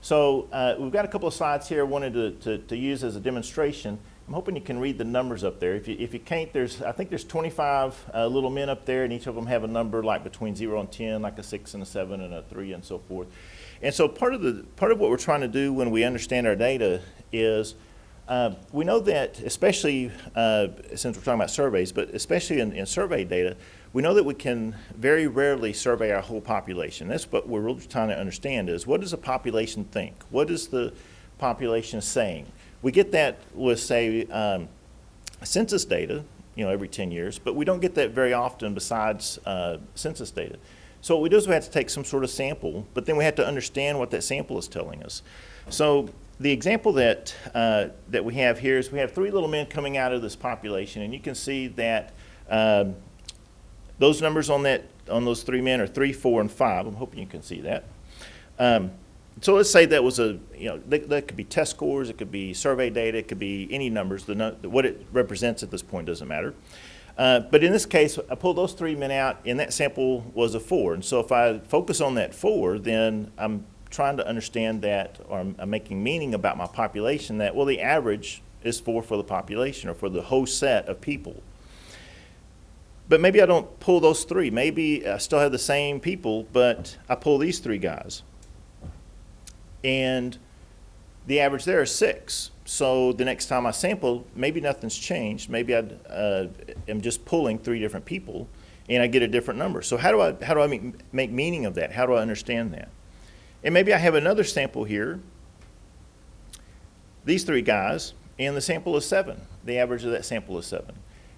So we've got a couple of slides here I wanted to use as a demonstration, I'm hoping you can read the numbers up there. If you can't, I think there's 25 little men up there, and each of them have a number like between 0 and 10, like a 6 and a 7 and a 3 and so forth. And so part of what we're trying to do when we understand our data is we know that, especially since we're talking about surveys, but especially in survey data, we know that we can very rarely survey our whole population. That's what we're really trying to understand is, what does the population think? What is the population saying? We get that with, say, census data, every 10 years, but we don't get that very often besides census data. So what we do is we have to take some sort of sample, but then we have to understand what that sample is telling us. So the example that we have here is we have 3 little men coming out of this population, and you can see that those numbers on those 3 men are 3, 4, and 5. I'm hoping you can see that. So let's say that was that could be test scores, it could be survey data, it could be any numbers. What it represents at this point doesn't matter. But in this case, I pulled those 3 men out, and that sample was a 4. And so if I focus on that 4, then I'm trying to understand that, or I'm making meaning about my population that, well, the average is 4 for the population, or for the whole set of people. But maybe I don't pull those 3. Maybe I still have the same people, but I pull these 3 guys. And the average there is 6. So the next time I sample, maybe nothing's changed. Maybe I am just pulling 3 different people, and I get a different number. So how do I make meaning of that? How do I understand that? And maybe I have another sample here, these 3 guys, and the sample is 7. The average of that sample is 7.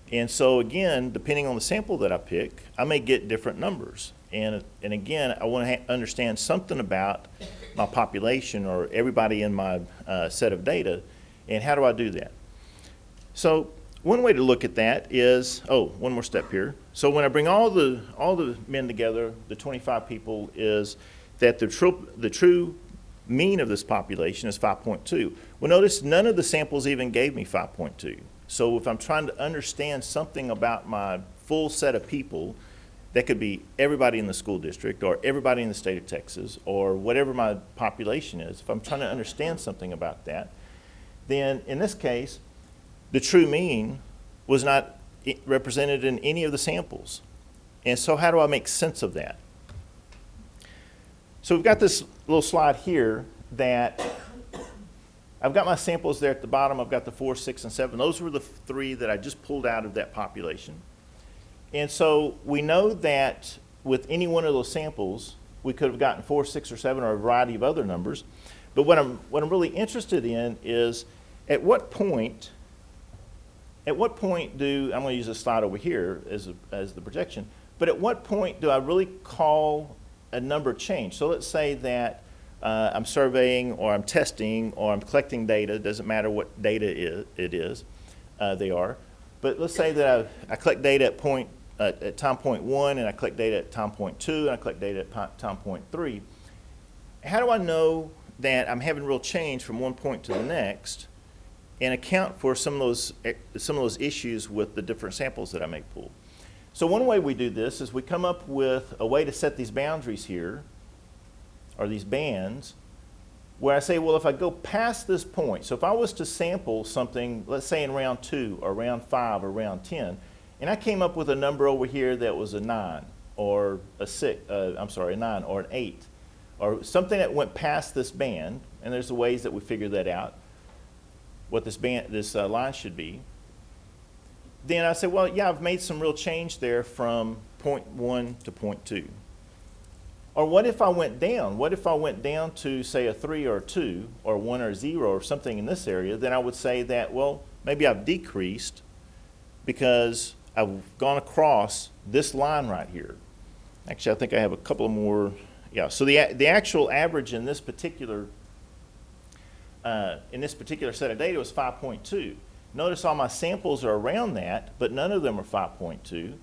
And so again, depending on the sample that I pick, I may get different numbers. And again, I want to understand something about my population or everybody in my set of data, and how do I do that? So one way to look at that is, one more step here. So when I bring all the men together, the 25 people, is that the true mean of this population is 5.2. Well, notice none of the samples even gave me 5.2. So if I'm trying to understand something about my full set of people, that could be everybody in the school district or everybody in the state of Texas or whatever my population is. If I'm trying to understand something about that, then in this case, the true mean was not represented in any of the samples. And so how do I make sense of that? So we've got this little slide here that I've got my samples there at the bottom. I've got the 4, 6, and 7. Those were the 3 that I just pulled out of that population. And so we know that with any one of those samples, we could have gotten 4, 6, or 7, or a variety of other numbers. But what I'm really interested in is at what point do, I'm going to use this slide over here as the projection, but at what point do I really call a number change? So let's say that I'm surveying or I'm testing or I'm collecting data. It doesn't matter what data they are. But let's say that I collect data at time point 1, and I collect data at time point 2, and I collect data at time point 3. How do I know that I'm having real change from one point to the next and account for some of those issues with the different samples that I may pull? So one way we do this is we come up with a way to set these boundaries here, or these bands, where I say, well, if I go past this point, so if I was to sample something, let's say in round 2 or round 5 or round 10, and I came up with a number over here that was a 9 or a 9 or an 8, or something that went past this band, and there's the ways that we figure that out, what this line should be, then I say, well, yeah, I've made some real change there from point 1 to point 2. Or what if I went down? What if I went down to, say, a 3 or a 2 or 1 or 0 or something in this area? Then I would say that, well, maybe I've decreased because I've gone across this line right here. Actually, I think I have a couple more. Yeah, so the actual average in this particular set of data was 5.2. Notice all my samples are around that, but none of them are 5.2.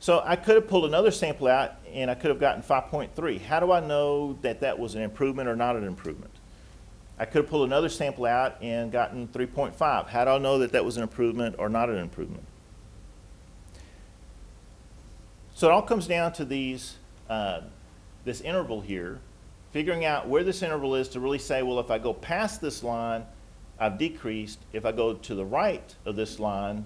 So I could have pulled another sample out, and I could have gotten 5.3. How do I know that that was an improvement or not an improvement? I could have pulled another sample out and gotten 3.5. How do I know that that was an improvement or not an improvement? So it all comes down to this interval here, figuring out where this interval is to really say, well, if I go past this line, I've decreased. If I go to the right of this line,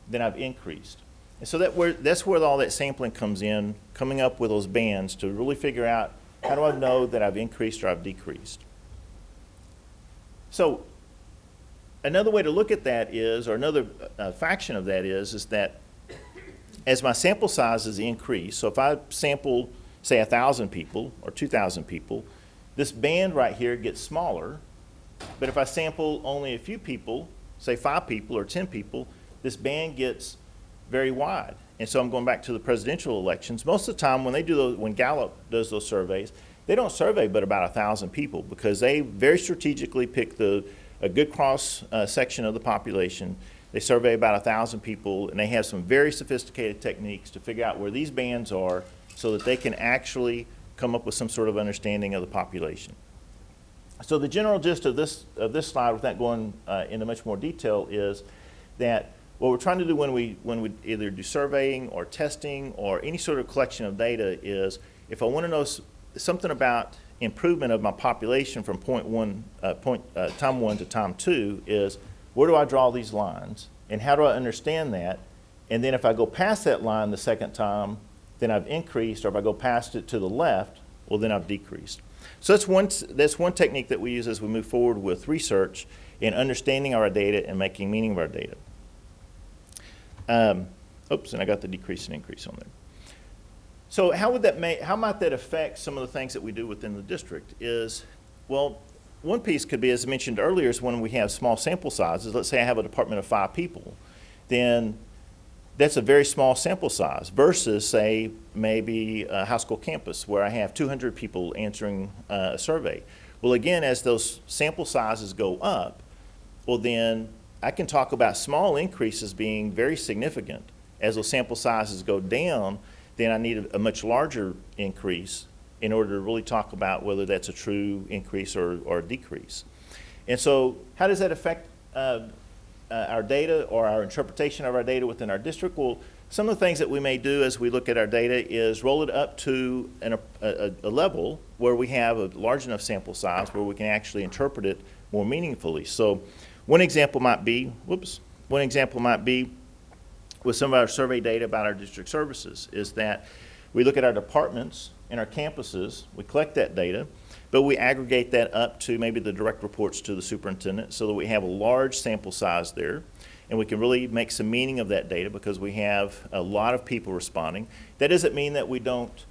then I've increased. And so that's where all that sampling comes in, coming up with those bands to really figure out, how do I know that I've increased or I've decreased? So another way to look at that is, or another fraction of that is that as my sample sizes increase, so if I sample, say, 1,000 people or 2,000 people, this band right here gets smaller. But if I sample only a few people, say 5 people or 10 people, this band gets very wide. And so I'm going back to the presidential elections. Most of the time when they do those, when Gallup does those surveys, they don't survey but about 1,000 people because they very strategically pick a good cross section of the population. They survey about 1,000 people, and they have some very sophisticated techniques to figure out where these bands are so that they can actually come up with some sort of understanding of the population. So the general gist of this slide, without going into much more detail, is that what we're trying to do when we either do surveying or testing or any sort of collection of data is, if I want to know something about improvement of my population from time 1 to time 2, is where do I draw these lines and how do I understand that? And then if I go past that line the second time, then I've increased, or if I go past it to the left, well, then I've decreased. So that's one technique that we use as we move forward with research in understanding our data and making meaning of our data. Oops, and I got the decrease and increase on there. So how might that affect some of the things that we do within the district is, well, one piece could be, as I mentioned earlier, is when we have small sample sizes. Let's say I have a department of 5 people, then that's a very small sample size versus, say, maybe a high school campus where I have 200 people answering a survey. Well, again, as those sample sizes go up, well, then I can talk about small increases being very significant. As those sample sizes go down, then I need a much larger increase in order to really talk about whether that's a true increase or a decrease. And so how does that affect our data or our interpretation of our data within our district? Well, some of the things that we may do as we look at our data is roll it up to a level where we have a large enough sample size where we can actually interpret it more meaningfully. So one example might be with some of our survey data about our district services is that we look at our departments and our campuses, we collect that data, but we aggregate that up to maybe the direct reports to the superintendent so that we have a large sample size there, and we can really make some meaning of that data because we have a lot of people responding. That doesn't mean that we don't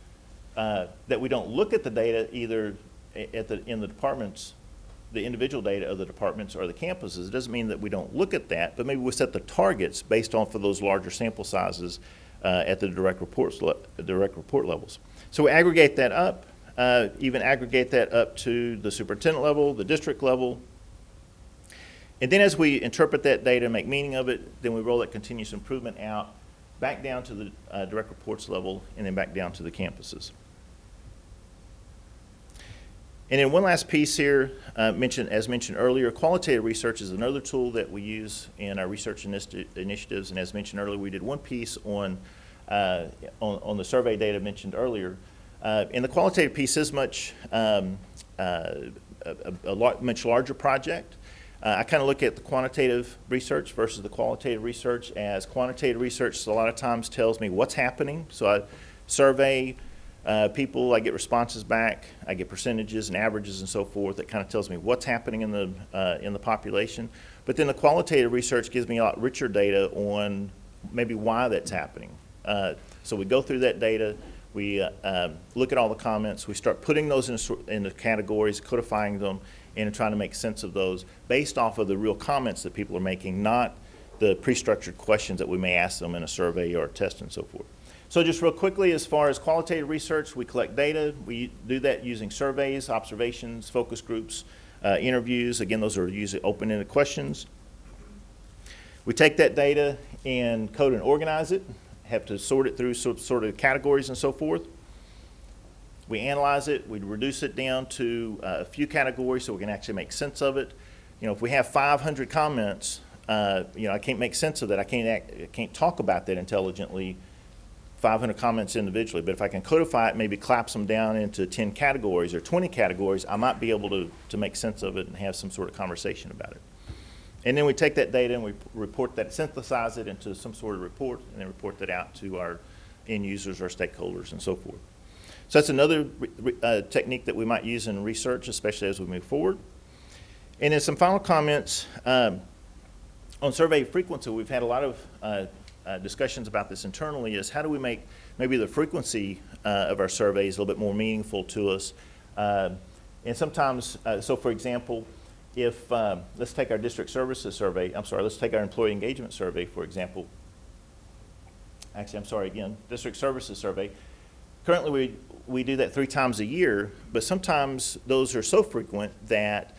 look at the data either in the departments, the individual data of the departments or the campuses. It doesn't mean that we don't look at that, but maybe we set the targets based on for those larger sample sizes at the direct report levels. So we aggregate that up, even aggregate that up to the superintendent level, the district level. And then as we interpret that data and make meaning of it, then we roll that continuous improvement out, back down to the direct reports level, and then back down to the campuses. And then one last piece here, as mentioned earlier, qualitative research is another tool that we use in our research initiatives. And as mentioned earlier, we did one piece on the survey data mentioned earlier. And the qualitative piece is much larger project. I kind of look at the quantitative research versus the qualitative research, as quantitative research a lot of times tells me what's happening. So I survey people, I get responses back, I get percentages and averages and so forth. That kind of tells me what's happening in the population. But then the qualitative research gives me a lot richer data on maybe why that's happening. So we go through that data, we look at all the comments, we start putting those into categories, codifying them, and trying to make sense of those based off of the real comments that people are making, not the pre-structured questions that we may ask them in a survey or a test and so forth. So just real quickly, as far as qualitative research, we collect data. We do that using surveys, observations, focus groups, interviews. Again, those are usually open-ended questions. We take that data and code and organize it, have to sort it through sort of categories and so forth. We analyze it, we reduce it down to a few categories so we can actually make sense of it. You know, if we have 500 comments, I can't make sense of that. I can't talk about that intelligently, 500 comments individually, but if I can codify it, maybe collapse them down into 10 categories or 20 categories, I might be able to make sense of it and have some sort of conversation about it. And then we take that data and we report that, synthesize it into some sort of report, and then report that out to our end users, our stakeholders, and so forth. So that's another technique that we might use in research, especially as we move forward. And then some final comments on survey frequency. We've had a lot of discussions about this internally, is how do we make maybe the frequency of our surveys a little bit more meaningful to us. And sometimes, so for example, if, let's take our district services survey, let's take our employee engagement survey, for example. Actually, district services survey. Currently, we do that 3 times a year, but sometimes those are so frequent that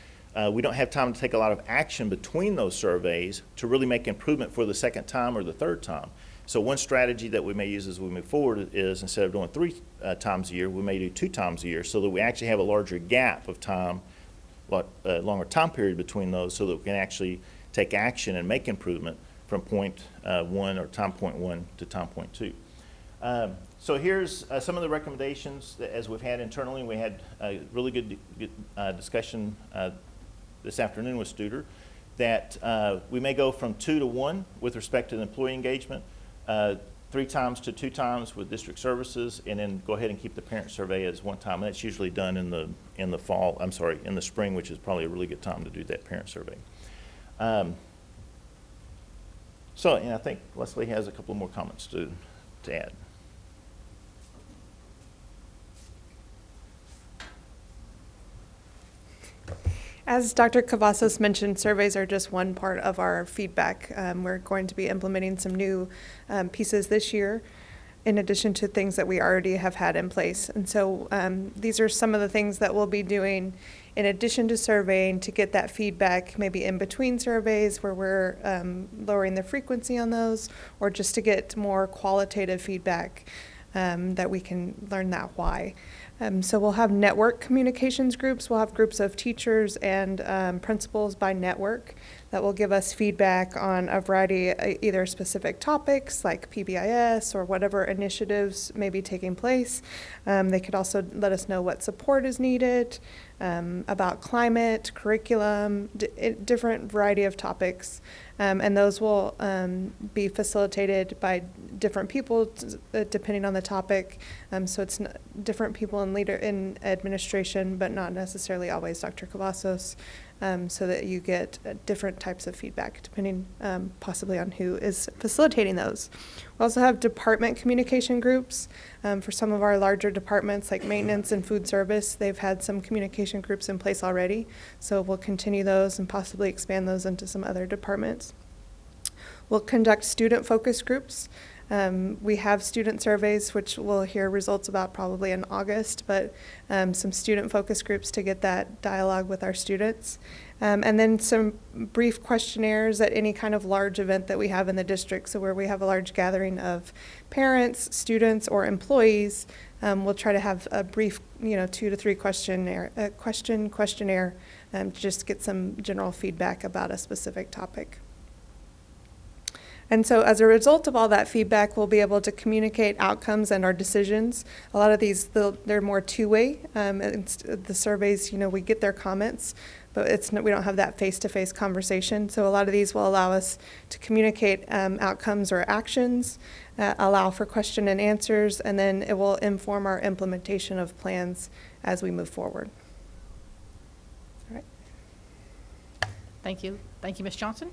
we don't have time to take a lot of action between those surveys to really make improvement for the second time or the third time. So one strategy that we may use as we move forward is, instead of doing 3 times a year, we may do 2 times a year, so that we actually have a larger gap of time, longer time period between those, so that we can actually take action and make improvement from point 1 or time point 1 to time point 2. So here's some of the recommendations that, as we've had internally. We had a really good discussion this afternoon with Studer, that we may go from 2 to 1 with respect to the employee engagement, 3 times to 2 times with district services, and then go ahead and keep the parent survey as 1 time. And that's usually done in the fall. In the spring, which is probably a really good time to do that parent survey. And I think Leslie has a couple more comments to add. As Dr. Cavazos mentioned, surveys are just one part of our feedback. We're going to be implementing some new pieces this year, in addition to things that we already have had in place. And so these are some of the things that we'll be doing in addition to surveying to get that feedback, maybe in between surveys where we're lowering the frequency on those, or just to get more qualitative feedback that we can learn that why. So we'll have network communications groups. We'll have groups of teachers and principals by network that will give us feedback on a variety, either specific topics like PBIS or whatever initiatives may be taking place. They could also let us know what support is needed, about climate, curriculum, different variety of topics. And those will be facilitated by different people depending on the topic. So it's different people in administration, but not necessarily always Dr. Cavazos, so that you get different types of feedback depending possibly on who is facilitating those. We also have department communication groups. For some of our larger departments like maintenance and food service, they've had some communication groups in place already. So we'll continue those and possibly expand those into some other departments. We'll conduct student focus groups. We have student surveys, which we'll hear results about probably in August, but some student focus groups to get that dialogue with our students. And then some brief questionnaires at any kind of large event that we have in the district. So where we have a large gathering of parents, students, or employees, we'll try to have a brief, 2 to 3 questionnaire to just get some general feedback about a specific topic. And so as a result of all that feedback, we'll be able to communicate outcomes and our decisions. A lot of these, they're more two-way. The surveys, we get their comments, but we don't have that face-to-face conversation. So a lot of these will allow us to communicate outcomes or actions, allow for question and answers, and then it will inform our implementation of plans as we move forward. All right. Thank you. Thank you, Ms. Johnson.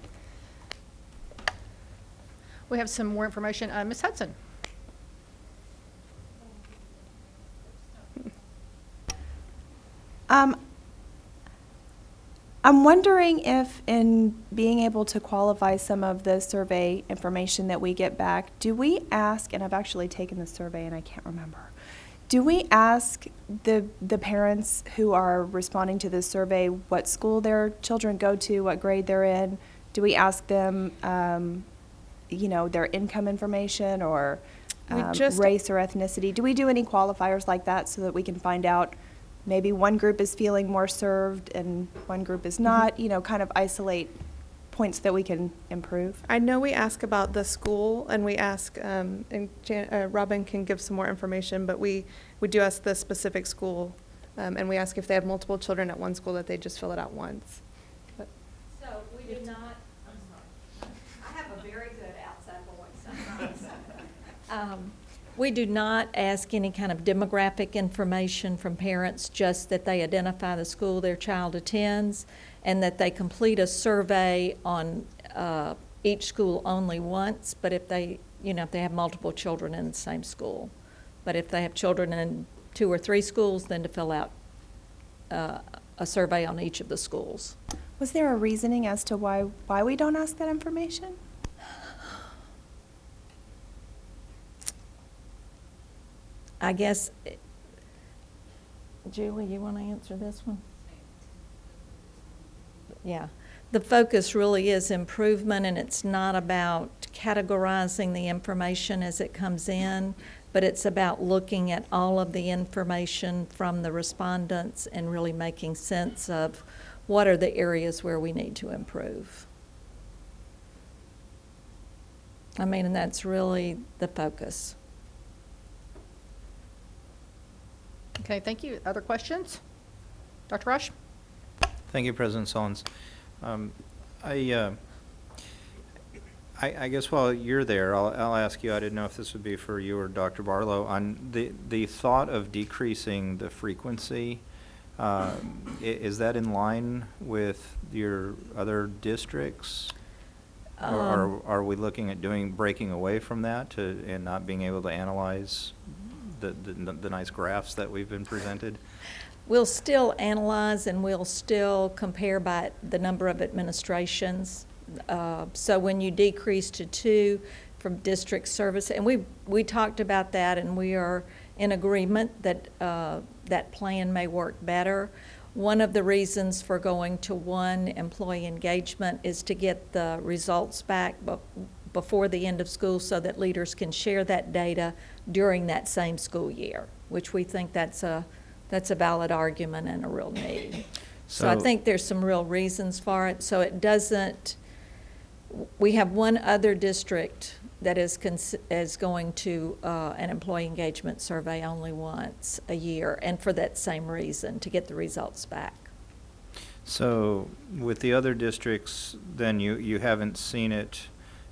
We have some more information. Ms. Hudson. I'm wondering if in being able to qualify some of the survey information that we get back, do we ask, and I've actually taken the survey and I can't remember, do we ask the parents who are responding to this survey what school their children go to, what grade they're in? Do we ask them their income information or race or ethnicity? Do we do any qualifiers like that so that we can find out maybe one group is feeling more served and one group is not, kind of isolate points that we can improve? I know we ask about the school, and we ask, and Robin can give some more information, but we do ask the specific school, and we ask if they have multiple children at one school that they just fill it out once. So we do not We do not ask any kind of demographic information from parents, just that they identify the school their child attends and that they complete a survey on each school only once, but if they, if they have multiple children in the same school. But if they have children in 2 or 3 schools, then to fill out a survey on each of the schools. Was there a reasoning as to why we don't ask that information? I guess, Julie, you want to answer this one? Yeah. The focus really is improvement, and it's not about categorizing the information as it comes in, but it's about looking at all of the information from the respondents and really making sense of what are the areas where we need to improve. I mean, and that's really the focus. Okay, thank you. Other questions? Dr. Rush? Thank you, President Solons. I guess while you're there, I'll ask you, I didn't know if this would be for you or Dr. Barlow, on the thought of decreasing the frequency, is that in line with your other districts? Or are we looking at breaking away from that and not being able to analyze the nice graphs that we've been presented? We'll still analyze and we'll still compare by the number of administrations. So when you decrease to 2 from district service, and we talked about that, and we are in agreement that that plan may work better. One of the reasons for going to 1 employee engagement is to get the results back before the end of school so that leaders can share that data during that same school year, which we think that's a valid argument and a real need. So I think there's some real reasons for it. So it doesn't, we have 1 other district that is going to an employee engagement survey only once a year, and for that same reason, to get the results back. So with the other districts, then you haven't seen it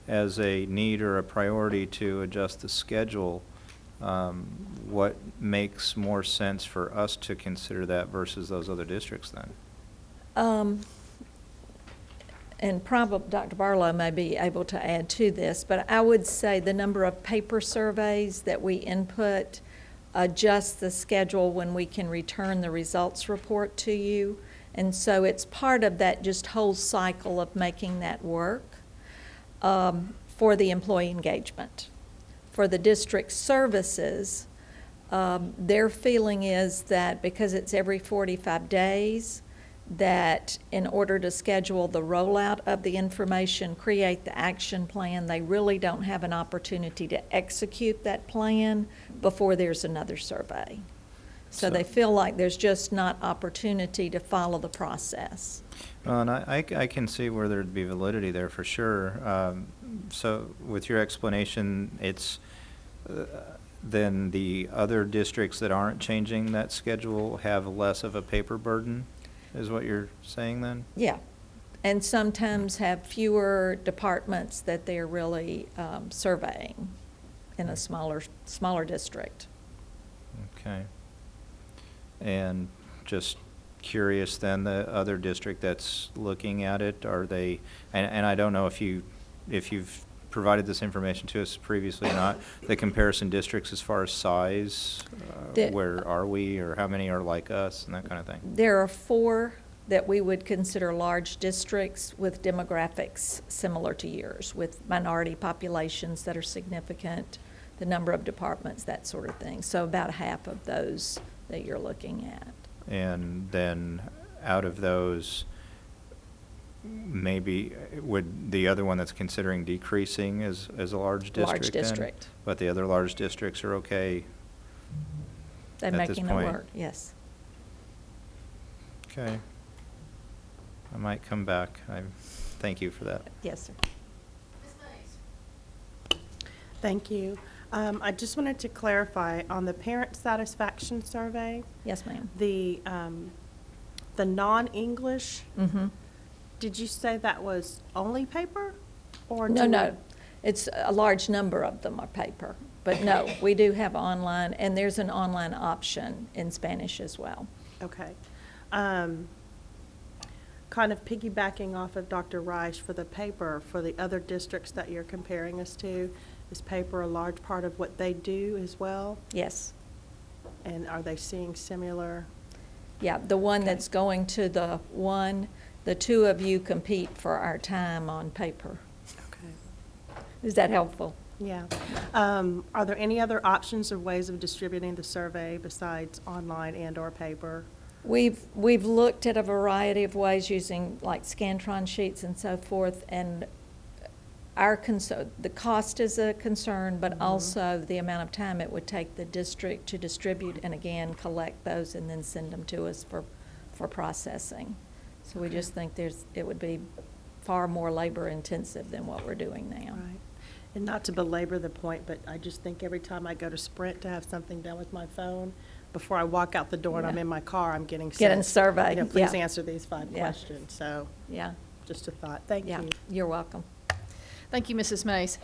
as a need or a priority to adjust the schedule. What makes more sense for us to consider that versus those other districts then? And probably Dr. Barlow may be able to add to this, but I would say the number of paper surveys that we input adjusts the schedule when we can return the results report to you. And so it's part of that just whole cycle of making that work for the employee engagement. For the district services, their feeling is that because it's every 45 days, that in order to schedule the rollout of the information, create the action plan, they really don't have an opportunity to execute that plan before there's another survey. So they feel like there's just not opportunity to follow the process. Well, and I can see where there'd be validity there for sure. So with your explanation, it's then the other districts that aren't changing that schedule have less of a paper burden, is what you're saying then? Yeah, and sometimes have fewer departments that they're really surveying in a smaller district. Okay. And just curious then, the other district that's looking at it, are they, and I don't know if you've provided this information to us previously or not, the comparison districts as far as size, where are we, or how many are like us, and that kind of thing? There are 4 that we would consider large districts with demographics similar to yours, with minority populations that are significant, the number of departments, that sort of thing. So about half of those that you're looking at. And then out of those, maybe would the other one that's considering decreasing as a large district? Large district. Then? But the other large districts are okay They're at this making point? it work, yes. Okay. I might come back. Thank you for that. Yes, sir. Thank you. I just wanted to clarify on the parent satisfaction survey. Yes, ma'am. The non-English. Mm-hmm. Did you say that was only paper, or No. It's a large number of them are paper. But no, we do have online, and there's an online option in Spanish as well. Okay. Kind of piggybacking off of Dr. Reich for the paper, for the other districts that you're comparing us to, is paper a large part of what they do as well? Yes. And are they seeing similar? Yeah, the one that's going to the two of you compete for our time on paper. Okay. Is that helpful? Yeah. Are there any other options or ways of distributing the survey besides online and/or paper? We've looked at a variety of ways using like Scantron sheets and so forth, and the cost is a concern, but also the amount of time it would take the district to distribute and again collect those and then send them to us for processing. So we just think it would be far more labor intensive than what we're doing now. Right. And not to belabor the point, but I just think every time I go to Sprint to have something done with my phone, before I walk out the door and I'm in my car, I'm getting a survey. You know, please Yeah. answer these 5 questions. So yeah, just a thought. Thank you. You're welcome. Thank you, Mrs. Mace.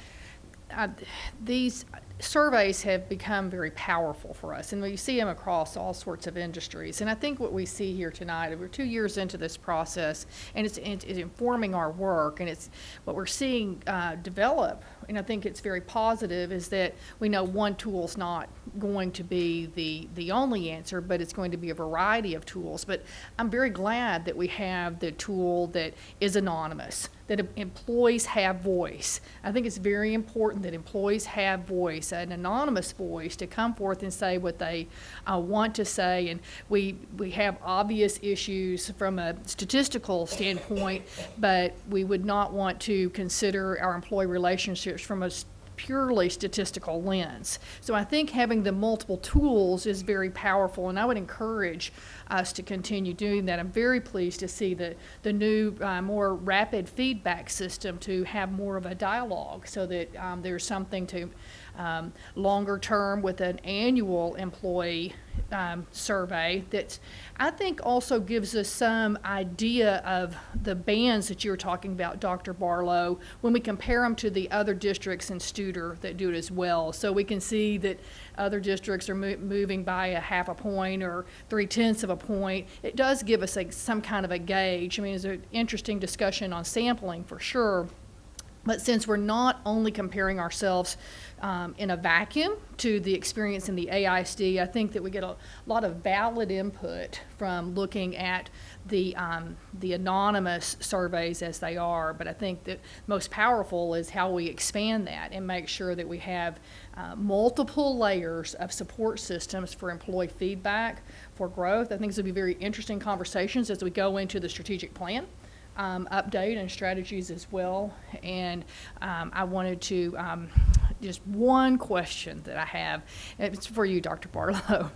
These surveys have become very powerful for us, and we see them across all sorts of industries. And I think what we see here tonight, we're 2 years into this process, and it's informing our work, and it's what we're seeing develop, and I think it's very positive, is that we know one tool's not going to be the only answer, but it's going to be a variety of tools. But I'm very glad that we have the tool that is anonymous, that employees have voice. I think it's very important that employees have voice, an anonymous voice, to come forth and say what they want to say. And we have obvious issues from a statistical standpoint, but we would not want to consider our employee relationships from a purely statistical lens. So I think having the multiple tools is very powerful, and I would encourage us to continue doing that. I'm very pleased to see the new, more rapid feedback system to have more of a dialogue, so that there's something to longer term with an annual employee survey that I think also gives us some idea of the bands that you were talking about, Dr. Barlow, when we compare them to the other districts in Studer that do it as well. So we can see that other districts are moving by a half a point or 3/10 of a point. It does give us some kind of a gauge. I mean, it's an interesting discussion on sampling for sure. But since we're not only comparing ourselves in a vacuum to the experience in the AISD, I think that we get a lot of valid input from looking at the anonymous surveys as they are. But I think that most powerful is how we expand that and make sure that we have multiple layers of support systems for employee feedback, for growth. I think this will be very interesting conversations as we go into the strategic plan update and strategies as well. And I wanted to, just one question that I have, it's for you, Dr. Barlow.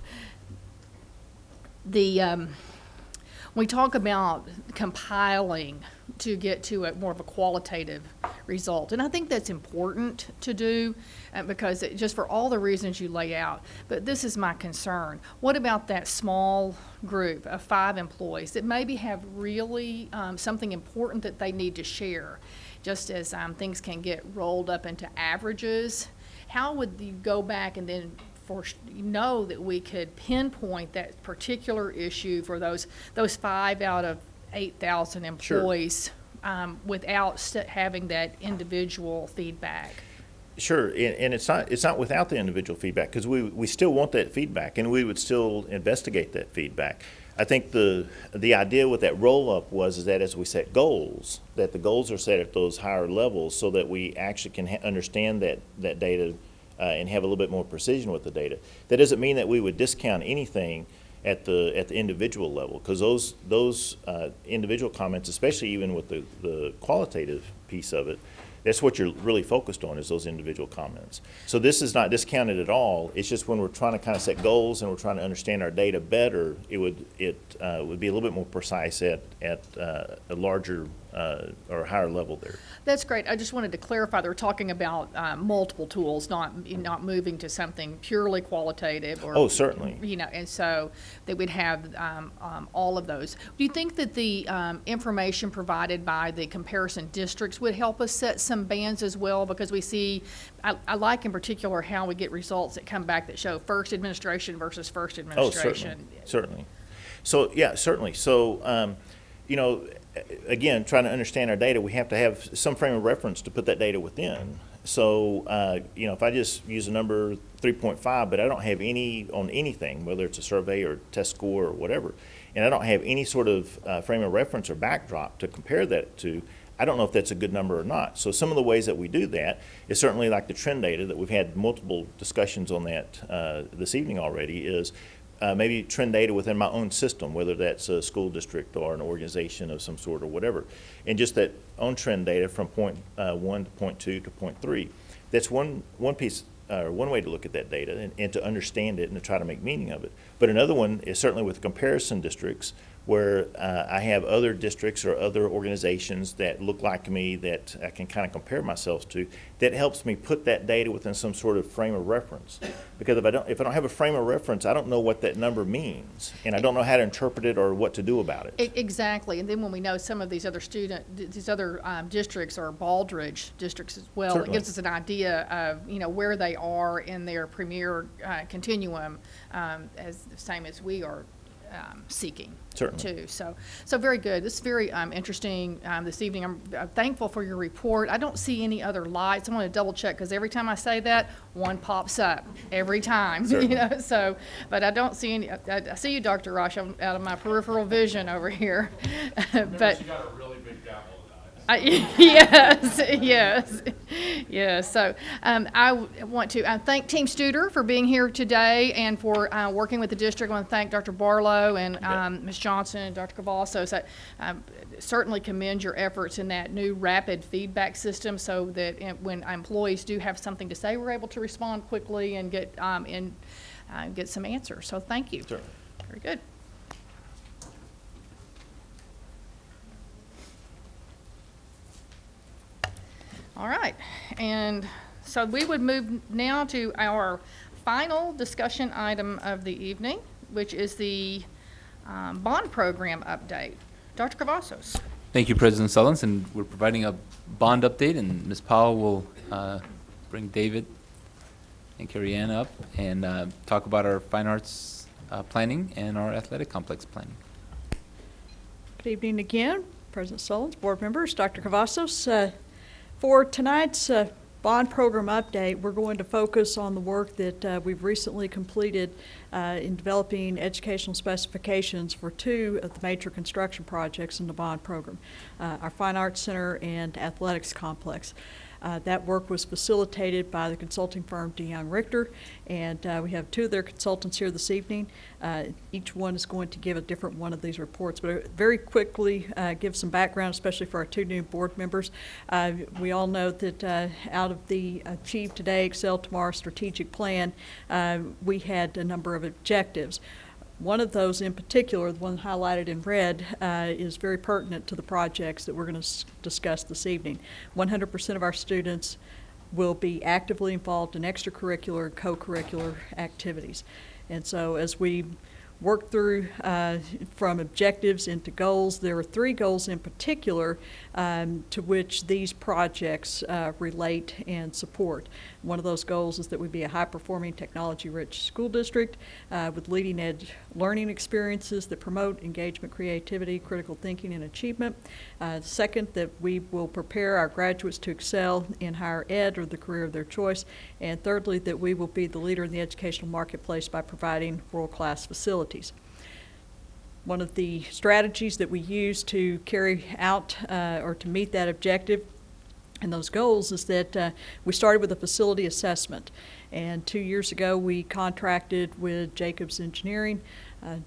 We talk about compiling to get to more of a qualitative result, and I think that's important to do because just for all the reasons you lay out. But this is my concern. What about that small group of 5 employees that maybe have really something important that they need to share? Just as things can get rolled up into averages, how would you go back and then know that we could pinpoint that particular issue for those 5 out of 8,000 employees without having that individual feedback? Sure, and it's not without the individual feedback, because we still want that feedback, and we would still investigate that feedback. I think the idea with that roll-up is that as we set goals, that the goals are set at those higher levels so that we actually can understand that data and have a little bit more precision with the data. That doesn't mean that we would discount anything at the individual level, because those individual comments, especially even with the qualitative piece of it, that's what you're really focused on, is those individual comments. So this is not discounted at all. It's just when we're trying to kind of set goals and we're trying to understand our data better, it would be a little bit more precise at a larger or a higher level there. That's great. I just wanted to clarify, they were talking about multiple tools, not moving to something purely qualitative or. Oh, certainly. You know, and so they would have all of those. Do you think that the information provided by the comparison districts would help us set some bands as well? Because we see, I like in particular how we get results that come back that show first administration versus first administration. Oh, certainly. So, yeah, certainly. So, you know, again, trying to understand our data, we have to have some frame of reference to put that data within. So, you know, if I just use a number 3.5, but I don't have any on anything, whether it's a survey or test score or whatever, and I don't have any sort of frame of reference or backdrop to compare that to, I don't know if that's a good number or not. So some of the ways that we do that is certainly like the trend data that we've had multiple discussions on that this evening already is maybe trend data within my own system, whether that's a school district or an organization of some sort or whatever. And just that own trend data from point 1 to point 2 to point 3. That's one piece, one way to look at that data and to understand it and to try to make meaning of it. But another one is certainly with comparison districts, where I have other districts or other organizations that look like me that I can kind of compare myself to. That helps me put that data within some sort of frame of reference. Because if I don't have a frame of reference, I don't know what that number means, and I don't know how to interpret it or what to do about it. Exactly, and then when we know some of these other districts are Baldrige districts as well, Certainly. it gives us an idea of, you know, where they are in their premier continuum, as the same as we are seeking. Certainly. Too. So very good. This is very interesting this evening. I'm thankful for your report. I don't see any other lights. I want to double check because every time I say that, one pops up every time. Certainly. You know. So, but I don't see any. I see you, Dr. Rush, out of my peripheral vision over here. But you got a really big gavel. Yes. So I want to thank Team Studer for being here today and for working with the district. I want to thank Dr. Barlow and Ms. Johnson and Dr. Cavazos. So certainly commend your efforts in that new rapid feedback system so that when employees do have something to say, we're able to respond quickly and get some answers. So thank you. Sure. Very good. All right, and so we would move now to our final discussion item of the evening, which is the bond program update. Dr. Cavazos. Thank you, President Sullins, and we're providing a bond update, and Ms. Powell will bring David and Carrie Ann up and talk about our fine arts planning and our athletic complex planning. Good evening again, President Sullins, board members, Dr. Cavazos. For tonight's bond program update, we're going to focus on the work that we've recently completed in developing educational specifications for 2 of the major construction projects in the bond program, our Fine Arts Center and Athletics Complex. That work was facilitated by the consulting firm DeYoung Richter, and we have 2 of their consultants here this evening. Each one is going to give a different one of these reports, but very quickly give some background, especially for our 2 new board members. We all know that out of the Achieve Today, Excel Tomorrow strategic plan, we had a number of objectives. One of those in particular, the one highlighted in red, is very pertinent to the projects that we're going to discuss this evening. 100% of our students will be actively involved in extracurricular and co-curricular activities. And so as we work through from objectives into goals, there are 3 goals in particular to which these projects relate and support. One of those goals is that we be a high-performing, technology-rich school district with leading-edge learning experiences that promote engagement, creativity, critical thinking, and achievement. Second, that we will prepare our graduates to excel in higher ed or the career of their choice. And thirdly, that we will be the leader in the educational marketplace by providing world-class facilities. One of the strategies that we use to carry out or to meet that objective and those goals is that we started with a facility assessment. And 2 years ago, we contracted with Jacobs Engineering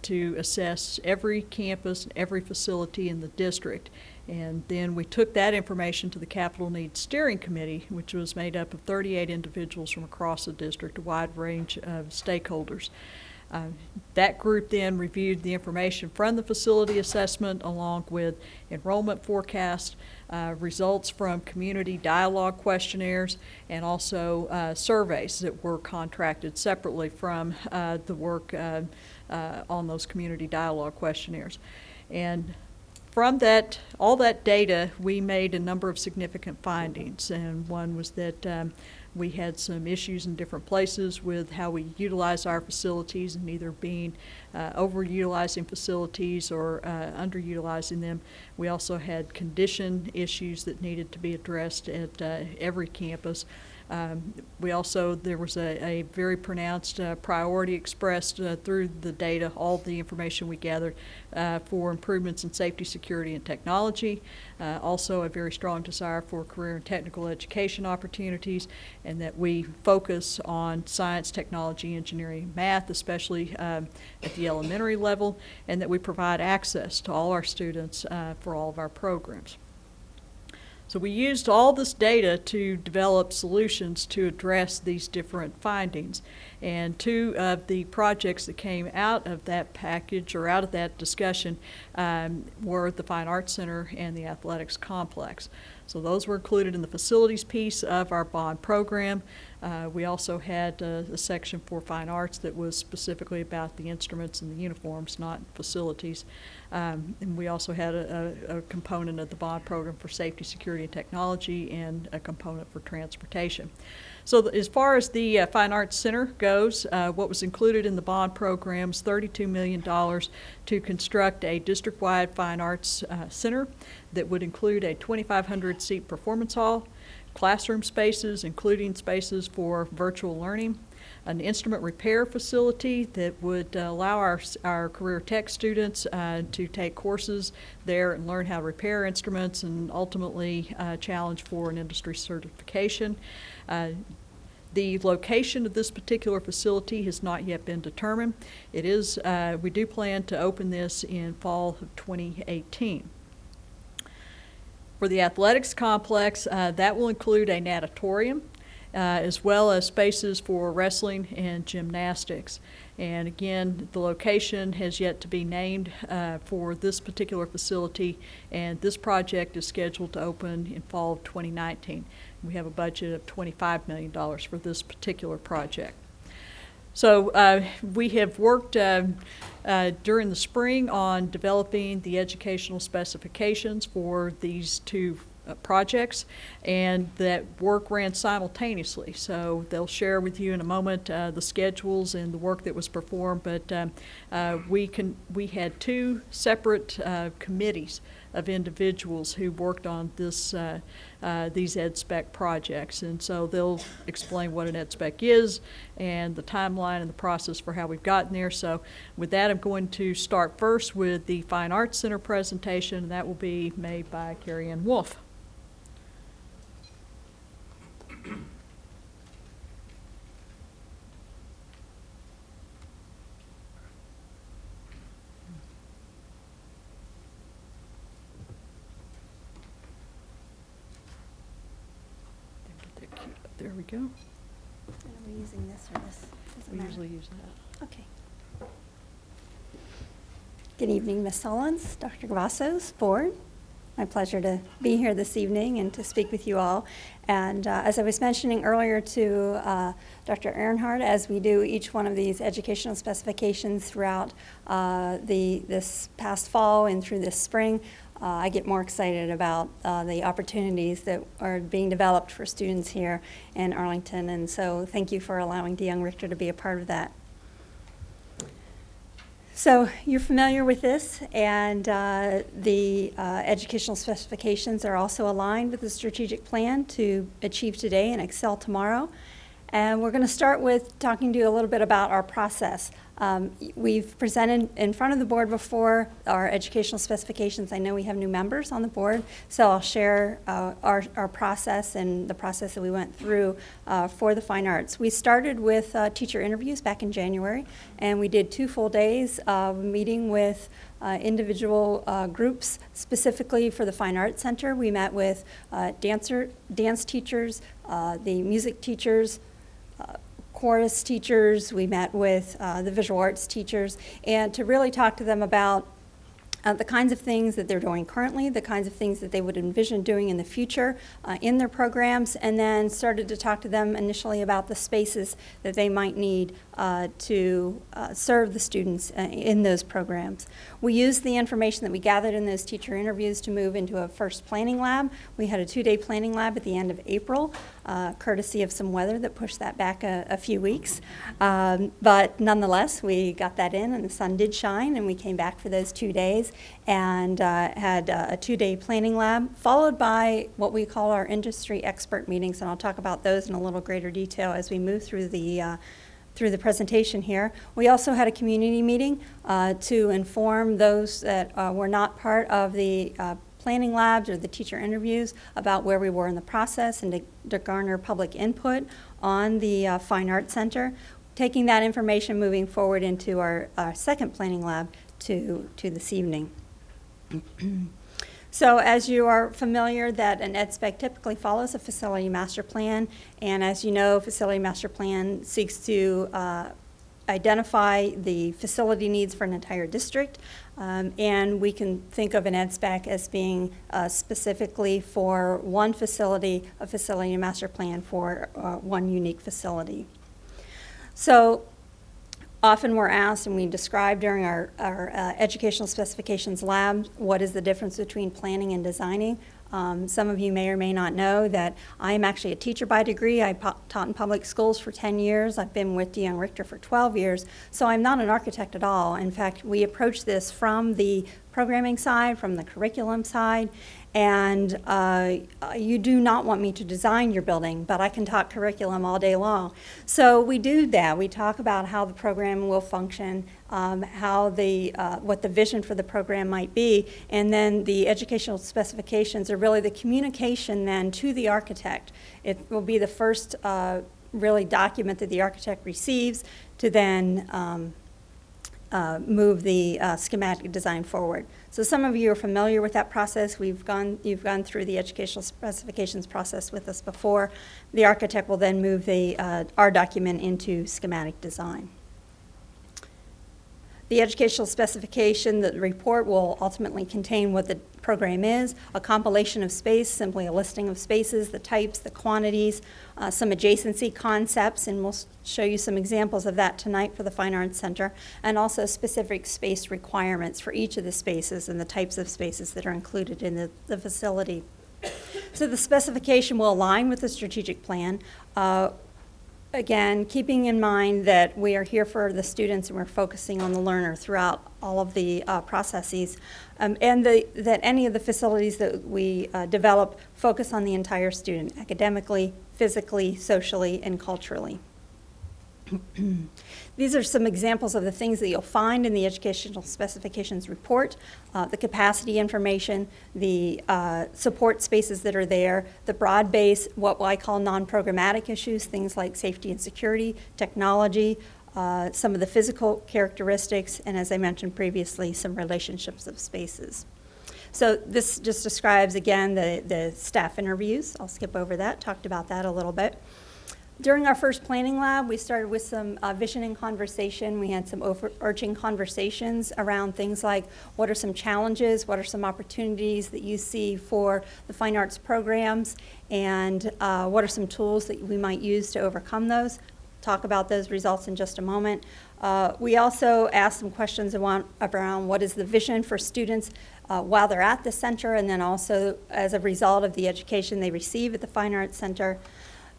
to assess every campus, every facility in the district. And then we took that information to the Capital Needs Steering Committee, which was made up of 38 individuals from across the district, a wide range of stakeholders. That group then reviewed the information from the facility assessment along with enrollment forecast, results from community dialogue questionnaires, and also surveys that were contracted separately from the work on those community dialogue questionnaires. And from that, all that data, we made a number of significant findings, and one was that we had some issues in different places with how we utilize our facilities, and either being overutilizing facilities or underutilizing them. We also had condition issues that needed to be addressed at every campus. There was a very pronounced priority expressed through the data, all the information we gathered for improvements in safety, security, and technology. Also a very strong desire for career and technical education opportunities, and that we focus on science, technology, engineering, and math, especially at the elementary level, and that we provide access to all our students for all of our programs. So we used all this data to develop solutions to address these different findings. And two of the projects that came out of that package or out of that discussion were the Fine Arts Center and the Athletics Complex. So those were included in the facilities piece of our bond program. We also had a section for fine arts that was specifically about the instruments and the uniforms, not facilities. And we also had a component of the bond program for safety, security, and technology, and a component for transportation. So as far as the Fine Arts Center goes, what was included in the bond program is $32 million to construct a district-wide fine arts center that would include a 2,500-seat performance hall, classroom spaces, including spaces for virtual learning, an instrument repair facility that would allow our career tech students to take courses there and learn how to repair instruments, and ultimately challenge for an industry certification. The location of this particular facility has not yet been determined. It is, we do plan to open this in fall of 2018. For the athletics complex, that will include a natatorium, as well as spaces for wrestling and gymnastics. And again, the location has yet to be named for this particular facility, and this project is scheduled to open in fall of 2019. We have a budget of $25 million for this particular project. So we have worked during the spring on developing the educational specifications for these two projects, and that work ran simultaneously. So they'll share with you in a moment the schedules and the work that was performed, but we had two separate committees of individuals who worked on this these EdSpec projects, and so they'll explain what an EdSpec is and the timeline and the process for how we've gotten there. So with that, I'm going to start first with the Fine Arts Center presentation, and that will be made by Carrie Ann Wolf. There we go. And are we using this or this? Doesn't We matter. usually use that. Okay. Good evening, Ms. Solons, Dr. Gavassos, board. My pleasure to be here this evening and to speak with you all. And as I was mentioning earlier to Dr. Ehrenhardt, as we do each one of these educational specifications throughout this past fall and through this spring, I get more excited about the opportunities that are being developed for students here in Arlington. And so thank you for allowing DeYoung Richter to be a part of that. So you're familiar with this, and the educational specifications are also aligned with the strategic plan to achieve today and excel tomorrow. And we're going to start with talking to you a little bit about our process. We've presented in front of the board before our educational specifications. I know we have new members on the board, so I'll share our process and the process that we went through for the fine arts. We started with teacher interviews back in January, and we did 2 full days of meeting with individual groups. Specifically for the Fine Arts Center, we met with dance teachers, the music teachers, chorus teachers, we met with the visual arts teachers, and to really talk to them about the kinds of things that they're doing currently, the kinds of things that they would envision doing in the future in their programs, and then started to talk to them initially about the spaces that they might need to serve the students in those programs. We used the information that we gathered in those teacher interviews to move into a first planning lab. We had a 2-day planning lab at the end of April, courtesy of some weather that pushed that back a few weeks. But nonetheless, we got that in, and the sun did shine, and we came back for those 2 days and had a 2-day planning lab, followed by what we call our industry expert meetings, and I'll talk about those in a little greater detail as we move through the presentation here. We also had a community meeting to inform those that were not part of the planning labs or the teacher interviews about where we were in the process, and to garner public input on the Fine Arts Center, taking that information moving forward into our second planning lab to this evening. So as you are familiar that an EdSpec typically follows a facility master plan, and as you know, facility master plan seeks to identify the facility needs for an entire district, and we can think of an EdSpec as being specifically for one facility, a facility master plan for one unique facility. So often we're asked, and we describe during our educational specifications lab, what is the difference between planning and designing. Some of you may or may not know that I am actually a teacher by degree. I taught in public schools for 10 years. I've been with DeYoung Richter for 12 years. So I'm not an architect at all. In fact, we approach this from the programming side, from the curriculum side, and you do not want me to design your building, but I can talk curriculum all day long. So we do that. We talk about how the program will function, what the vision for the program might be, and then the educational specifications are really the communication then to the architect. It will be the first really document that the architect receives to then move the schematic design forward. So some of you are familiar with that process. You've gone through the educational specifications process with us before. The architect will then move our document into schematic design. The educational specification, the report will ultimately contain what the program is, a compilation of space, simply a listing of spaces, the types, the quantities, some adjacency concepts, and we'll show you some examples of that tonight for the Fine Arts Center, and also specific space requirements for each of the spaces and the types of spaces that are included in the facility. So the specification will align with the strategic plan. Again, keeping in mind that we are here for the students and we're focusing on the learner throughout all of the processes, and that any of the facilities that we develop focus on the entire student, academically, physically, socially, and culturally. These are some examples of the things that you'll find in the educational specifications report, the capacity information, the support spaces that are there, the broad base, what I call non-programmatic issues, things like safety and security, technology, some of the physical characteristics, and as I mentioned previously, some relationships of spaces. So this just describes, again, the staff interviews. I'll skip over that, talked about that a little bit. During our first planning lab, we started with some vision and conversation. We had some overarching conversations around things like what are some challenges, what are some opportunities that you see for the fine arts programs, and what are some tools that we might use to overcome those. Talk about those results in just a moment. We also asked some questions around what is the vision for students while they're at the center, and then also as a result of the education they receive at the Fine Arts Center.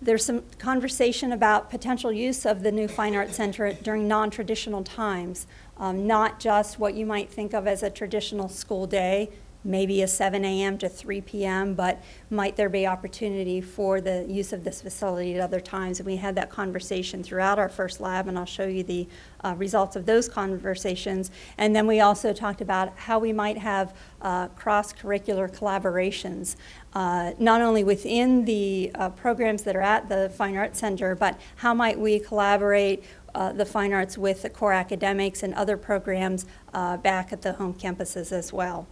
There's some conversation about potential use of the new Fine Arts Center during non-traditional times, not just what you might think of as a traditional school day, maybe a 7 a.m. to 3 p.m., but might there be opportunity for the use of this facility at other times? And we had that conversation throughout our first lab, and I'll show you the results of those conversations. And then we also talked about how we might have cross-curricular collaborations, not only within the programs that are at the Fine Arts Center, but how might we collaborate the fine arts with the core academics and other programs back at the home campuses as well.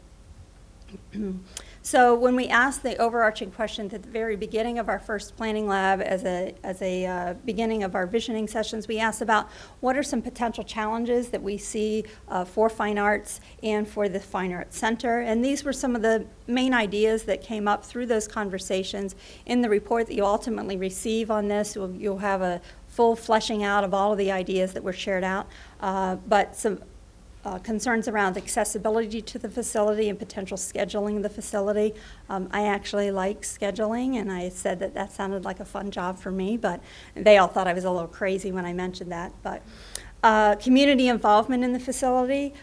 So when we asked the overarching question at the very beginning of our first planning lab as a beginning of our visioning sessions, we asked about what are some potential challenges that we see for fine arts and for the Fine Arts Center. And these were some of the main ideas that came up through those conversations. In the report that you ultimately receive on this, you'll have a full fleshing out of all of the ideas that were shared out, but some concerns around accessibility to the facility and potential scheduling of the facility. I actually like scheduling, and I said that that sounded like a fun job for me, but they all thought I was a little crazy when I mentioned that. But community involvement in the facility,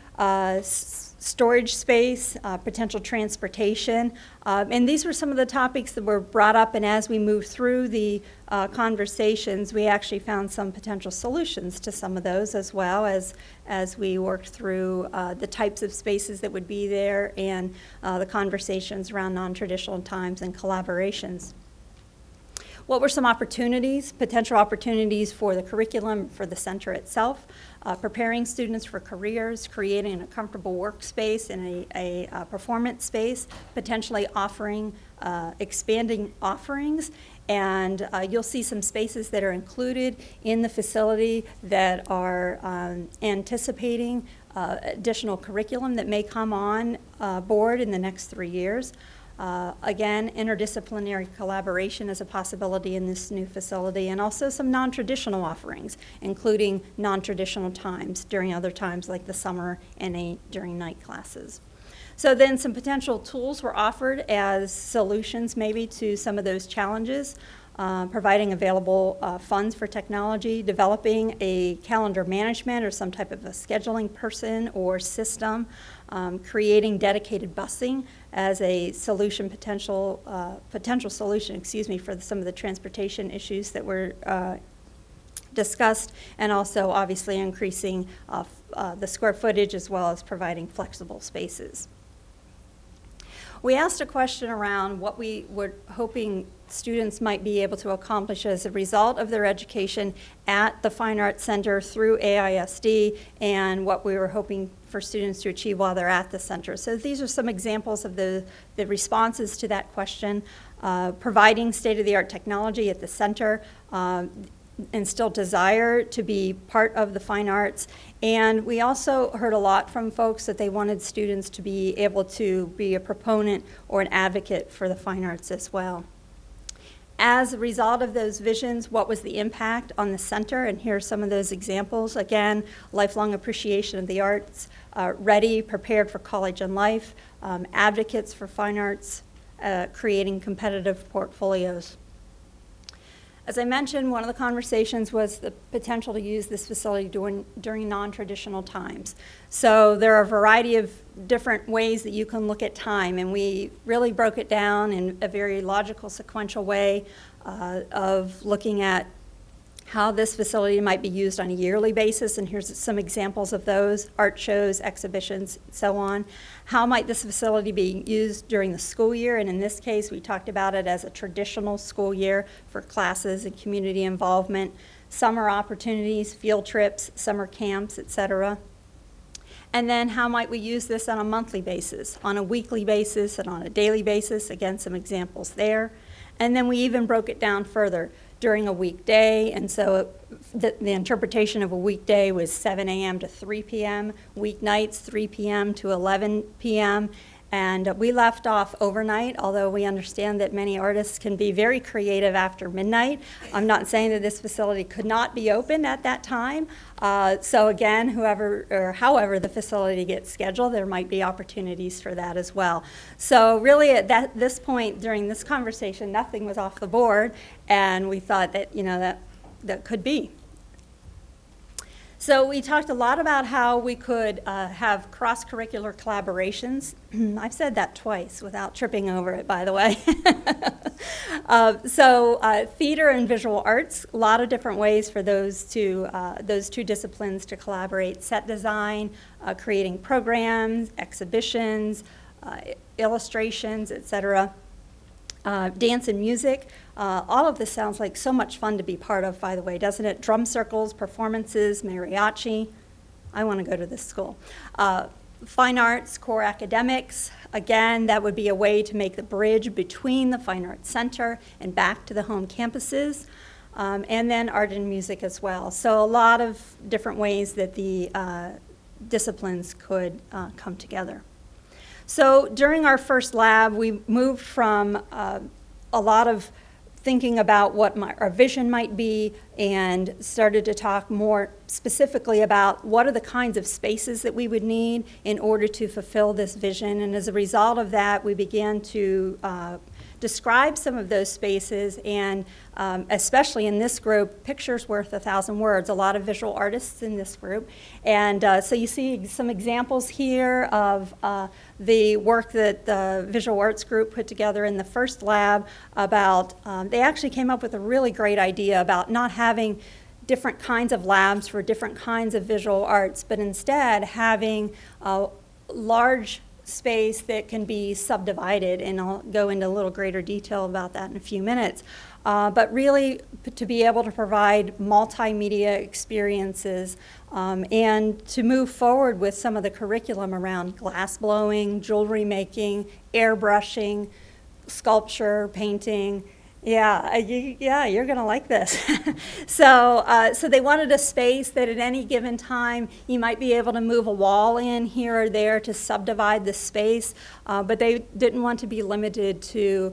storage space, potential transportation, and these were some of the topics that were brought up, and as we moved through the conversations, we actually found some potential solutions to some of those, as well as we worked through the types of spaces that would be there and the conversations around non-traditional times and collaborations. What were some opportunities, potential opportunities for the curriculum, for the center itself? Preparing students for careers, creating a comfortable workspace and a performance space, potentially offering, expanding offerings, and you'll see some spaces that are included in the facility that are anticipating additional curriculum that may come on board in the next 3 years. Again, interdisciplinary collaboration is a possibility in this new facility, and also some non-traditional offerings, including non-traditional times during other times like the summer and during night classes. So then some potential tools were offered as solutions maybe to some of those challenges. Providing available funds for technology, developing a calendar management or some type of a scheduling person or system, creating dedicated busing as a solution, potential solution, for some of the transportation issues that were discussed, and also obviously increasing the square footage as well as providing flexible spaces. We asked a question around what we were hoping students might be able to accomplish as a result of their education at the Fine Arts Center through AISD, and what we were hoping for students to achieve while they're at the center. So these are some examples of the responses to that question. Providing state-of-the-art technology at the center, instill desire to be part of the fine arts. And we also heard a lot from folks that they wanted students to be able to be a proponent or an advocate for the fine arts as well. As a result of those visions, what was the impact on the center? And here are some of those examples. Again, lifelong appreciation of the arts, ready, prepared for college and life, advocates for fine arts, creating competitive portfolios. As I mentioned, one of the conversations was the potential to use this facility during non-traditional times. So there are a variety of different ways that you can look at time, and we really broke it down in a very logical, sequential way of looking at how this facility might be used on a yearly basis, and here's some examples of those: art shows, exhibitions, so on. How might this facility be used during the school year? And in this case, we talked about it as a traditional school year for classes and community involvement, summer opportunities, field trips, summer camps, etc. And then how might we use this on a monthly basis, on a weekly basis, and on a daily basis? Again, some examples there. And then we even broke it down further during a weekday, and so the interpretation of a weekday was 7 a.m. to 3 p.m., weeknights 3 p.m. to 11 p.m., and we left off overnight, although we understand that many artists can be very creative after midnight. I'm not saying that this facility could not be open at that time. So again, however the facility gets scheduled, there might be opportunities for that as well. So really at this point during this conversation, nothing was off the board, and we thought that, that could be. So we talked a lot about how we could have cross-curricular collaborations. I've said that twice without tripping over it, by the way. Theater and visual arts, a lot of different ways for those two disciplines to collaborate: set design, creating programs, exhibitions, illustrations, etc. Dance and music. All of this sounds like so much fun to be part of, by the way, doesn't it? Drum circles, performances, mariachi. I want to go to this school. Fine arts, core academics, again, that would be a way to make the bridge between the Fine Arts Center and back to the home campuses. And then art and music as well. So a lot of different ways that the disciplines could come together. So during our first lab, we moved from a lot of thinking about what our vision might be and started to talk more specifically about what are the kinds of spaces that we would need in order to fulfill this vision. And as a result of that, we began to describe some of those spaces, and especially in this group, pictures worth 1,000 words, a lot of visual artists in this group. And so you see some examples here of the work that the visual arts group put together in the first lab about, they actually came up with a really great idea about not having different kinds of labs for different kinds of visual arts, but instead having a large space that can be subdivided, and I'll go into a little greater detail about that in a few minutes. But really to be able to provide multimedia experiences and to move forward with some of the curriculum around glass blowing, jewelry making, airbrushing, sculpture, painting. Yeah, you're going to like this. So they wanted a space that at any given time you might be able to move a wall in here or there to subdivide the space, but they didn't want to be limited to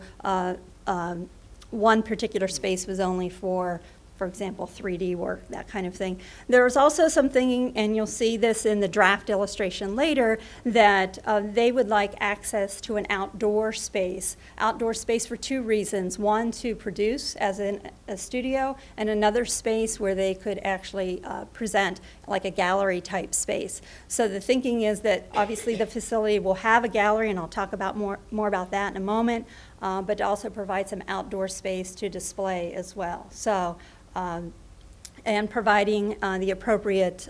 one particular space was only for example, 3D work, that kind of thing. There was also something, and you'll see this in the draft illustration later, that they would like access to an outdoor space. Outdoor space for two reasons. One, to produce as in a studio, and another space where they could actually present, like a gallery type space. So the thinking is that obviously the facility will have a gallery, and I'll talk about more about that in a moment, but to also provide some outdoor space to display as well. So, and providing the appropriate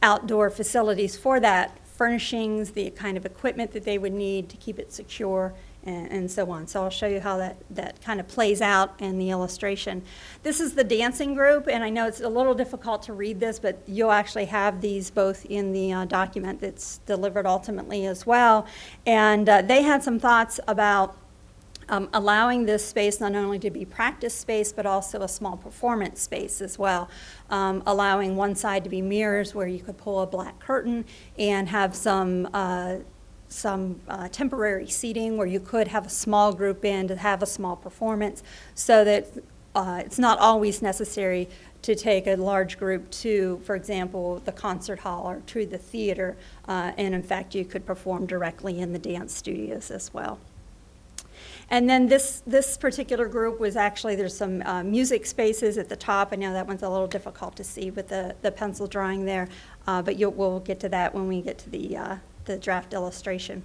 outdoor facilities for that, furnishings, the kind of equipment that they would need to keep it secure, and so on. So I'll show you how that kind of plays out in the illustration. This is the dancing group, and I know it's a little difficult to read this, but you'll actually have these both in the document that's delivered ultimately as well. And they had some thoughts about allowing this space not only to be practice space, but also a small performance space as well. Allowing one side to be mirrors where you could pull a black curtain and have some temporary seating where you could have a small group in to have a small performance, so that it's not always necessary to take a large group to, for example, the concert hall or to the theater, and in fact you could perform directly in the dance studios as well. And then this particular group was actually, there's some music spaces at the top. I know that one's a little difficult to see with the pencil drawing there, but we'll get to that when we get to the draft illustration.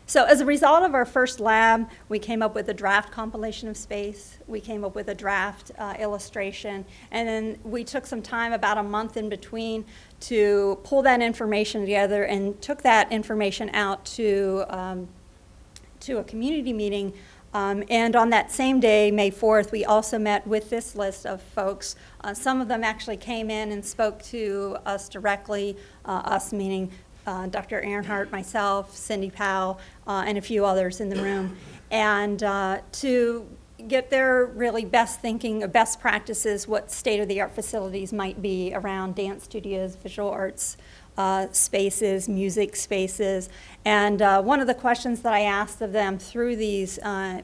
So as a result of our first lab, we came up with a draft compilation of space. We came up with a draft illustration, and then we took some time, about a month in between, to pull that information together and took that information out to a community meeting, and on that same day, May 4th, we also met with this list of folks. Some of them actually came in and spoke to us directly, us meaning Dr. Earnhardt, myself, Cindy Powell, and a few others in the room, and to get their really best thinking, best practices, what state-of-the-art facilities might be around dance studios, visual arts spaces, music spaces. And one of the questions that I asked of them through these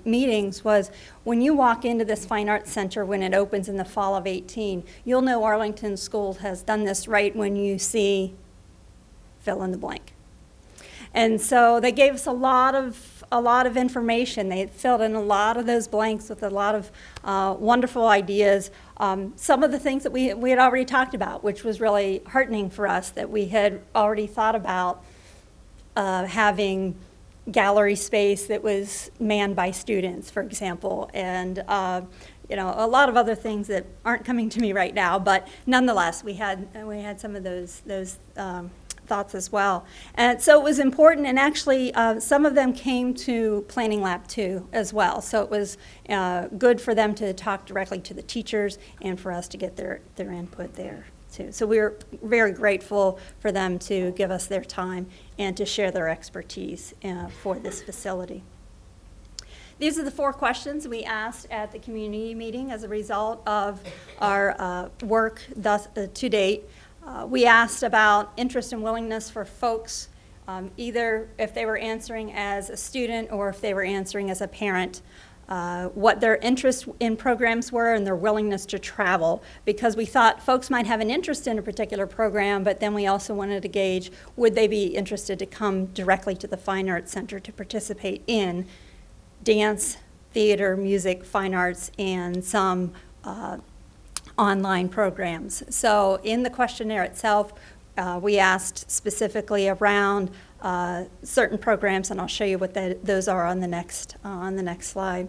meetings was, when you walk into this Fine Arts Center when it opens in the fall of 18, you'll know Arlington Schools has done this right when you see fill in the blank. And so they gave us a lot of information. They filled in a lot of those blanks with a lot of wonderful ideas. Some of the things that we had already talked about, which was really heartening for us, that we had already thought about having gallery space that was manned by students, for example, and a lot of other things that aren't coming to me right now, but nonetheless, we had some of those thoughts as well. And so it was important, and actually some of them came to Planning Lab 2 as well. So it was good for them to talk directly to the teachers and for us to get their input there. too. So we're very grateful for them to give us their time and to share their expertise for this facility. These are the 4 questions we asked at the community meeting as a result of our work to date. We asked about interest and willingness for folks, either if they were answering as a student or if they were answering as a parent, what their interests in programs were and their willingness to travel, because we thought folks might have an interest in a particular program, but then we also wanted to gauge, would they be interested to come directly to the Fine Arts Center to participate in dance, theater, music, fine arts, and some online programs. So in the questionnaire itself, we asked specifically around certain programs, and I'll show you what those are on the next slide.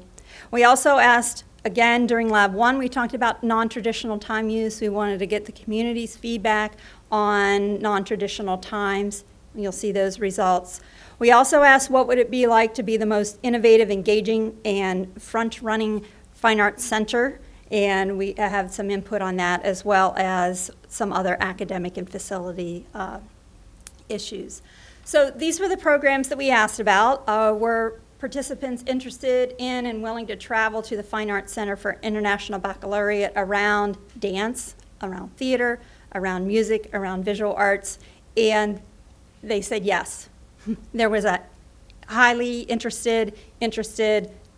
We also asked, again, during Lab 1, we talked about non-traditional time use. We wanted to get the community's feedback on non-traditional times. You'll see those results. We also asked what would it be like to be the most innovative, engaging, and front-running fine arts center, and we have some input on that as well as some other academic and facility issues. So these were the programs that we asked about. Were participants interested in and willing to travel to the Fine Arts Center for International Baccalaureate around dance, around theater, around music, around visual arts? And they said yes. There was a highly interested,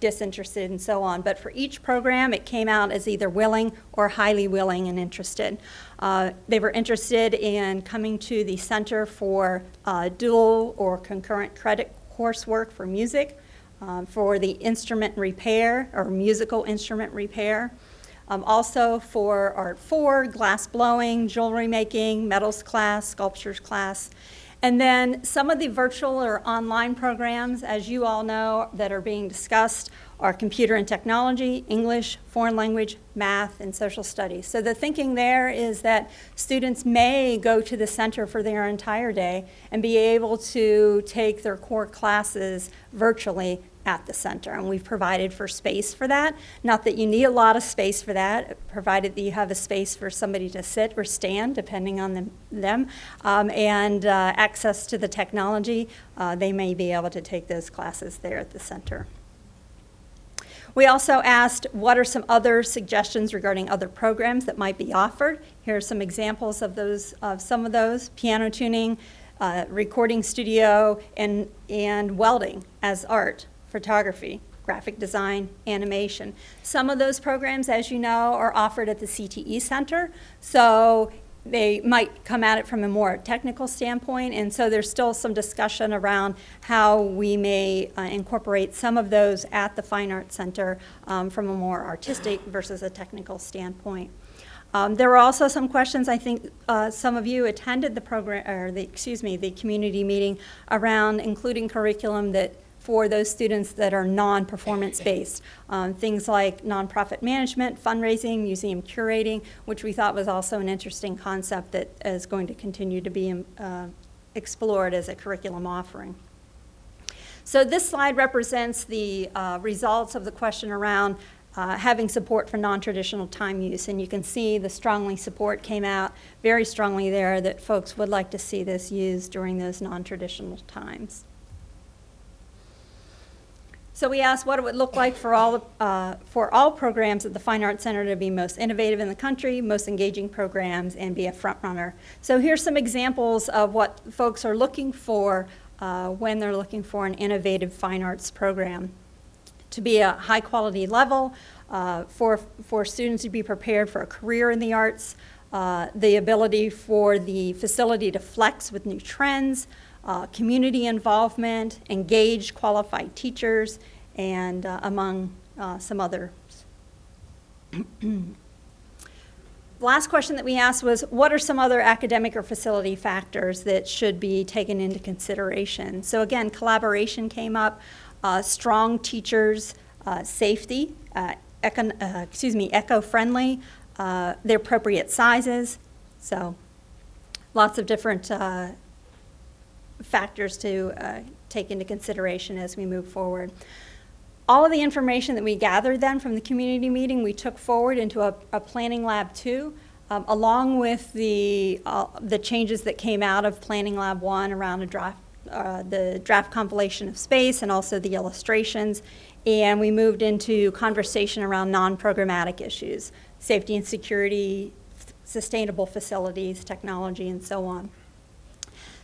disinterested, and so on. But for each program, it came out as either willing or highly willing and interested. They were interested in coming to the center for dual or concurrent credit coursework for music, for the instrument repair or musical instrument repair. Also for Art 4, glass blowing, jewelry making, metals class, sculptures class. And then some of the virtual or online programs, as you all know, that are being discussed are computer and technology, English, foreign language, math, and social studies. So the thinking there is that students may go to the center for their entire day and be able to take their core classes virtually at the center, and we've provided for space for that. Not that you need a lot of space for that, provided that you have a space for somebody to sit or stand, depending on them, and access to the technology. They may be able to take those classes there at the center. We also asked what are some other suggestions regarding other programs that might be offered. Here are some examples of those, of some of those: piano tuning, recording studio, and welding as art, photography, graphic design, animation. Some of those programs, as you know, are offered at the CTE Center, so they might come at it from a more technical standpoint, and so there's still some discussion around how we may incorporate some of those at the Fine Arts Center from a more artistic versus a technical standpoint. There were also some questions. I think some of you attended the program, or the community meeting around including curriculum that for those students that are non-performance based. Things like nonprofit management, fundraising, museum curating, which we thought was also an interesting concept that is going to continue to be explored as a curriculum offering. So this slide represents the results of the question around having support for non-traditional time use, and you can see the strongly support came out very strongly there that folks would like to see this used during those non-traditional times. So we asked what it would look like for all programs at the Fine Arts Center to be most innovative in the country, most engaging programs, and be a front runner. So here's some examples of what folks are looking for when they're looking for an innovative fine arts program. To be a high quality level, for students to be prepared for a career in the arts, the ability for the facility to flex with new trends, community involvement, engaged, qualified teachers, and among some others. The last question that we asked was, what are some other academic or facility factors that should be taken into consideration? So again, collaboration came up, strong teachers, safety, eco-friendly, the appropriate sizes. So lots of different factors to take into consideration as we move forward. All of the information that we gathered then from the community meeting, we took forward into a planning lab 2. along with the changes that came out of Planning Lab 1 around the draft compilation of space and also the illustrations. And we moved into conversation around non-programmatic issues, safety and security, sustainable facilities, technology, and so on.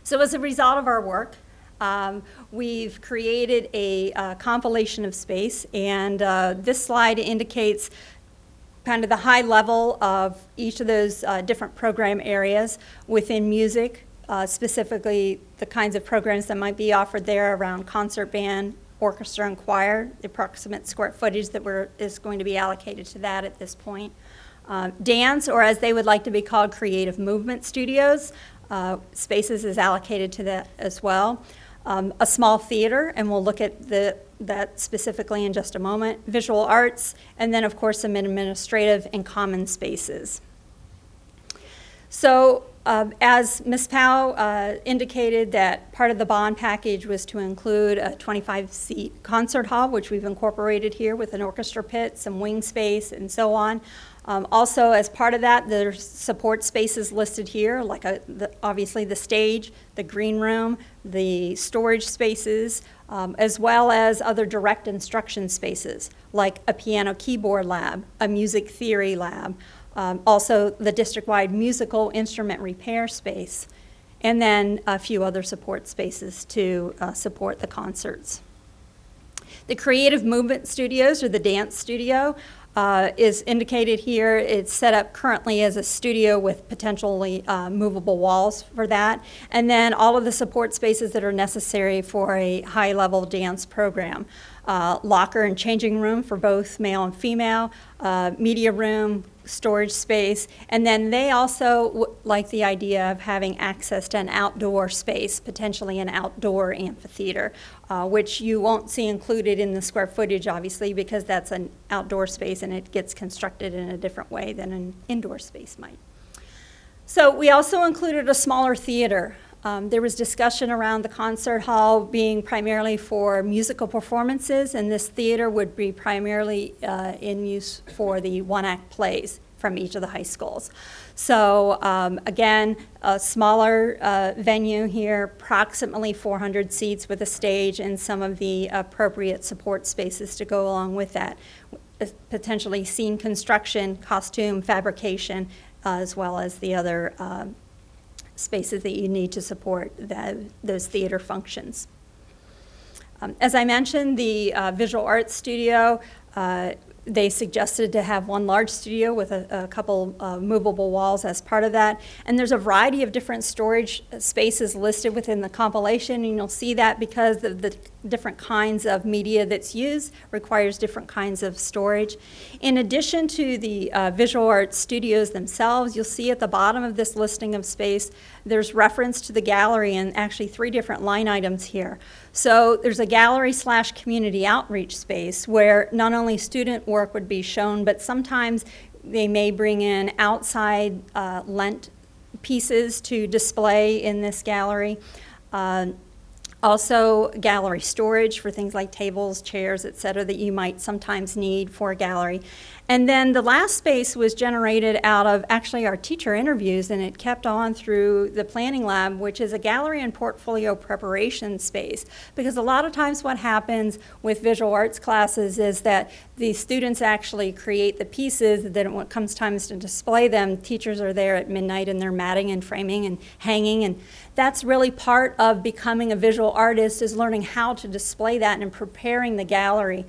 So as a result of our work, we've created a compilation of space, and this slide indicates kind of the high level of each of those different program areas within music, specifically the kinds of programs that might be offered there around concert band, orchestra, and choir, the approximate square footage that is going to be allocated to that at this point. Dance, or as they would like to be called, creative movement studios, spaces is allocated to that as well. A small theater, and we'll look at that specifically in just a moment. Visual arts, and then of course some administrative and common spaces. So as Ms. Powell indicated, that part of the bond package was to include a 25-seat concert hall, which we've incorporated here with an orchestra pit, some wing space, and so on. Also, as part of that, there's support spaces listed here, like obviously the stage, the green room, the storage spaces, as well as other direct instruction spaces, like a piano keyboard lab, a music theory lab, also the district-wide musical instrument repair space, and then a few other support spaces to support the concerts. The creative movement studios, or the dance studio, is indicated here. It's set up currently as a studio with potentially movable walls for that. And then all of the support spaces that are necessary for a high-level dance program. Locker and changing room for both male and female, media room, storage space, and then they also like the idea of having access to an outdoor space, potentially an outdoor amphitheater, which you won't see included in the square footage, obviously, because that's an outdoor space and it gets constructed in a different way than an indoor space might. So we also included a smaller theater. There was discussion around the concert hall being primarily for musical performances, and this theater would be primarily in use for the one-act plays from each of the high schools. So again, a smaller venue here, approximately 400 seats with a stage and some of the appropriate support spaces to go along with that, potentially scene construction, costume fabrication, as well as the other spaces that you need to support those theater functions. As I mentioned, the visual arts studio, they suggested to have one large studio with a couple movable walls as part of that. And there's a variety of different storage spaces listed within the compilation, and you'll see that because of the different kinds of media that's used requires different kinds of storage. In addition to the visual arts studios themselves, you'll see at the bottom of this listing of space, there's reference to the gallery and actually 3 different line items here. So there's a gallery/community outreach space where not only student work would be shown, but sometimes they may bring in outside lent pieces to display in this gallery. Also, gallery storage for things like tables, chairs, et cetera, that you might sometimes need for a gallery. And then the last space was generated out of actually our teacher interviews, and it kept on through the planning lab, which is a gallery and portfolio preparation space. Because a lot of times what happens with visual arts classes is that the students actually create the pieces, then when it comes time to display them, teachers are there at midnight and they're matting and framing and hanging, and that's really part of becoming a visual artist, is learning how to display that and preparing the gallery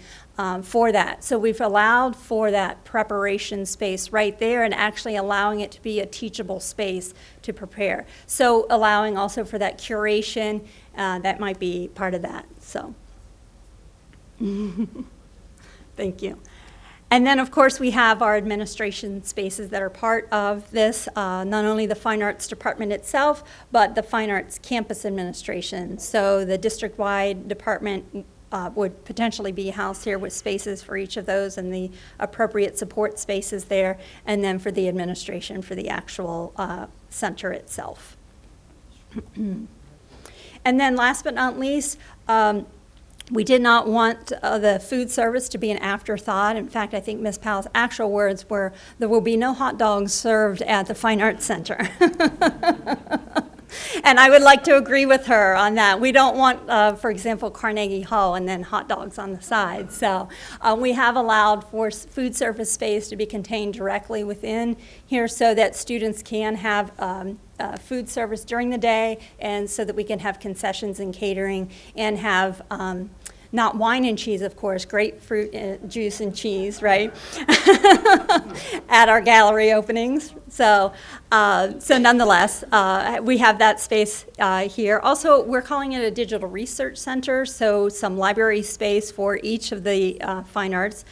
for that. So we've allowed for that preparation space right there and actually allowing it to be a teachable space to prepare. So allowing also for that curation, that might be part of that. So thank you. And then, of course, we have our administration spaces that are part of this, not only the Fine Arts Department itself, but the Fine Arts Campus Administration. So the district-wide department would potentially be housed here with spaces for each of those and the appropriate support spaces there, and then for the administration for the actual center itself. And then last but not least, We did not want the food service to be an afterthought. In fact, I think Ms. Powell's actual words were, there will be no hot dogs served at the Fine Arts Center. And I would like to agree with her on that. We don't want, for example, Carnegie Hall and then hot dogs on the side. So we have allowed for food service space to be contained directly within here so that students can have food service during the day, and so that we can have concessions and catering and have not wine and cheese, of course, grapefruit juice and cheese, right? At our gallery openings. So nonetheless, we have that space here. Also, we're calling it a digital research center, so some library space for each of the fine arts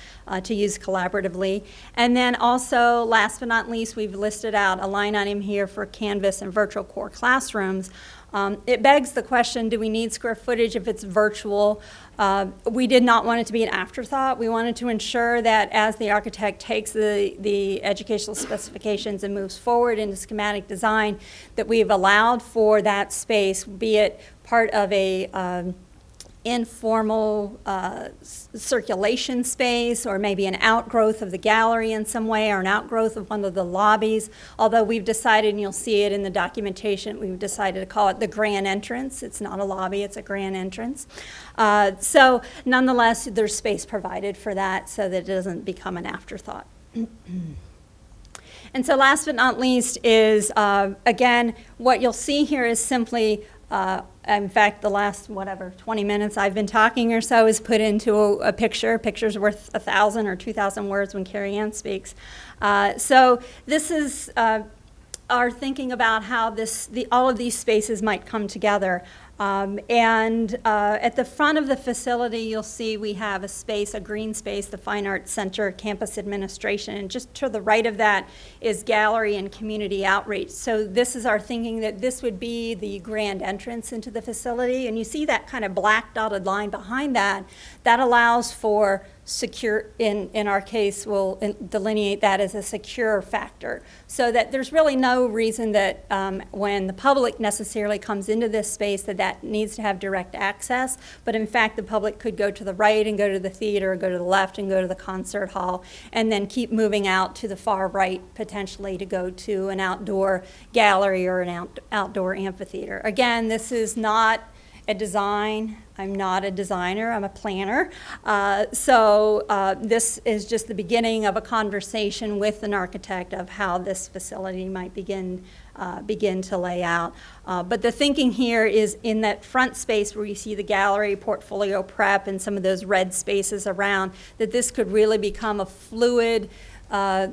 to use collaboratively. And then also, last but not least, we've listed out a line item here for Canvas and virtual core classrooms. It begs the question, do we need square footage if it's virtual? We did not want it to be an afterthought. We wanted to ensure that as the architect takes the educational specifications and moves forward into schematic design, that we've allowed for that space, be it part of a informal circulation space, or maybe an outgrowth of the gallery in some way, or an outgrowth of one of the lobbies. Although we've decided, and you'll see it in the documentation, we've decided to call it the grand entrance. It's not a lobby, it's a grand entrance. So nonetheless, there's space provided for that so that it doesn't become an afterthought. And so last but not least is, again, what you'll see here is simply in fact, the last, 20 minutes I've been talking or so is put into a picture. A picture's worth 1,000 or 2,000 words when Carrie Ann speaks. So this is our thinking about how all of these spaces might come together. At the front of the facility, you'll see we have a space, a green space, the Fine Arts Center, campus administration, and just to the right of that is gallery and community outreach. So this is our thinking that this would be the grand entrance into the facility, and you see that kind of black dotted line behind that. That allows for secure, in our case, we'll delineate that as a secure factor, so that there's really no reason that when the public necessarily comes into this space that needs to have direct access, but in fact the public could go to the right and go to the theater, go to the left and go to the concert hall, and then keep moving out to the far right potentially to go to an outdoor gallery or an outdoor amphitheater. Again, this is not a design. I'm not a designer, I'm a planner. This is just the beginning of a conversation with an architect of how this facility might begin to lay out. But the thinking here is in that front space where you see the gallery, portfolio prep, and some of those red spaces around, that this could really become a fluid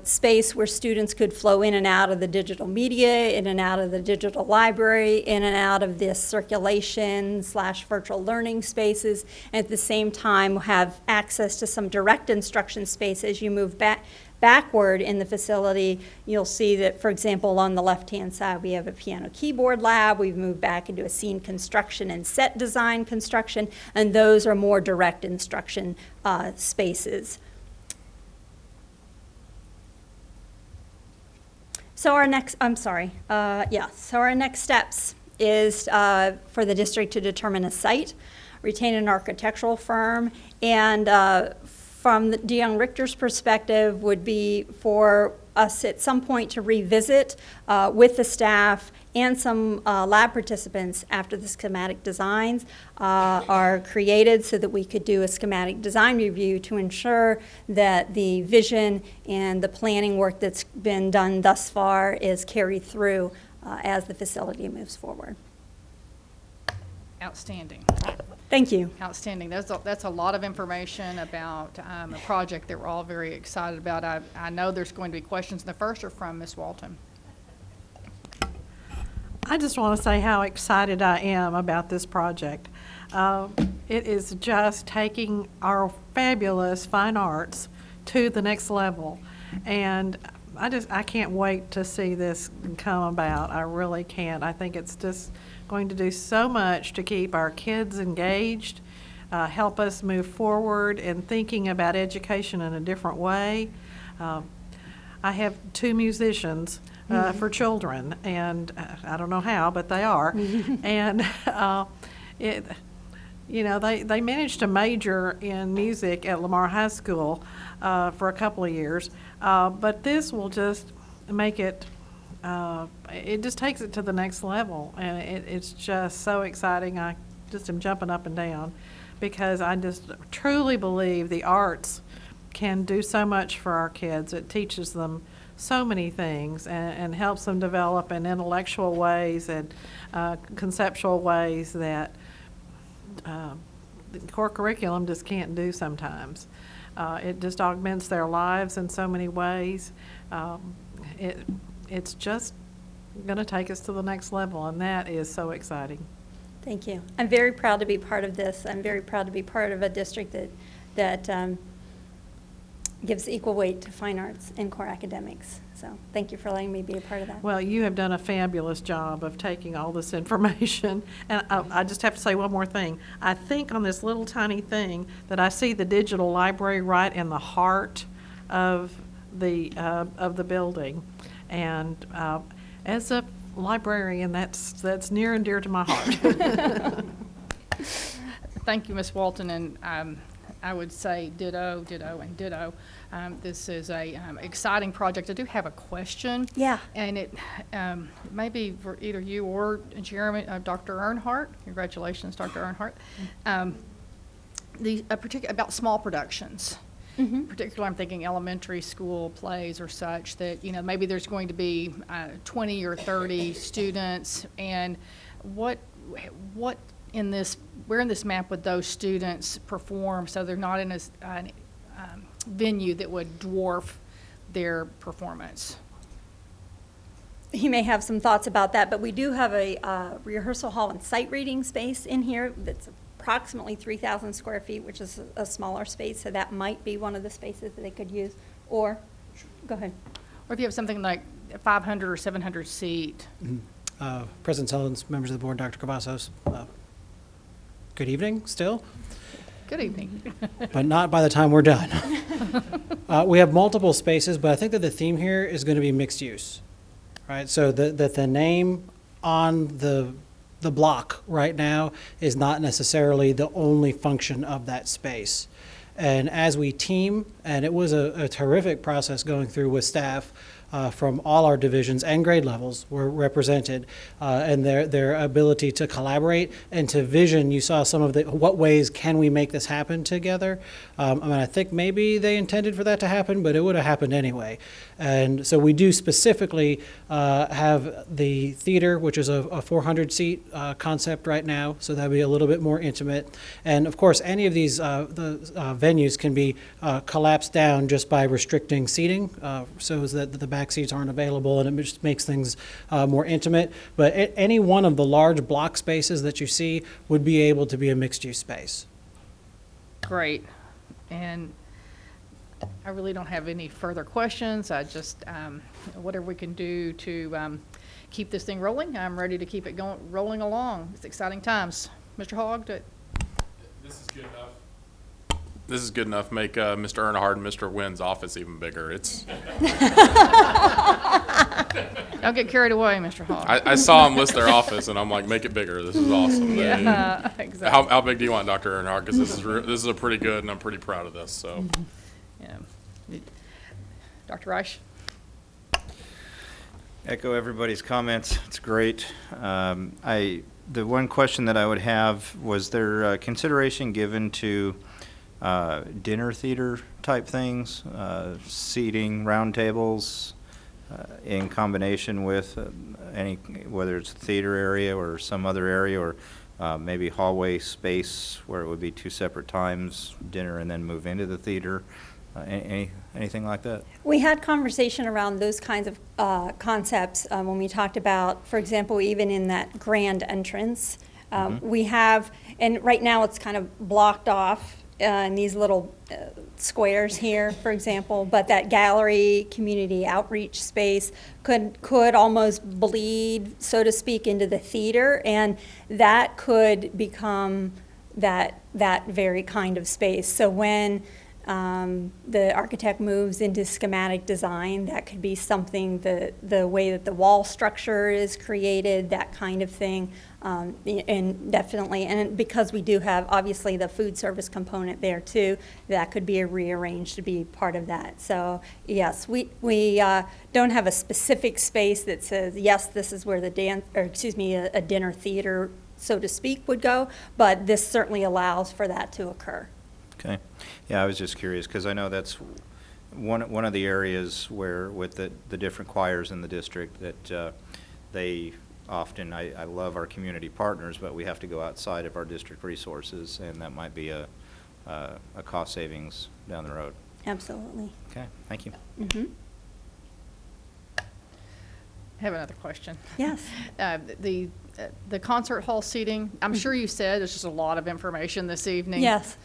space where students could flow in and out of the digital media, in and out of the digital library, in and out of this circulation / virtual learning spaces, and at the same time have access to some direct instruction space as you move backward in the facility. You'll see that, for example, on the left-hand side, we have a piano keyboard lab. We've moved back into a scene construction and set design construction, and those are more direct instruction spaces. So our next, so our next steps is for the district to determine a site, retain an architectural firm, and from the DeYoung Richter's perspective would be for us at some point to revisit with the staff and some lab participants after the schematic designs are created, so that we could do a schematic design review to ensure that the vision and the planning work that's been done thus far is carried through as the facility moves forward. Outstanding. Thank you. Outstanding. That's a lot of information about a project that we're all very excited about. I know there's going to be questions. The first are from Ms. Walton. I just want to say how excited I am about this project. It is just taking our fabulous fine arts to the next level, and I can't wait to see this come about. I really can't. I think it's just going to do so much to keep our kids engaged, help us move forward in thinking about education in a different way. I have 2 musicians for children, and I don't know how, but they are. And you know, they managed to major in music at Lamar High School for a couple of years, but this will just make it, it just takes it to the next level, and it's just so exciting. I just am jumping up and down because I just truly believe the arts can do so much for our kids. It teaches them so many things and helps them develop in intellectual ways and conceptual ways that the core curriculum just can't do sometimes. It just augments their lives in so many ways. It's just going to take us to the next level, and that is so exciting. Thank you. I'm very proud to be part of this. I'm very proud to be part of a district that gives equal weight to fine arts and core academics. So thank you for letting me be a part of that. Well, you have done a fabulous job of taking all this information. And I just have to say one more thing. I think on this little tiny thing that I see the digital library right in the heart of the building. And as a librarian, that's near and dear to my heart. Thank you, Ms. Walton, and I would say ditto, ditto, and ditto. This is a exciting project. I do have a question. Yeah. And it may be for either you or Jeremy, Dr. Earnhardt. Congratulations, Dr. Earnhardt. About small productions. Mm-hmm. Particularly, I'm thinking elementary school plays or such that, you know, maybe there's going to be 20 or 30 students, and what in this, where in this map would those students perform so they're not in a venue that would dwarf their performance? You may have some thoughts about that, but we do have a rehearsal hall and sight reading space in here that's approximately 3,000 square feet, which is a smaller space, so that might be one of the spaces that they could use. Or, go ahead. Or if you have something like 500 or 700 seat. President Sullins, members of the board, Dr. Cavazos, good evening still. Good evening. But not by the time we're done. We have multiple spaces, but I think that the theme here is going to be mixed use, right? So that the name on the block right now is not necessarily the only function of that space. And as we team, and it was a terrific process going through with staff from all our divisions and grade levels were represented, and their ability to collaborate and to vision. You saw some of the, what ways can we make this happen together? I mean, I think maybe they intended for that to happen, but it would have happened anyway. And so we do specifically have the theater, which is a 400-seat concept right now, so that'll be a little bit more intimate. And of course, any of these venues can be collapsed down just by restricting seating, so that the back seats aren't available, and it just makes things more intimate. But any one of the large block spaces that you see would be able to be a mixed-use space. Great. And I really don't have any further questions. I just, whatever we can do to keep this thing rolling, I'm ready to keep it rolling along. It's exciting times. Mr. Hogg, this is good enough. This is good enough. Make Mr. Earnhardt and Mr. Wynn's office even bigger. It's. Don't get carried away, Mr. Hogg. I saw them list their office, and I'm like, make it bigger. This is awesome. Yeah, exactly. How big do you want, Dr. Earnhardt? Because this is a pretty good, and I'm pretty proud of this. So. Yeah. Dr. Reich. Echo everybody's comments. It's great. The one question that I would have, was there consideration given to dinner theater type things, seating, round tables, in combination with any, whether it's a theater area or some other area, or maybe hallway space where it would be two separate times, dinner and then move into the theater? Anything like that? We had conversation around those kinds of concepts when we talked about, for example, even in that grand entrance, we have, and right now it's kind of blocked off in these little squares here, for example, but that gallery community outreach space could almost bleed, so to speak, into the theater, and that could become that very kind of space. So when the architect moves into schematic design. That could be something, the way that the wall structure is created, that kind of thing. And definitely, and because we do have obviously the food service component there too, that could be rearranged to be part of that. So yes, we don't have a specific space that says, yes, this is where the a dinner theater, so to speak, would go, but this certainly allows for that to occur. Okay. Yeah, I was just curious, because I know that's one of the areas where, with the different choirs in the district, that they often, I love our community partners, but we have to go outside of our district resources, and that might be a cost savings down the road. Absolutely. Okay, thank you. Mm-hmm. I have another question. Yes. The concert hall seating, I'm sure you said there's just a lot of information this evening. Yes.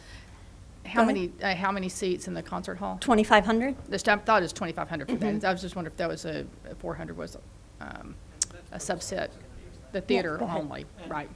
How many seats in the concert hall? 2,500. I thought it was 2,500 for that. I was just wondering if that was a 400 was a subset, the theater go ahead. only, right?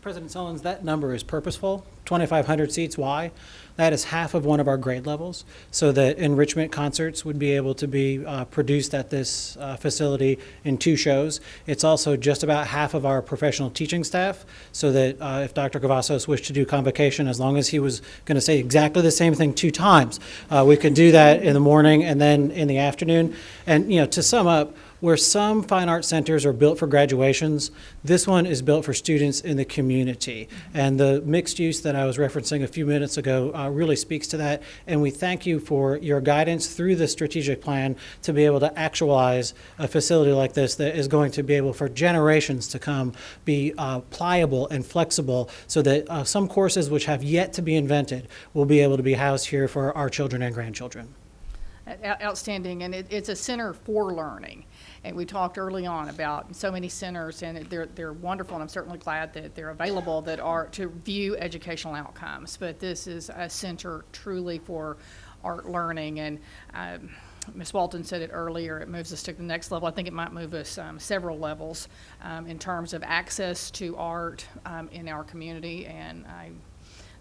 President Sullins, that number is purposeful, 2,500 seats. Why? That is half of one of our grade levels, so that enrichment concerts would be able to be produced at this facility in 2 shows. It's also just about half of our professional teaching staff, so that if Dr. Cavazos wished to do convocation, as long as he was going to say exactly the same thing 2 times, we could do that in the morning and then in the afternoon. And, you know, to sum up, where some fine arts centers are built for graduations, this one is built for students in the community. And the mixed use that I was referencing a few minutes ago really speaks to that. And we thank you for your guidance through the strategic plan to be able to actualize a facility like this that is going to be able for generations to come be pliable and flexible, so that some courses which have yet to be invented will be able to be housed here for our children and grandchildren. Outstanding, and it's a center for learning. And we talked early on about so many centers, and they're wonderful, and I'm certainly glad that they're available that are to view educational outcomes. But this is a center truly for art learning, and Ms. Walton said it earlier, it moves us to the next level. I think it might move us several levels in terms of access to art in our community, and I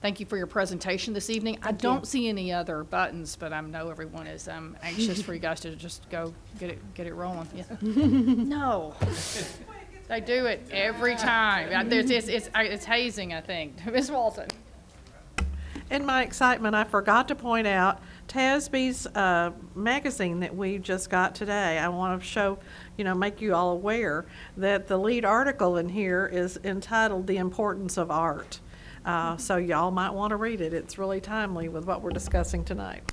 thank you for your presentation this evening. I don't see any other buttons, but I know everyone is anxious for you guys to just go get it rolling. Yeah. No, they do it every time. It's hazing, I think. Ms. Walton. In my excitement, I forgot to point out TASB's magazine that we just got today. I want to show, make you all aware that the lead article in here is entitled "The Importance of Art." So y'all might want to read it. It's really timely with what we're discussing tonight.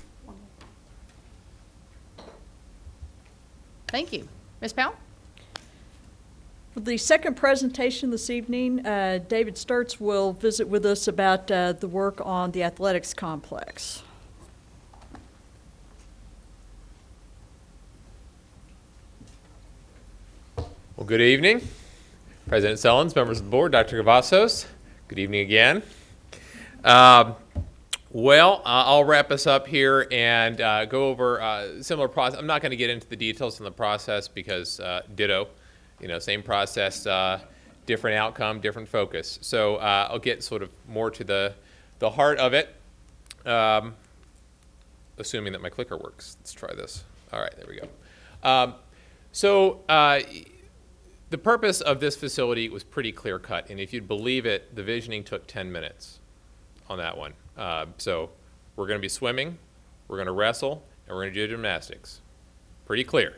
Thank you. Ms. Powell? For the second presentation this evening, David Sturts will visit with us about the work on the athletics complex. Well, good evening. President Sullins, members of the board, Dr. Cavazos. Good evening again. I'll wrap us up here and go over a similar process. I'm not going to get into the details on the process because ditto, same process, different outcome, different focus. So I'll get sort of more to the heart of it, assuming that my clicker works. Let's try this. All right, there we go. The purpose of this facility was pretty clear-cut, and if you'd believe it, the visioning took 10 minutes on that one. So we're going to be swimming, we're going to wrestle, and we're going to do gymnastics. Pretty clear.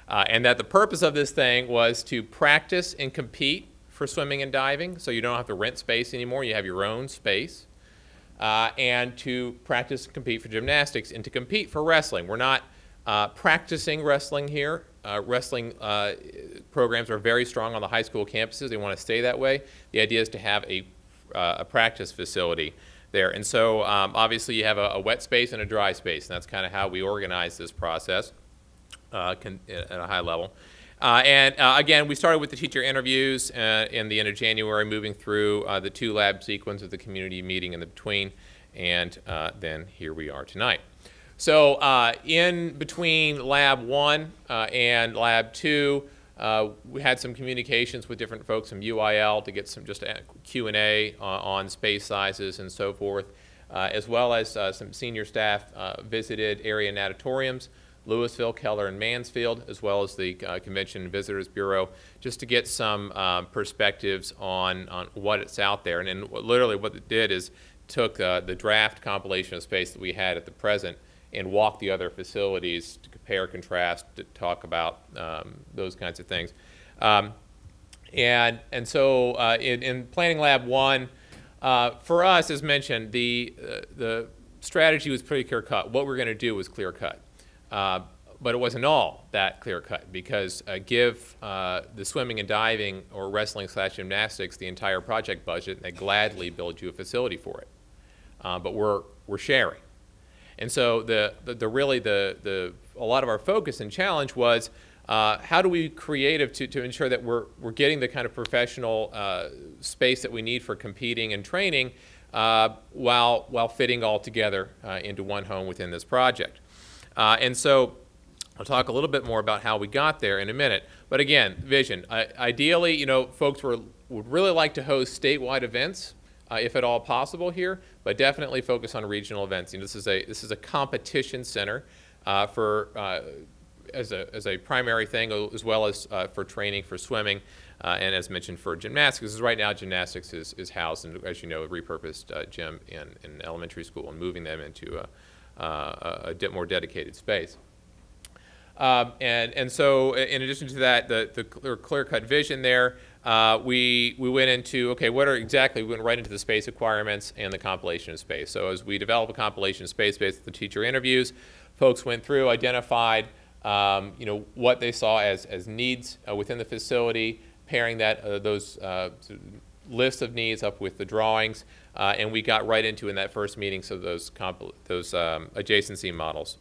And that the purpose of this thing was to practice and compete for swimming and diving, so you don't have to rent space anymore, you have your own space, and to practice and compete for gymnastics, and to compete for wrestling. We're not practicing wrestling here. Wrestling programs are very strong on the high school campuses. They want to stay that way. The idea is to have a practice facility there. And so obviously you have a wet space and a dry space, and that's kind of how we organize this process at a high level. Again, we started with the teacher interviews in the end of January, moving through the 2 lab sequence of the community meeting in the between, and then here we are tonight. So in between Lab 1 and Lab 2, we had some communications with different folks from UIL to get some just Q&A on space sizes and so forth. as well as some senior staff visited area natatoriums, Louisville, Keller, and Mansfield, as well as the Convention and Visitors Bureau, just to get some perspectives on what's out there. And literally what it did is took the draft compilation of space that we had at the present and walked the other facilities to compare, contrast, to talk about those kinds of things. And so in Planning Lab 1, for us, as mentioned, the strategy was pretty clear-cut. What we're going to do was clear-cut. But it wasn't all that clear-cut, because give the swimming and diving or wrestling/gymnastics the entire project budget, and they gladly build you a facility for it. But we're sharing. And so a lot of our focus and challenge was how do we be creative to ensure that we're getting the kind of professional space that we need for competing and training while fitting all together into one home within this project. And so I'll talk a little bit more about how we got there in a minute. But again, vision. Ideally, folks would really like to host statewide events, if at all possible here, but definitely focus on regional events. This is a competition center as a primary thing, as well as for training for swimming, and as mentioned for gymnastics. Right now, gymnastics is housed in, as you know, a repurposed gym in elementary school, and moving them into a more dedicated space. And so in addition to that, the clear-cut vision there, we went into, okay, we went right into the space requirements and the compilation of space. So as we develop a compilation of space based on the teacher interviews, folks went through, identified, what they saw as needs within the facility, pairing those lists of needs up with the drawings, and we got right into in that first meeting those adjacency models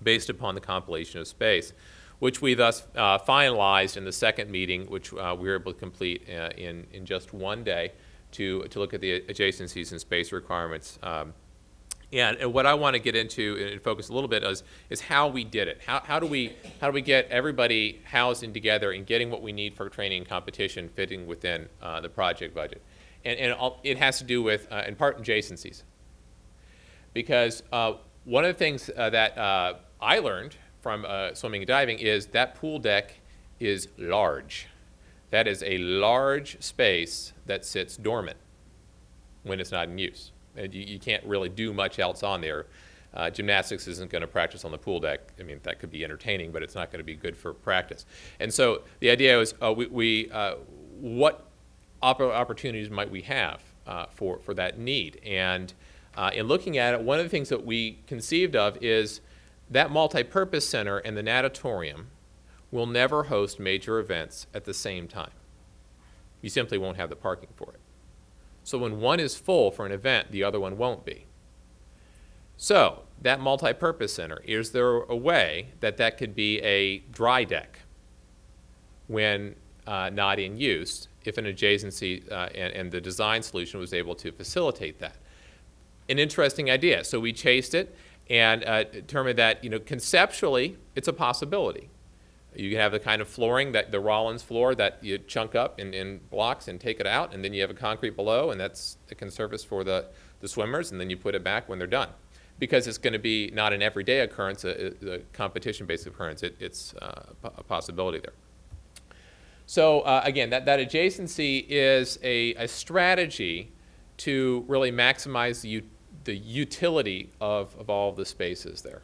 based upon the compilation of space, which we thus finalized in the second meeting, which we were able to complete in just one day to look at the adjacencies and space requirements. And what I want to get into and focus a little bit is how we did it. How do we get everybody housing together and getting what we need for training and competition fitting within the project budget? And it has to do with, in part, adjacencies. Because one of the things that I learned from swimming and diving is that pool deck is large. That is a large space that sits dormant when it's not in use. And you can't really do much else on there. Gymnastics isn't going to practice on the pool deck. I mean, that could be entertaining, but it's not going to be good for practice. And so the idea was, what opportunities might we have for that need? And in looking at it, one of the things that we conceived of is that multi-purpose center and the natatorium will never host major events at the same time. You simply won't have the parking for it. So when one is full for an event, the other one won't be. So that multi-purpose center, is there a way that could be a dry deck when not in use, if an adjacency and the design solution was able to facilitate that? An interesting idea. So we chased it and determined that, conceptually, it's a possibility. You can have the kind of flooring, the Rollins floor, that you chunk up in blocks and take it out, and then you have a concrete below, and that can service for the swimmers, and then you put it back when they're done. Because it's going to be not an everyday occurrence, a competition-based occurrence. It's a possibility there. So again, that adjacency is a strategy to really maximize the utility of all of the spaces there.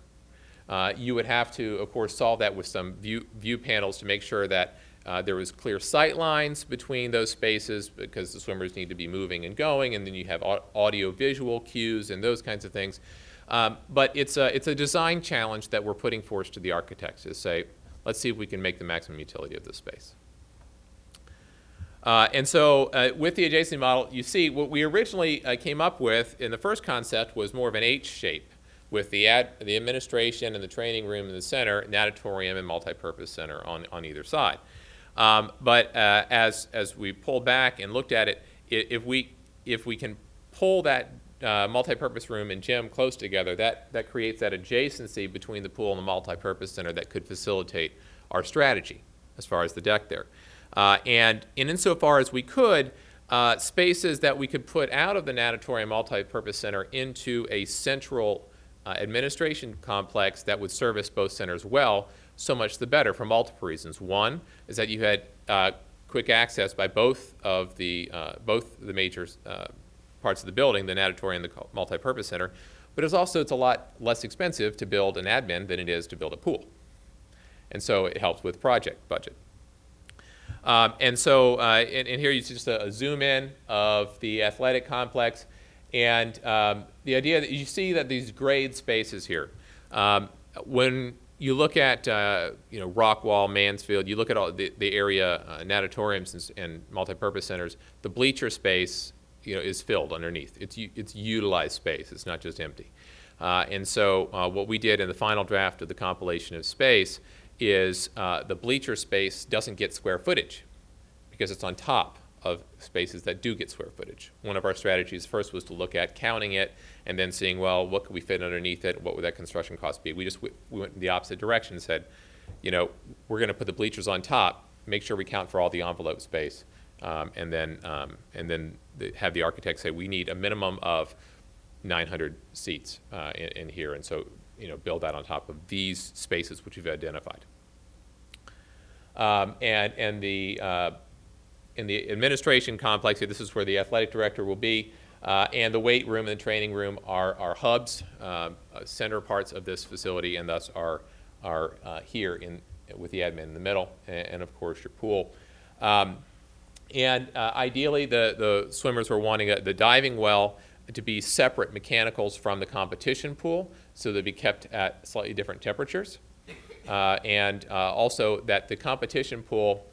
You would have to, of course, solve that with some view panels to make sure that there was clear sight lines between those spaces, because the swimmers need to be moving and going, and then you have audio-visual cues and those kinds of things. But it's a design challenge that we're putting forth to the architects, to say, let's see if we can make the maximum utility of this space. And so with the adjacent model, you see what we originally came up with in the first concept was more of an H shape, with the administration and the training room in the center, natatorium and multipurpose center on either side. But as we pulled back and looked at it, if we can pull that multipurpose room and gym close together, that creates that adjacency between the pool and the multipurpose center that could facilitate our strategy as far as the deck there. And insofar as we could, spaces that we could put out of the natatorium multi-purpose center into a central administration complex that would service both centers well, so much the better for multiple reasons. One is that you had quick access by both the major parts of the building, the natatorium and the multi-purpose center, but it's a lot less expensive to build an admin than it is to build a pool. And so it helps with project budget. And here you see just a zoom in of the athletic complex. And the idea that you see that these grade spaces here, when you look at Rockwall, Mansfield, you look at all the area natatoriums and multi-purpose centers, the bleacher space is filled underneath. It's utilized space. It's not just empty. And so what we did in the final draft of the compilation of space is the bleacher space doesn't get square footage because it's on top of spaces that do get square footage. One of our strategies first was to look at counting it and then seeing, well, what could we fit underneath it? What would that construction cost be? We went in the opposite direction and said, we're going to put the bleachers on top, make sure we count for all the envelope space, and then have the architect say we need a minimum of 900 seats in here, and so build that on top of these spaces which we've identified. In the administration complex, this is where the athletic director will be, and the weight room and the training room are hubs, center parts of this facility, and thus are here with the admin in the middle, and of course your pool. Ideally, the swimmers were wanting the diving well to be separate mechanicals from the competition pool, so they'd be kept at slightly different temperatures. And also that the competition pool,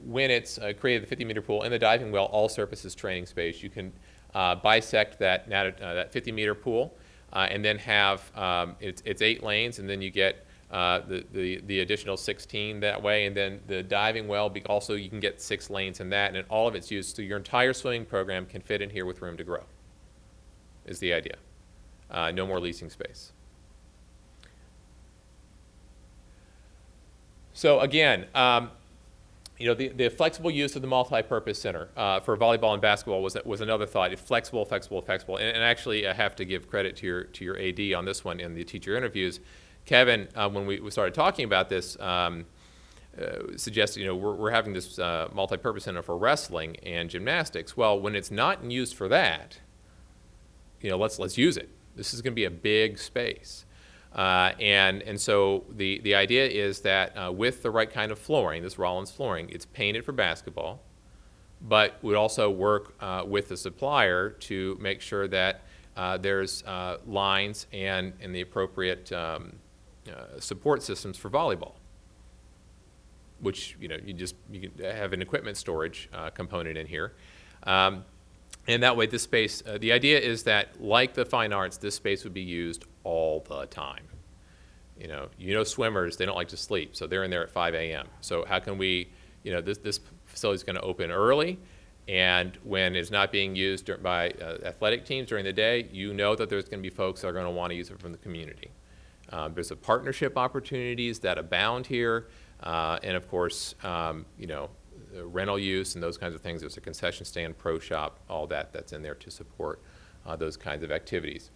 when it's created, the 50-meter pool and the diving well, all surfaces training space. You can bisect that 50-meter pool and then have, it's 8 lanes, and then you get the additional 16 that way, and then the diving well, also you can get 6 lanes in that, and all of it's used, so your entire swimming program can fit in here with room to grow, is the idea. No more leasing space. So again, the flexible use of the multi-purpose center for volleyball and basketball was another thought. Flexible. And actually, I have to give credit to your AD on this one in the teacher interviews. Kevin, when we started talking about this, suggested we're having this multi-purpose center for wrestling and gymnastics. Well, when it's not used for that, let's use it. This is going to be a big space. And so the idea is that with the right kind of flooring, this Rollins flooring, it's painted for basketball, but would also work with the supplier to make sure that there's lines and the appropriate support systems for volleyball, which you can have an equipment storage component in here. And that way this space, the idea is that like the fine arts, this space would be used all the time. Swimmers, they don't like to sleep, so they're in there at 5 a.m. So how can we, this facility is going to open early, and when it's not being used by athletic teams during the day, that there's going to be folks that are going to want to use it from the community. There's a partnership opportunities that abound here, and of course, rental use and those kinds of things. There's a concession stand, pro shop, all that's in there to support those kinds of activities.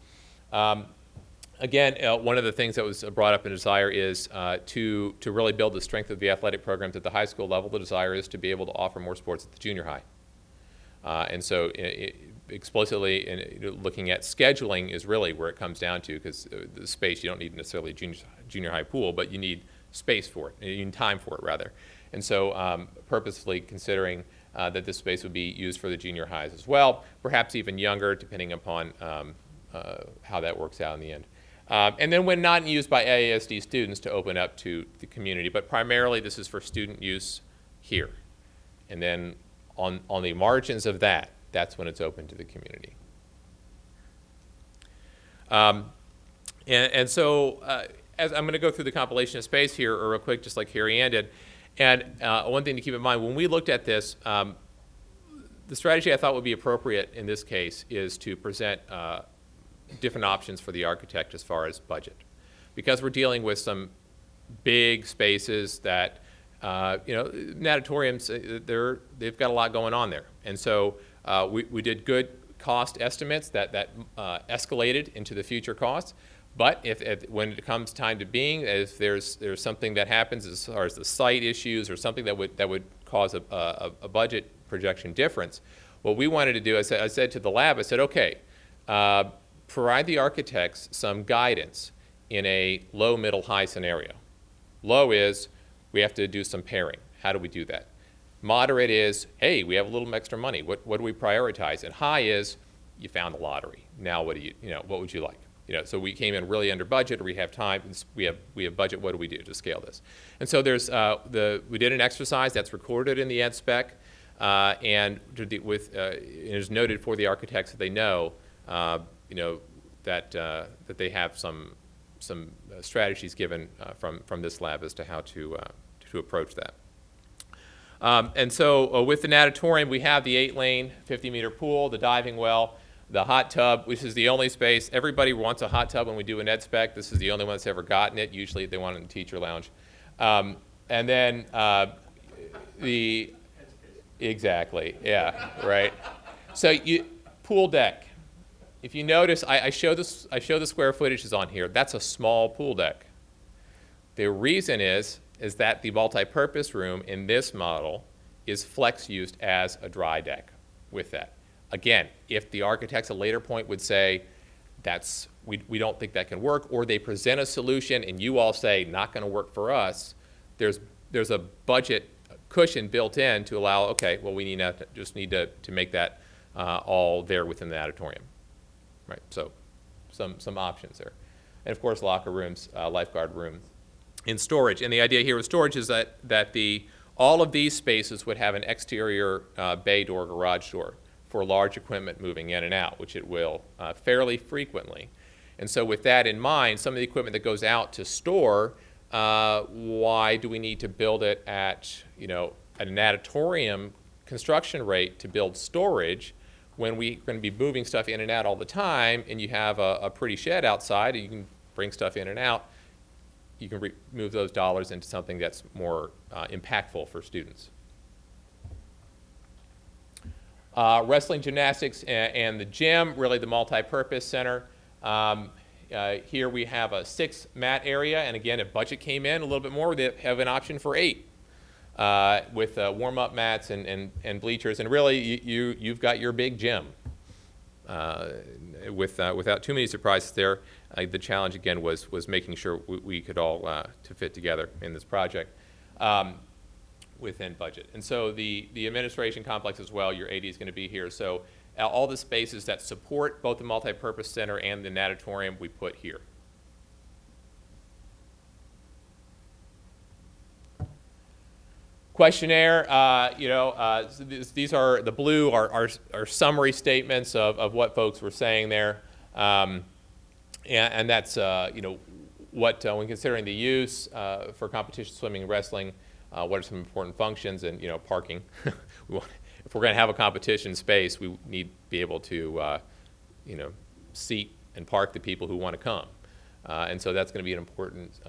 Again, one of the things that was brought up in desire is to really build the strength of the athletic programs at the high school level. The desire is to be able to offer more sports at the junior high. And so explicitly looking at scheduling is really where it comes down to, because the space, you don't need necessarily a junior high pool, but you need space for it, you need time for it rather. And so purposefully considering that this space would be used for the junior highs as well, perhaps even younger, depending upon how that works out in the end. And then when not used by AISD students, to open up to the community. But primarily this is for student use here. And then on the margins of that, that's when it's open to the community. So as I'm going to go through the compilation of space here real quick, just like Harry Ann did. And one thing to keep in mind, when we looked at this, the strategy I thought would be appropriate in this case is to present different options for the architect as far as budget. Because we're dealing with some big spaces that you know, natatoriums, they've got a lot going on there. And so we did good cost estimates that escalated into the future costs. But when it comes time to being, if there's something that happens as far as the site issues or something that would cause a budget projection difference, what we wanted to do, I said to the lab, I said, okay, provide the architects some guidance in a low, middle, high scenario. Low is we have to do some pairing. How do we do that? Moderate is, hey, we have a little extra money. What do we prioritize? And high is, you found the lottery. Now what would you like? You know, so we came in really under budget, or we have time, we have budget, what do we do to scale this? And so there's, we did an exercise that's recorded in the ed spec, and it is noted for the architects that they know, you know, that they have some strategies given from this lab as to how to approach that. And so with the natatorium, we have the 8-lane, 50-meter pool, the diving well, the hot tub, which is the only space. Everybody wants a hot tub when we do an ed spec. This is the only one that's ever gotten it. Usually they want it in the teacher lounge. And then exactly, yeah, right. So pool deck. If you notice, I show the square footage is on here. That's a small pool deck. The reason is that the multi-purpose room in this model is flex used as a dry deck with that. Again, if the architects at a later point would say, we don't think that can work, or they present a solution and you all say, not going to work for us, there's a budget cushion built in to allow, okay, well, we need to make that all there within the auditorium. Right, so some options there. And of course, locker rooms, lifeguard room, in storage. And the idea here with storage is that all of these spaces would have an exterior bay door, garage door for large equipment moving in and out, which it will fairly frequently. And so with that in mind, some of the equipment that goes out to store, why do we need to build it at an auditorium construction rate to build storage when we're going to be moving stuff in and out all the time, and you have a pretty shed outside, and you can bring stuff in and out? You can move those dollars into something that's more impactful for students. Wrestling, gymnastics, and the gym, really the multi-purpose center. Here we have a 6-mat area, and again, if budget came in a little bit more, we have an option for 8 with warm-up mats and bleachers, and really you've got your big gym. Without too many surprises there, the challenge again was making sure we could all to fit together in this project. Within budget. And so the administration complex as well, your AD is going to be here. So all the spaces that support both the multi-purpose center and the natatorium we put here. Questionnaire, these are, the blue are summary statements of what folks were saying there. And that's, what, when considering the use for competition swimming and wrestling, what are some important functions, and parking. If we're going to have a competition space, we need to be able to seat and park the people who want to come, and so that's going to be an important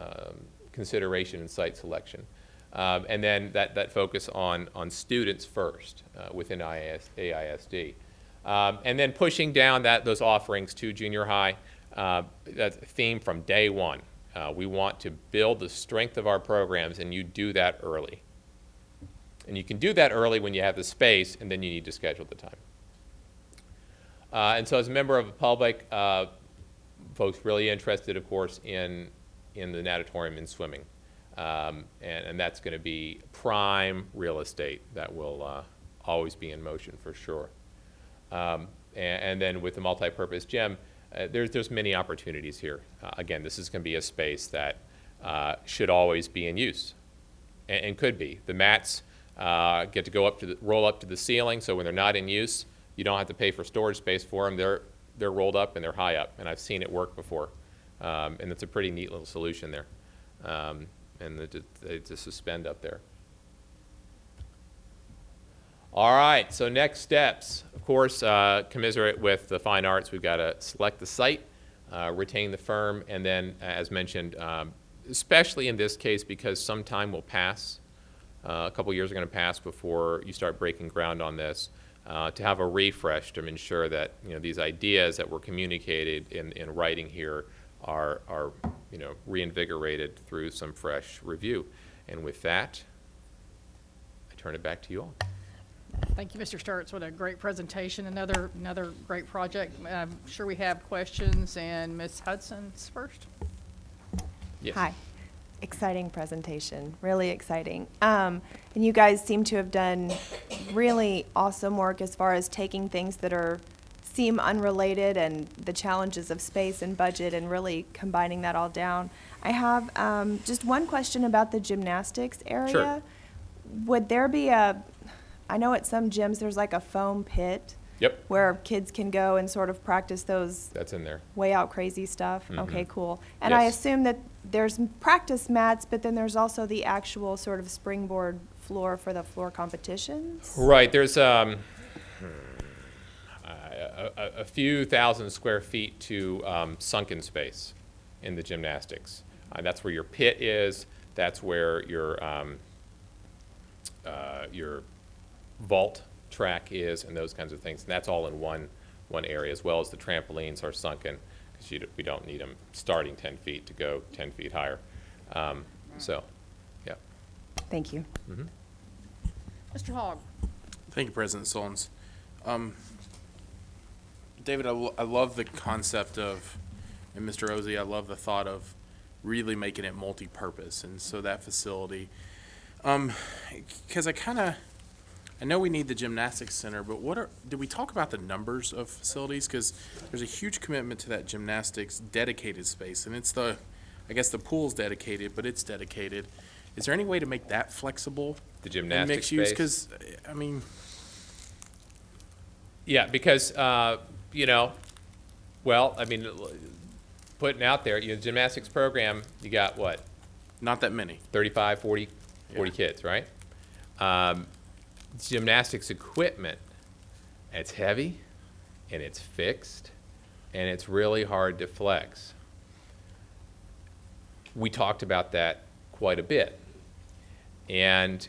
consideration in site selection. And then that focus on students first within AISD, and then pushing down those offerings to junior high. That's a theme from day one. We want to build the strength of our programs, and you do that early. And you can do that early when you have the space, and then you need to schedule the time. And so as a member of the public, folks really interested, of course, in the natatorium and swimming. And that's going to be prime real estate that will always be in motion for sure. And then with the multi-purpose gym, there's many opportunities here. Again, this is going to be a space that should always be in use, and could be. The mats get to go roll up to the ceiling, so when they're not in use, you don't have to pay for storage space for them. They're rolled up and they're high up, and I've seen it work before, and it's a pretty neat little solution there. And they just suspend up there. All right, so next steps. Of course, commiserate with the fine arts. We've got to select the site, retain the firm, and then, as mentioned, especially in this case because some time will pass a couple years are going to pass before you start breaking ground on this, to have a refresh to ensure that, these ideas that were communicated in writing here are reinvigorated through some fresh review. And with that, I turn it back to you all. Thank you, Mr. Sturts. What a great presentation. Another great project. I'm sure we have questions, and Ms. Hudson's first. Yes. Hi. Exciting presentation, really exciting. And you guys seem to have done really awesome work as far as taking things that seem unrelated and the challenges of space and budget and really combining that all down. I have just one question about the gymnastics area. Sure. Would there be I know at some gyms there's like a foam pit. Yep. Where kids can go and sort of practice those That's in there. way out crazy stuff. Mhm. Okay, cool. And I Yes. assume that there's practice mats, but then there's also the actual sort of springboard floor for the floor competitions. Right. There's a few thousand square feet to sunken space in the gymnastics. That's where your pit is. That's where your vault track is, and those kinds of things. And that's all in one area, as well as the trampolines are sunken, because we don't need them starting 10 feet to go 10 feet higher. So, yeah. Thank you. Mm-hmm. Mr. Hogg. Thank you, President Solons. David, I love the concept of, and Mr. Ozzie, I love the thought of really making it multi-purpose, and so that facility, because I know we need the gymnastics center, but did we talk about the numbers of facilities? Because there's a huge commitment to that gymnastics dedicated space, and I guess the pool's dedicated, but it's dedicated. Is there any way to make that flexible? The gymnastics mixed use? space? Because, Yeah, because, putting out there, gymnastics program, you got what? Not that many. 35, 40 kids, right? Gymnastics equipment, it's heavy, and it's fixed, and it's really hard to flex. We talked about that quite a bit. And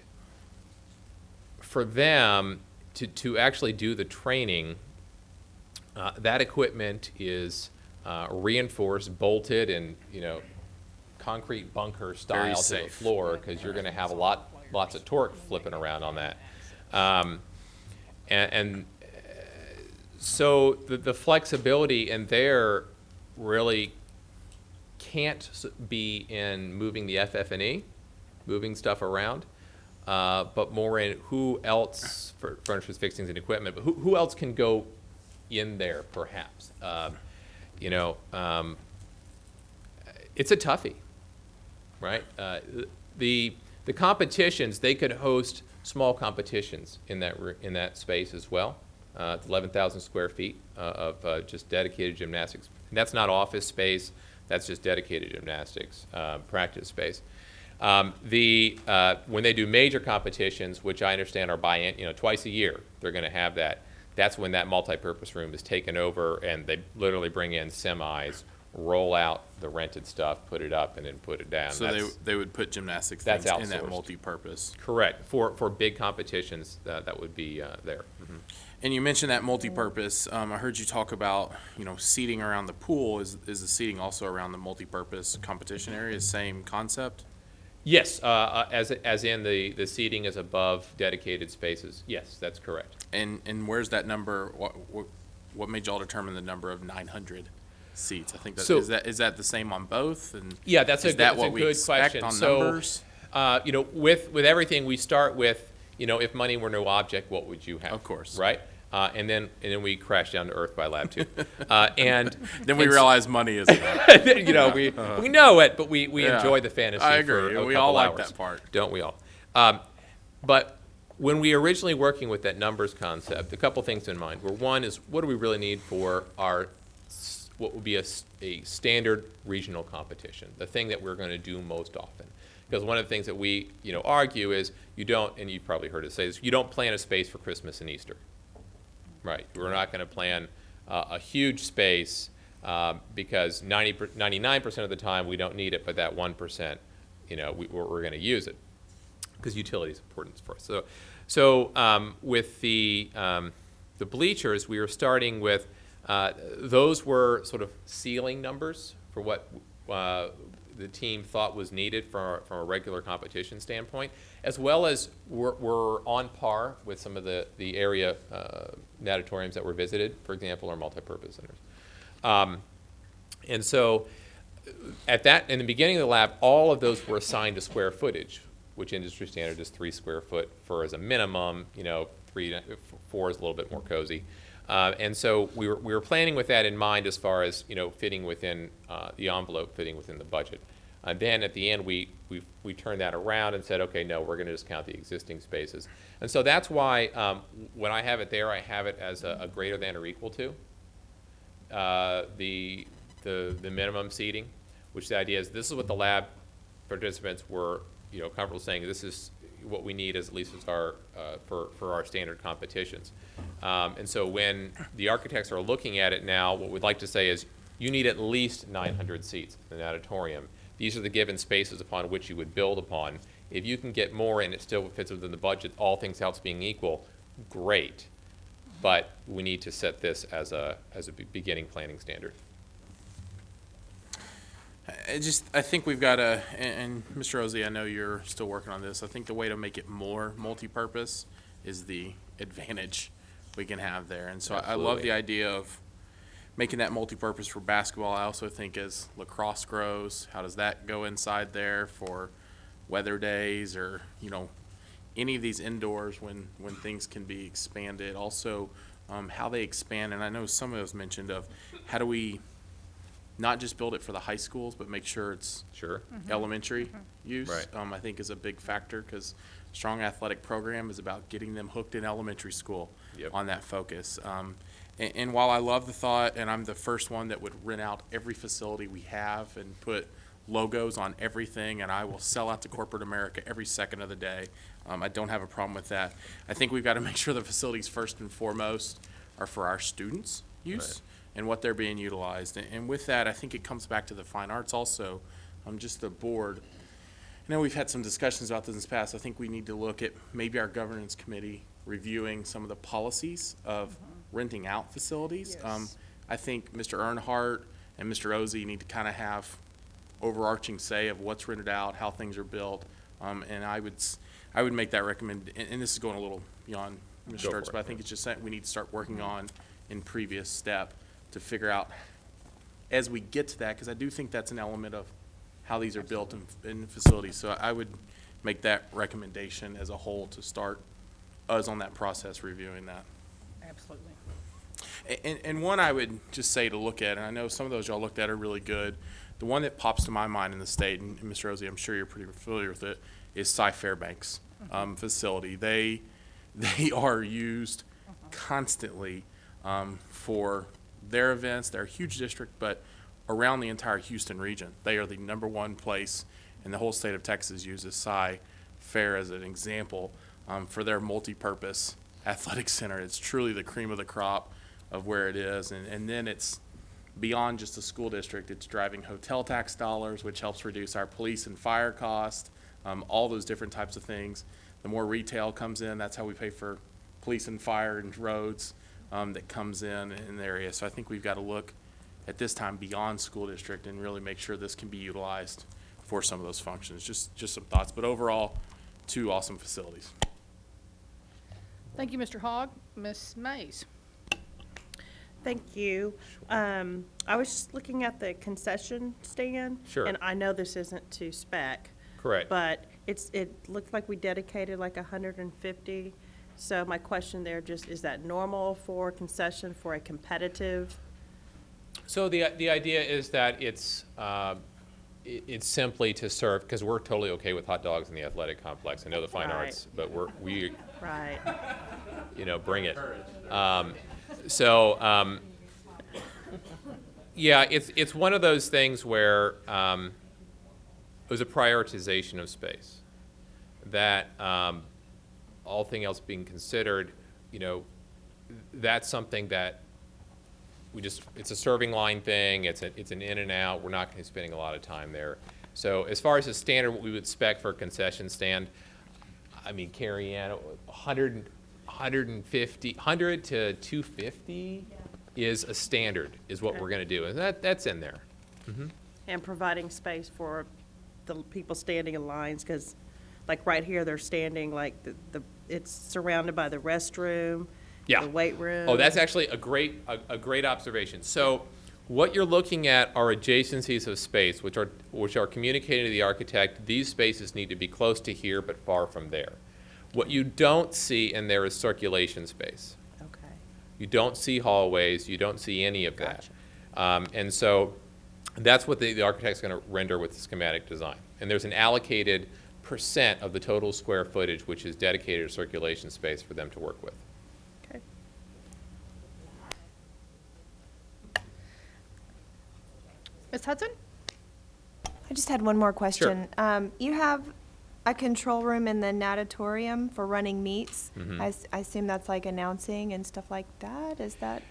for them to actually do the training, that equipment is reinforced, bolted, and concrete bunker style to the floor, because you're going to have lots of torque flipping around on that. So the flexibility in there really can't be in moving the FF&E, moving stuff around, but more in who else, for furnishings, fixings, and equipment, but who else can go in there, perhaps. It's a toughie, right? The competitions, they could host small competitions in that space as well. It's 11,000 square feet of just dedicated gymnastics. And that's not office space. That's just dedicated gymnastics practice space. When they do major competitions, which I understand are twice a year, they're going to have that. That's when that multi-purpose room is taken over, and they literally bring in semis, roll out the rented stuff, put it up, and then put it down. So they would put gymnastics that's things in outsourced. that multi-purpose. Correct. For big competitions, that would be there. Mm-hmm. And you mentioned that multi-purpose. I heard you talk about, seating around the pool. Is the seating also around the multi-purpose competition area? Same concept? Yes, as in the seating is above dedicated spaces. Yes, that's correct. And where's that number? What made y'all determine the number of 900 seats? I think So- is that the same on both? And Yeah, that's a is that good, what we good expect question. on So, numbers? With everything, we start with, if money were no object, what would you have? Of course. Right? And then we crash down to earth by lab 2. And Then we and realize money isn't that. we know it, but we Yeah. enjoy the fantasy. I agree. For a We all couple like hours. that part. Don't we all? But when we originally working with that numbers concept, a couple things in mind. One is, what do we really need for what would be a standard regional competition, the thing that we're going to do most often? Because one of the things that we argue is you don't, and you've probably heard us say this, you don't plan a space for Christmas and Easter. Right. We're not going to plan a huge space because 99% of the time we don't need it, but that 1%, we're going to use it. because utility is important for us. So with the bleachers, we were starting with, those were sort of ceiling numbers for what the team thought was needed from a regular competition standpoint, as well as we're on par with some of the area natatoriums that were visited, for example, our multipurpose centers. And so in the beginning of the lab, all of those were assigned to square footage, which industry standard is 3 square foot for as a minimum, 4 is a little bit more cozy. And so we were planning with that in mind as far as, fitting within the envelope, fitting within the budget. And then at the end, we turned that around and said, okay, no, we're going to just count the existing spaces. And so that's why when I have it there, I have it as a greater than or equal to the minimum seating, which the idea is this is what the lab participants were, comfortable saying this is what we need as at least as our for our standard competitions. And so when the architects are looking at it now, what we'd like to say is you need at least 900 seats in an auditorium. These are the given spaces upon which you would build upon. If you can get more and it still fits within the budget, all things else being equal, great. But we need to set this as a beginning planning standard. I think we've got to, and Mr. Rosie, I know you're still working on this. I think the way to make it more multi-purpose is the advantage we can have there. And so I love the idea of making that multi-purpose for basketball. I also think as lacrosse grows, how does that go inside there for weather days or, any of these indoors when things can be expanded. Also, how they expand, and I know some of those mentioned of how do we not just build it for the high schools, but make sure it's elementary use, Right. I think is a big factor because strong athletic program is about getting them hooked in elementary school on that focus. And while I love the thought, and I'm the first one that would rent out every facility we have and put logos on everything, and I will sell out to corporate America every second of the day. I don't have a problem with that. I think we've got to make sure the facilities first and foremost are for our students' use and what they're being utilized. And with that, I think it comes back to the fine arts also, just the board. I know we've had some discussions about this in the past. I think we need to look at maybe our governance committee reviewing some of the policies of renting out facilities. Yes. I think Mr. Earnhardt and Mr. Ozy need to kind of have overarching say of what's rented out, how things are built, and I would make that recommend. And this is going a little beyond Mr. Sturts, but I think it's just something we need to start working on in previous step to figure out as we get to that, because I do think that's an element of how these are built in facilities. So I would make that recommendation as a whole to start us on that process reviewing that. Absolutely. And one I would just say to look at, and I know some of those y'all looked at are really good. The one that pops to my mind in the state, and Mr. Rosie, I'm sure you're pretty familiar with it, is Cy Fairbanks facility. They are used constantly for their events. They're a huge district, but around the entire Houston region, they are the #1 place in the whole state of Texas uses Cy Fair as an example for their multi-purpose athletic center. It's truly the cream of the crop of where it is, and then it's beyond just a school district. It's driving hotel tax dollars, which helps reduce our police and fire costs, all those different types of things. The more retail comes in, that's how we pay for police and fire and roads that comes in the area. So I think we've got to look at this time beyond school district and really make sure this can be utilized for some of those functions. Just some thoughts, but overall, 2 awesome facilities. Thank you, Mr. Hogg. Ms. Mays. Thank you. I was just looking at the concession stand. Sure. And I know this isn't to spec. Correct. But it looked like we dedicated like 150. So my question there just, is that normal for concession for a competitive? So the idea is that it's simply to serve, because we're totally okay with hot dogs in the athletic complex. I know the fine Right. arts, but we Right. bring it. Yeah, it's one of those things where it was a prioritization of space. That all thing else being considered, that's something that it's a serving line thing. It's an in and out. We're not going to be spending a lot of time there. So as far as the standard, what we would expect for a concession stand, I mean, Carrie Ann, 100 to 250 is a standard, is what we're going to do, and that's in there. And providing space for the people standing in lines, because like right here, they're standing like it's surrounded by the restroom, Yeah. the weight room. Oh, that's actually a great observation. So what you're looking at are adjacencies of space, which are communicating to the architect, these spaces need to be close to here but far from there. What you don't see in there is circulation space. Okay. You don't see hallways, you don't see any of that. And so that's what the architect's going to render with the schematic design. And there's an allocated % of the total square footage which is dedicated to circulation space for them to work with. Okay. Ms. Hudson? I just had one more question. You have a control room in the natatorium for running meets. I assume that's like announcing and stuff like that. Is that?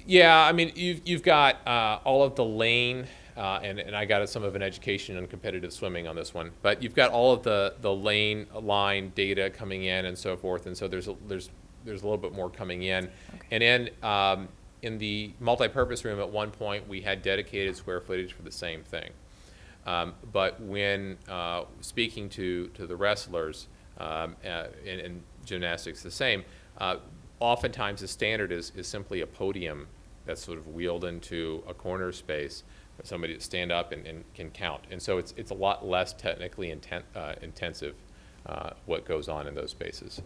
Yeah, I mean, you've got all of the lane, and I got some of an education on competitive swimming on this one, but you've got all of the line data coming in and so forth, and so there's a little bit more coming in. Okay. And then in the multipurpose room at one point, we had dedicated square footage for the same thing. But when speaking to the wrestlers, and gymnastics the same, oftentimes the standard is simply a podium that's sort of wheeled into a corner space for somebody to stand up and can count. And so it's a lot less technically intensive what goes on in those spaces.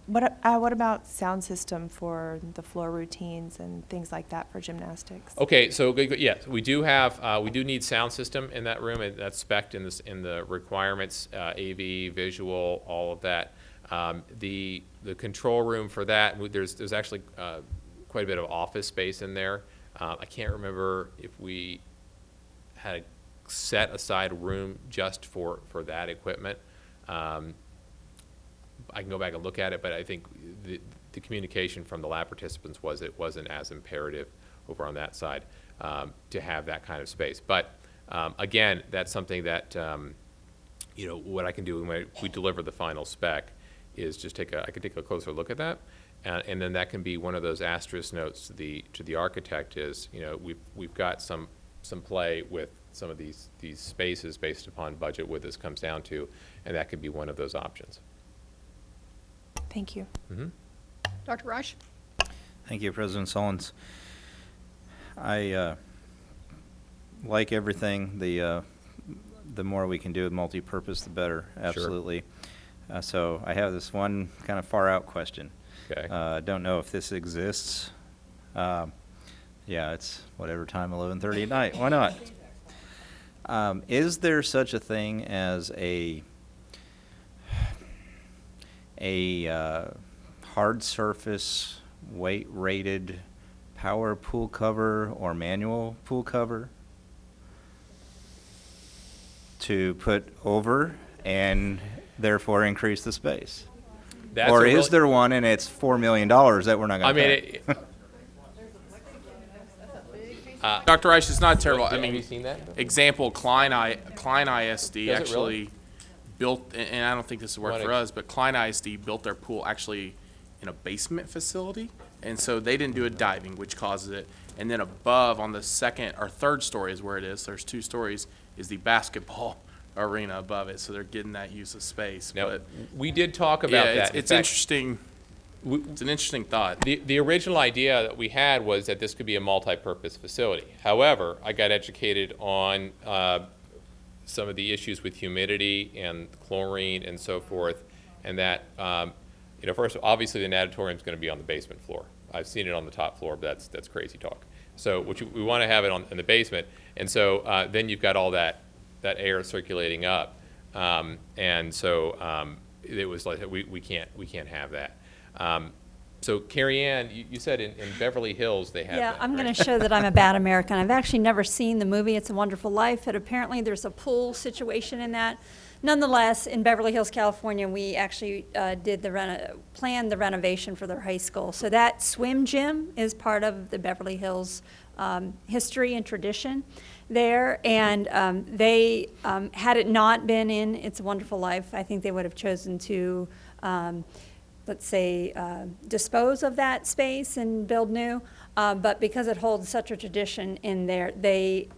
What about sound system for the floor routines and things like that for gymnastics? Okay, so yes, we do have we do need sound system in that room, and that's spec'd in the requirements, AV, visual, all of that. The control room for that, there's actually quite a bit of office space in there. I can't remember if we had a set aside room just for that equipment. I can go back and look at it, but I think the communication from the lab participants was it wasn't as imperative over on that side to have that kind of space. But again, that's something that what I can do when we deliver the final spec is just I can take a closer look at that, and then that can be one of those asterisk notes to the architect is we've got some play with some of these spaces based upon budget what this comes down to, and that could be one of those options. Thank you. Dr. Rush? Thank you, President Sullins. I like everything. The more we can do with multi-purpose, the better. Absolutely. Sure. So I have this one kind of far-out question. Okay. Don't know if this exists. Yeah, it's whatever time, 11:30 at night. Why not? Is there such a thing as a hard surface weight rated power pool cover or manual pool cover to put over and therefore increase the space? Or is there one and it's $4 million that we're not going to pay? Dr. Reich, it's not terrible. Have you seen that? Example, Klein ISD Does it actually really? built, and I don't think this would work for us, but Klein ISD built their pool actually in a basement facility, and so they didn't do a diving, which causes it. And then above on the second or third story is where it is. There's 2 stories, is the basketball arena above it, so they're getting that use of space. Now, but we did talk about that. It's interesting. It's an interesting thought. The original idea that we had was that this could be a multi-purpose facility. However, I got educated on some of the issues with humidity and chlorine and so forth, and that, first, obviously the natatorium is going to be on the basement floor. I've seen it on the top floor, but that's crazy talk. So we want to have it in the basement, and so then you've got all that air circulating up, and so it was like we can't have that. So Carrie Ann, you said in Beverly Hills they have that, I'm right? going to show that I'm a bad American. I've actually never seen the movie It's a Wonderful Life, but apparently there's a pool situation in that. Nonetheless, in Beverly Hills, California, we actually planned the renovation for their high school. So that swim gym is part of the Beverly Hills history and tradition. there, and they, had it not been in It's a Wonderful Life, I think they would have chosen to, let's say, dispose of that space and build new. But because it holds such a tradition in there, they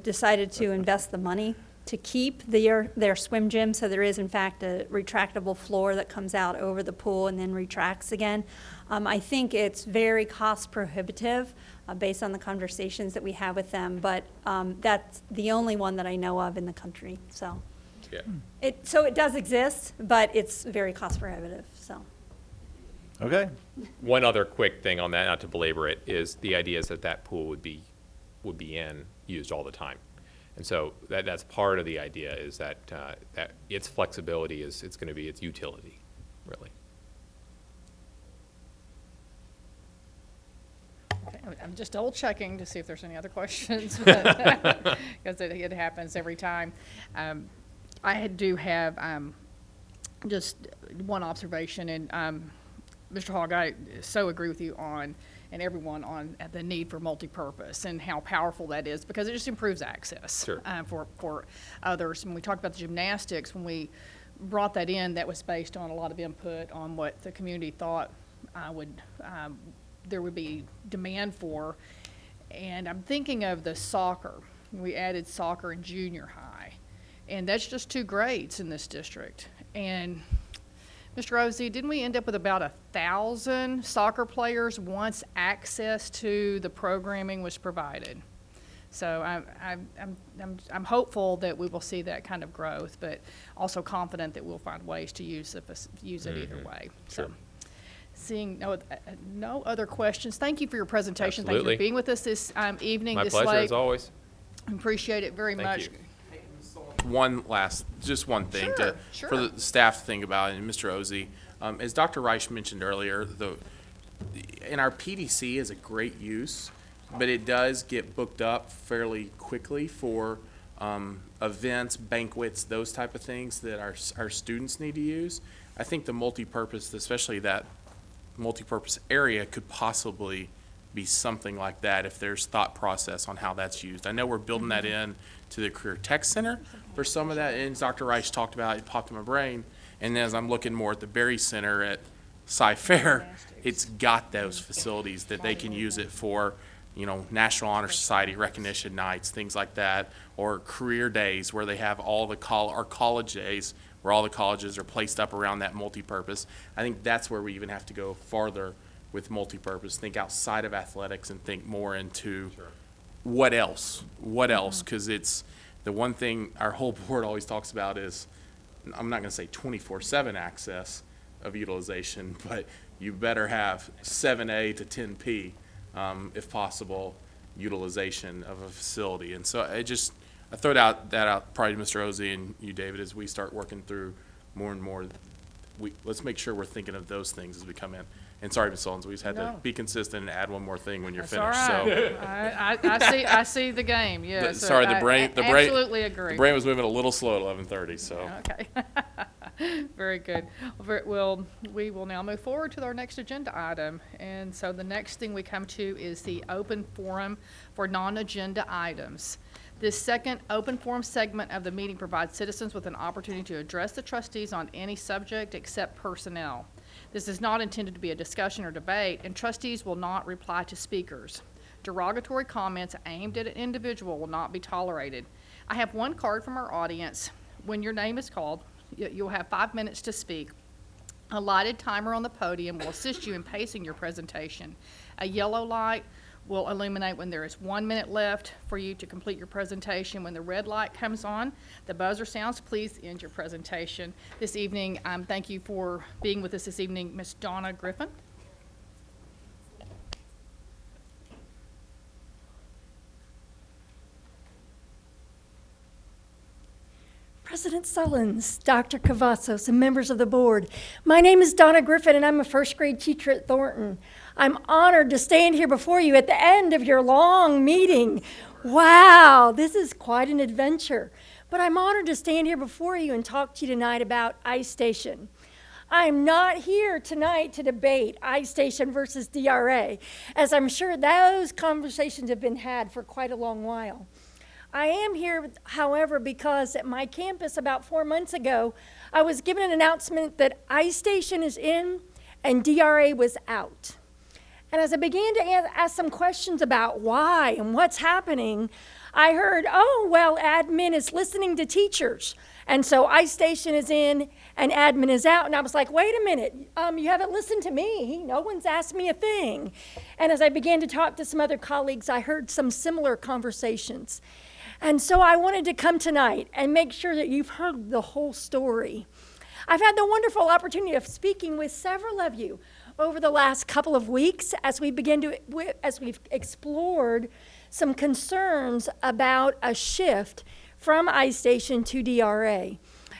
decided to invest the money to keep their swim gym. So there is, in fact, a retractable floor that comes out over the pool and then retracts again. I think it's very cost prohibitive based on the conversations that we have with them, but that's the only one that I know of in the country. So Yeah. so it does exist, but it's very cost prohibitive. So. Okay. One other quick thing on that, not to belabor it, is the idea is that that pool would be used all the time. And so that's part of the idea, is that that its flexibility is it's going to be its utility, really. Okay, I'm just double checking to see if there's any other questions, because it happens every time. I do have just one observation, and Mr. Hogg, I so agree with you on, and everyone on the need for multipurpose and how powerful that is, because it just improves access for others. When we talked about the gymnastics, when we brought that in, that was based on a lot of input on what the community thought there would be demand for. And I'm thinking of the soccer. We added soccer in junior high, and that's just 2 grades in this district. And Mr. Rosie, didn't we end up with about 1,000 soccer players once access to the programming was provided? So I'm hopeful that we will see that kind of growth, but also confident that we'll find ways to use it either way. Sure. So, seeing no other questions, thank you for your presentation. Absolutely. Thank you for being with us this evening. My this pleasure, late. as always. Appreciate it very much. You. One thing for the staff to think about, and Mr. Ozzie, as Dr. Reich mentioned earlier, in our PDC is a great use, but it does get booked up fairly quickly for events, banquets, those type of things that our students need to use. I think the multipurpose, especially that multipurpose area, could possibly be something like that if there's thought process on how that's used. I know we're building that in to the Career Tech Center for some of that, and Dr. Reich talked about it, popped in my brain, and as I'm looking more at the Berry Center at Sci-Fair, it's got those facilities that they can use it for, National Honor Society recognition nights, things like that, or career days where they have all the college days where all the colleges are placed up around that multipurpose. I think that's where we even have to go farther with multipurpose, think outside of athletics and think more into what else, because it's the one thing our whole board always talks about is, I'm not going to say 24/7 access of utilization, but you better have 7A to 10P, if possible, utilization of a facility. And so I throw that out probably to Mr. Ozzie and you, David, as we start working through more and more. Let's make sure we're thinking of those things as we come in. And sorry, Ms. Sullins, we just had to be consistent and add one more thing when you're That's finished. all right. So I see the game. Yes. Sorry, the brain absolutely agree. The brain was moving a little slow at 11:30. So okay. Very good. Well, we will now move forward to our next agenda item. And so the next thing we come to is the open forum for non-agenda items. This second open forum segment of the meeting provides citizens with an opportunity to address the trustees on any subject except personnel. This is not intended to be a discussion or debate, and trustees will not reply to speakers. Derogatory comments aimed at an individual will not be tolerated. I have one card from our audience. When your name is called, you'll have 5 minutes to speak. A lighted timer on the podium will assist you in pacing your presentation. A yellow light will illuminate when there is 1 minute left for you to complete your presentation. When the red light comes on, the buzzer sounds, please end your presentation. This evening, thank you for being with us this evening, Ms. Donna Griffin. President Sullins, Dr. Cavazos, and members of the board. My name is Donna Griffin, and I'm a first grade teacher at Thornton. I'm honored to stand here before you at the end of your long meeting. Wow, this is quite an adventure. But I'm honored to stand here before you and talk to you tonight about iStation. I'm not here tonight to debate iStation versus DRA, as I'm sure those conversations have been had for quite a long while. I am here, however, because at my campus about 4 months ago, I was given an announcement that iStation is in and DRA was out. And as I began to ask some questions about why and what's happening, I heard, oh, well, admin is listening to teachers. And so iStation is in and admin is out. And I was like, wait a minute, you haven't listened to me. No one's asked me a thing. And as I began to talk to some other colleagues, I heard some similar conversations. And so I wanted to come tonight and make sure that you've heard the whole story. I've had the wonderful opportunity of speaking with several of you over the last couple of weeks as we've explored some concerns about a shift from iStation to DRA.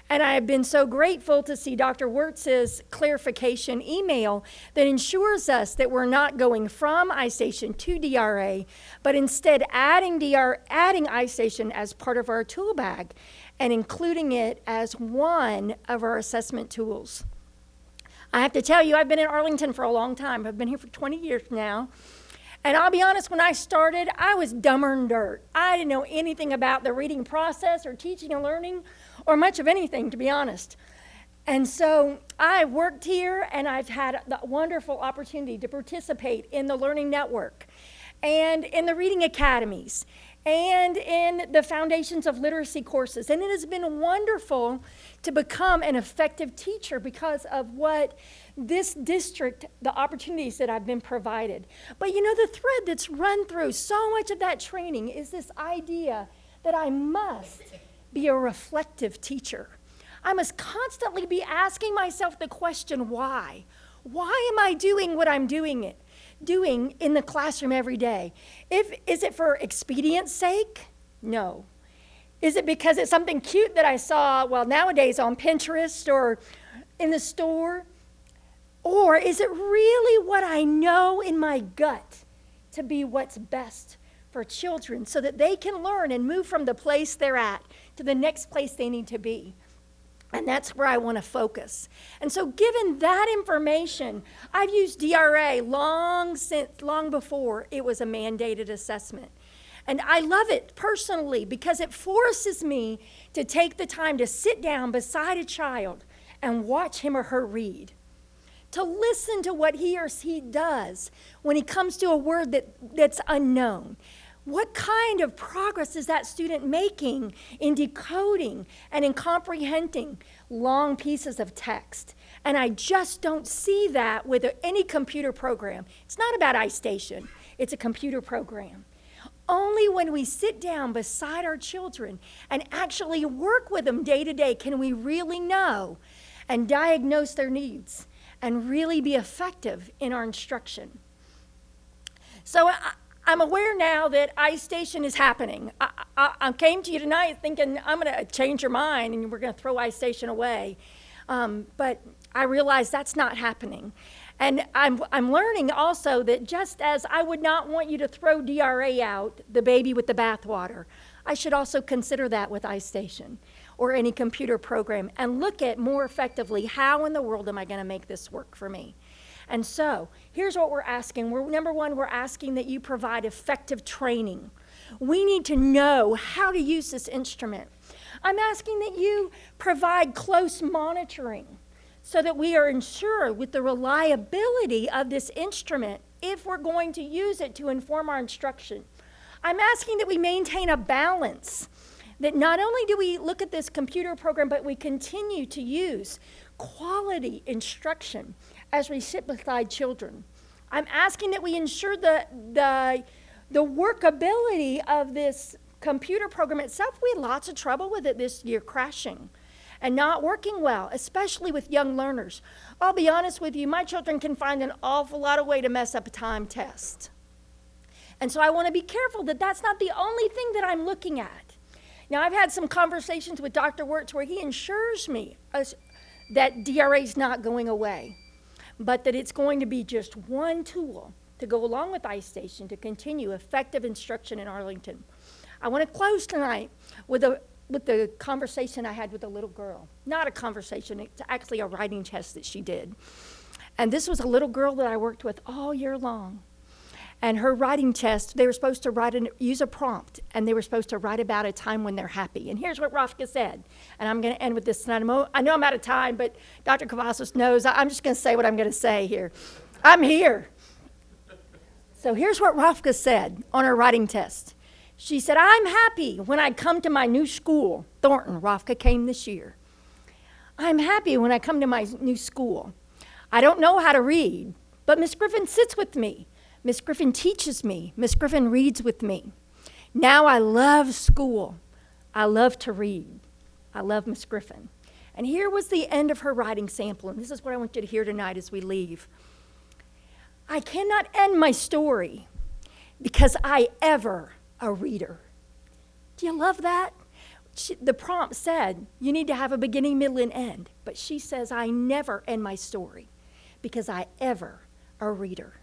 And I have been so grateful to see Dr. Wirtz's clarification email that ensures us that we're not going from iStation to DRA, but instead adding iStation as part of our tool bag and including it as one of our assessment tools. I have to tell you, I've been in Arlington for a long time. I've been here for 20 years now. And I'll be honest, when I started, I was dumber than dirt. I didn't know anything about the reading process or teaching and learning or much of anything, to be honest. And so I worked here, and I've had the wonderful opportunity to participate in the Learning Network and in the Reading Academies and in the Foundations of Literacy courses. And it has been wonderful to become an effective teacher because of what this district, the opportunities that I've been provided. But you know, the thread that's run through so much of that training is this idea that I must be a reflective teacher. I must constantly be asking myself the question, why? Why am I doing what I'm doing in the classroom every day? Is it for expedience sake? No. Is it because it's something cute that I saw, well, nowadays on Pinterest or in the store? Or is it really what I know in my gut to be what's best for children so that they can learn and move from the place they're at to the next place they need to be? And that's where I want to focus. And so given that information, I've used DRA long before it was a mandated assessment. And I love it personally because it forces me to take the time to sit down beside a child and watch him or her read, to listen to what he or she does when he comes to a word that's unknown. What kind of progress is that student making in decoding and in comprehending long pieces of text? And I just don't see that with any computer program. It's not about iStation, it's a computer program. Only when we sit down beside our children and actually work with them day to day can we really know and diagnose their needs and really be effective in our instruction. So I'm aware now that iStation is happening. I came to you tonight thinking I'm going to change your mind and we're going to throw iStation away. But I realize that's not happening. And I'm learning also that just as I would not want you to throw DRA out, the baby with the bathwater, I should also consider that with iStation or any computer program and look at more effectively how in the world am I going to make this work for me. And so here's what we're asking. Number one, we're asking that you provide effective training. We need to know how to use this instrument. I'm asking that you provide close monitoring so that we are ensured with the reliability of this instrument if we're going to use it to inform our instruction. I'm asking that we maintain a balance, that not only do we look at this computer program, but we continue to use quality instruction as we sit beside children. I'm asking that we ensure the workability of this computer program itself. We had lots of trouble with it this year, crashing and not working well, especially with young learners. I'll be honest with you, my children can find an awful lot of way to mess up a time test. And so I want to be careful that that's not the only thing that I'm looking at. Now, I've had some conversations with Dr. Wirtz where he assures me that DRA is not going away, but that it's going to be just one tool to go along with iStation to continue effective instruction in Arlington. I want to close tonight with the conversation I had with a little girl. Not a conversation, it's actually a writing test that she did. And this was a little girl that I worked with all year long. And her writing test, they were supposed to use a prompt, and they were supposed to write about a time when they're happy. And here's what Rafka said. And I'm going to end with this tonight. I know I'm out of time, but Dr. Cavazos knows I'm just going to say what I'm going to say here. I'm here. So here's what Rafka said on her writing test. She said, I'm happy when I come to my new school. Thornton, Rafka came this year. I'm happy when I come to my new school. I don't know how to read, but Miss Griffin sits with me. Miss Griffin teaches me. Miss Griffin reads with me. Now I love school. I love to read. I love Miss Griffin. And here was the end of her writing sample, and this is what I want you to hear tonight as we leave. I cannot end my story because I ever a reader. Do you love that? The prompt said, you need to have a beginning, middle, and end. But she says, I never end my story because I ever a reader.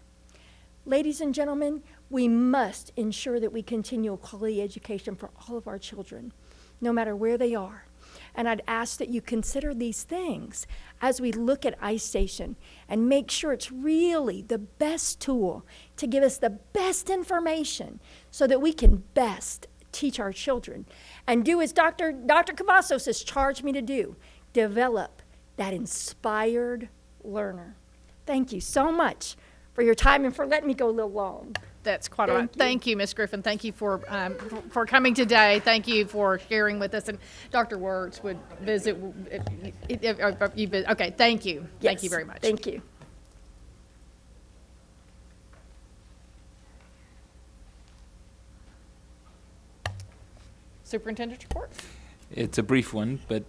Ladies and gentlemen, we must ensure that we continue a quality education for all of our children, no matter where they are. And I'd ask that you consider these things as we look at iStation and make sure it's really the best tool to give us the best information so that we can best teach our children and do as Dr. Cavazos has charged me to do, develop that inspired learner. Thank you so much for your time and for letting me go a little long. That's quite all right. Thank you, Ms. Griffin. Thank you for coming today. Thank you for sharing with us. And Dr. Wirtz would visit. Okay, thank you. Yes. Thank you very much. Thank you. Superintendent's report. It's a brief one, but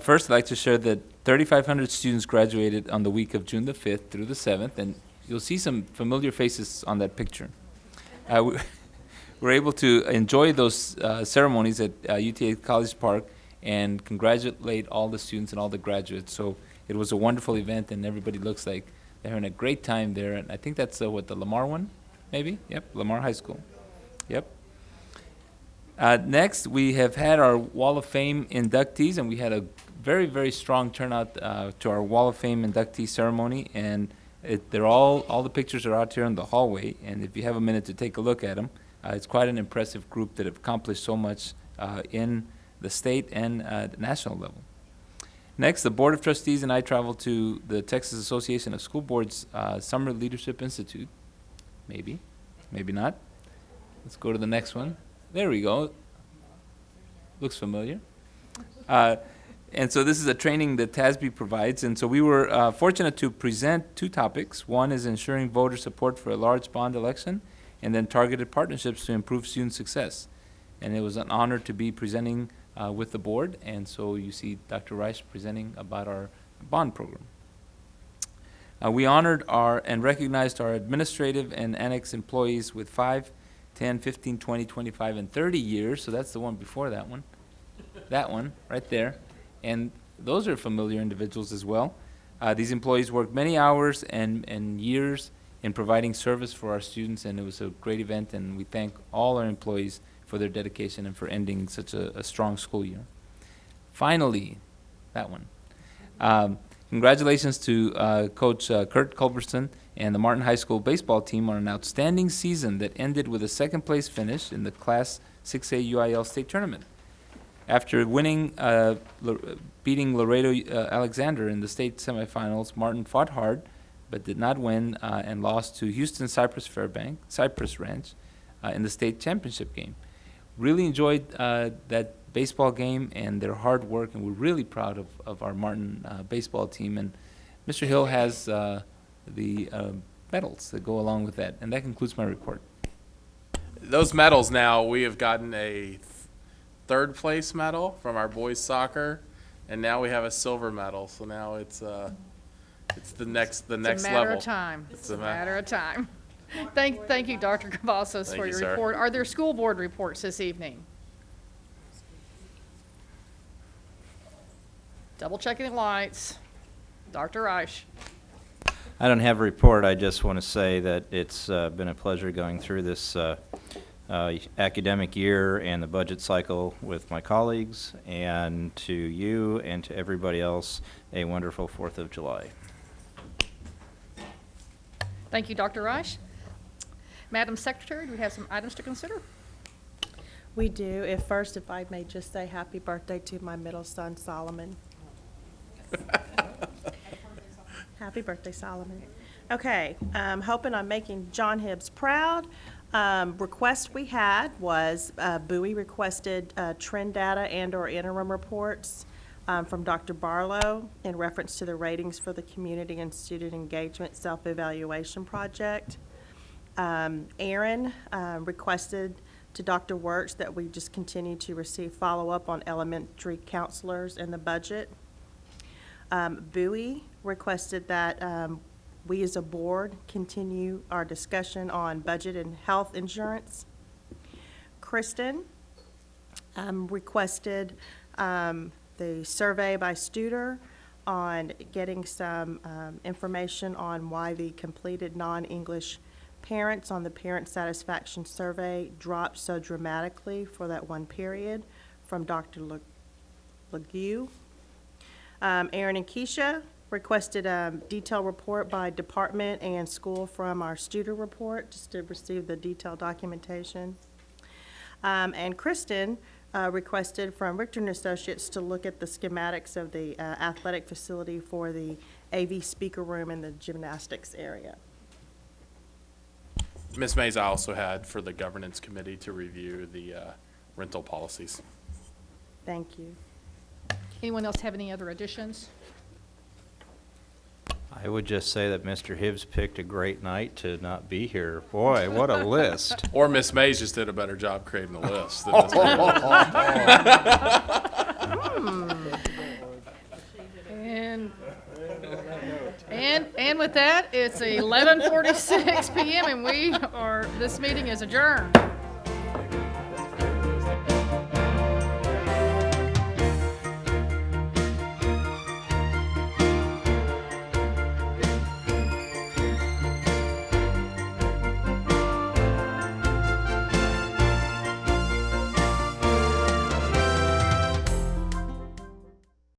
first I'd like to share that 3,500 students graduated on the week of June the 5th through the 7th, and you'll see some familiar faces on that picture. We were able to enjoy those ceremonies at UTA College Park and congratulate all the students and all the graduates. So it was a wonderful event, and everybody looks like they're having a great time there. And I think that's the Lamar one, maybe? Yep, Lamar High School. Yep. Next, we have had our Wall of Fame inductees, and we had a very, very strong turnout to our Wall of Fame inductee ceremony. And they're all the pictures are out here in the hallway, and if you have a minute to take a look at them, it's quite an impressive group that have accomplished so much in the state and the national level. Next, the Board of Trustees and I traveled to the Texas Association of School Boards Summer Leadership Institute. Maybe, maybe not. Let's go to the next one. There we go. Looks familiar. And so this is a training that TASB provides, and so we were fortunate to present two topics. One is ensuring voter support for a large bond election, and then targeted partnerships to improve student success. And it was an honor to be presenting with the board, and so you see Dr. Reich presenting about our bond program. We honored and recognized our administrative and annex employees with 5, 10, 15, 20, 25, and 30 years, so that's the one before that one. That one, right there. And those are familiar individuals as well. These employees worked many hours and years in providing service for our students, and it was a great event, and we thank all our employees for their dedication and for ending such a strong school year. Finally, that one. Congratulations to Coach Kurt Culberson and the Martin High School baseball team on an outstanding season that ended with a second place finish in the Class 6A UIL state tournament. After winning, beating Laredo Alexander in the state semifinals, Martin fought hard, but did not win and lost to Houston Cypress Ranch in the state championship game. Really enjoyed that baseball game and their hard work, and we're really proud of our Martin baseball team. And Mr. Hill has the medals that go along with that. And that concludes my report. Those medals now, we have gotten a third place medal from our boys soccer, and now we have a silver medal. So now it's the next level. It's a matter of time. It's a matter of time. Thank you, Dr. Cavazos, for your report. Are there school board reports this evening? Double checking the lights. Dr. Reich. I don't have a report. I just want to say that it's been a pleasure going through this academic year and the budget cycle with my colleagues, and to you and to everybody else, a wonderful 4th of July. Thank you, Dr. Reich. Madam Secretary, do we have some items to consider? We do. If I may just say happy birthday to my middle son, Solomon. Happy birthday, Solomon. Okay, hoping I'm making John Hibbs proud. Request we had was Bowie requested trend data and/or interim reports from Dr. Barlow in reference to the ratings for the Community and Student Engagement Self-Evaluation Project. Aaron requested to Dr. Wirtz that we just continue to receive follow-up on elementary counselors in the budget. Bowie requested that we as a board continue our discussion on budget and health insurance. Kristen requested the survey by Studer on getting some information on why the completed non-English parents on the parent satisfaction survey dropped so dramatically for that one period from Dr. Legue. Aaron and Keisha requested a detailed report by department and school from our Studer report, just to receive the detailed documentation. And Kristen requested from Richter and Associates to look at the schematics of the athletic facility for the AV speaker room in the gymnastics area. Ms. Mays, I also had for the governance committee to review the rental policies. Thank you. Anyone else have any other additions? I would just say that Mr. Hibbs picked a great night to not be here. Boy, what a list. Or Ms. Mays just did a better job creating the list. Than And with that, it's 11:46 p.m. and this meeting is adjourned.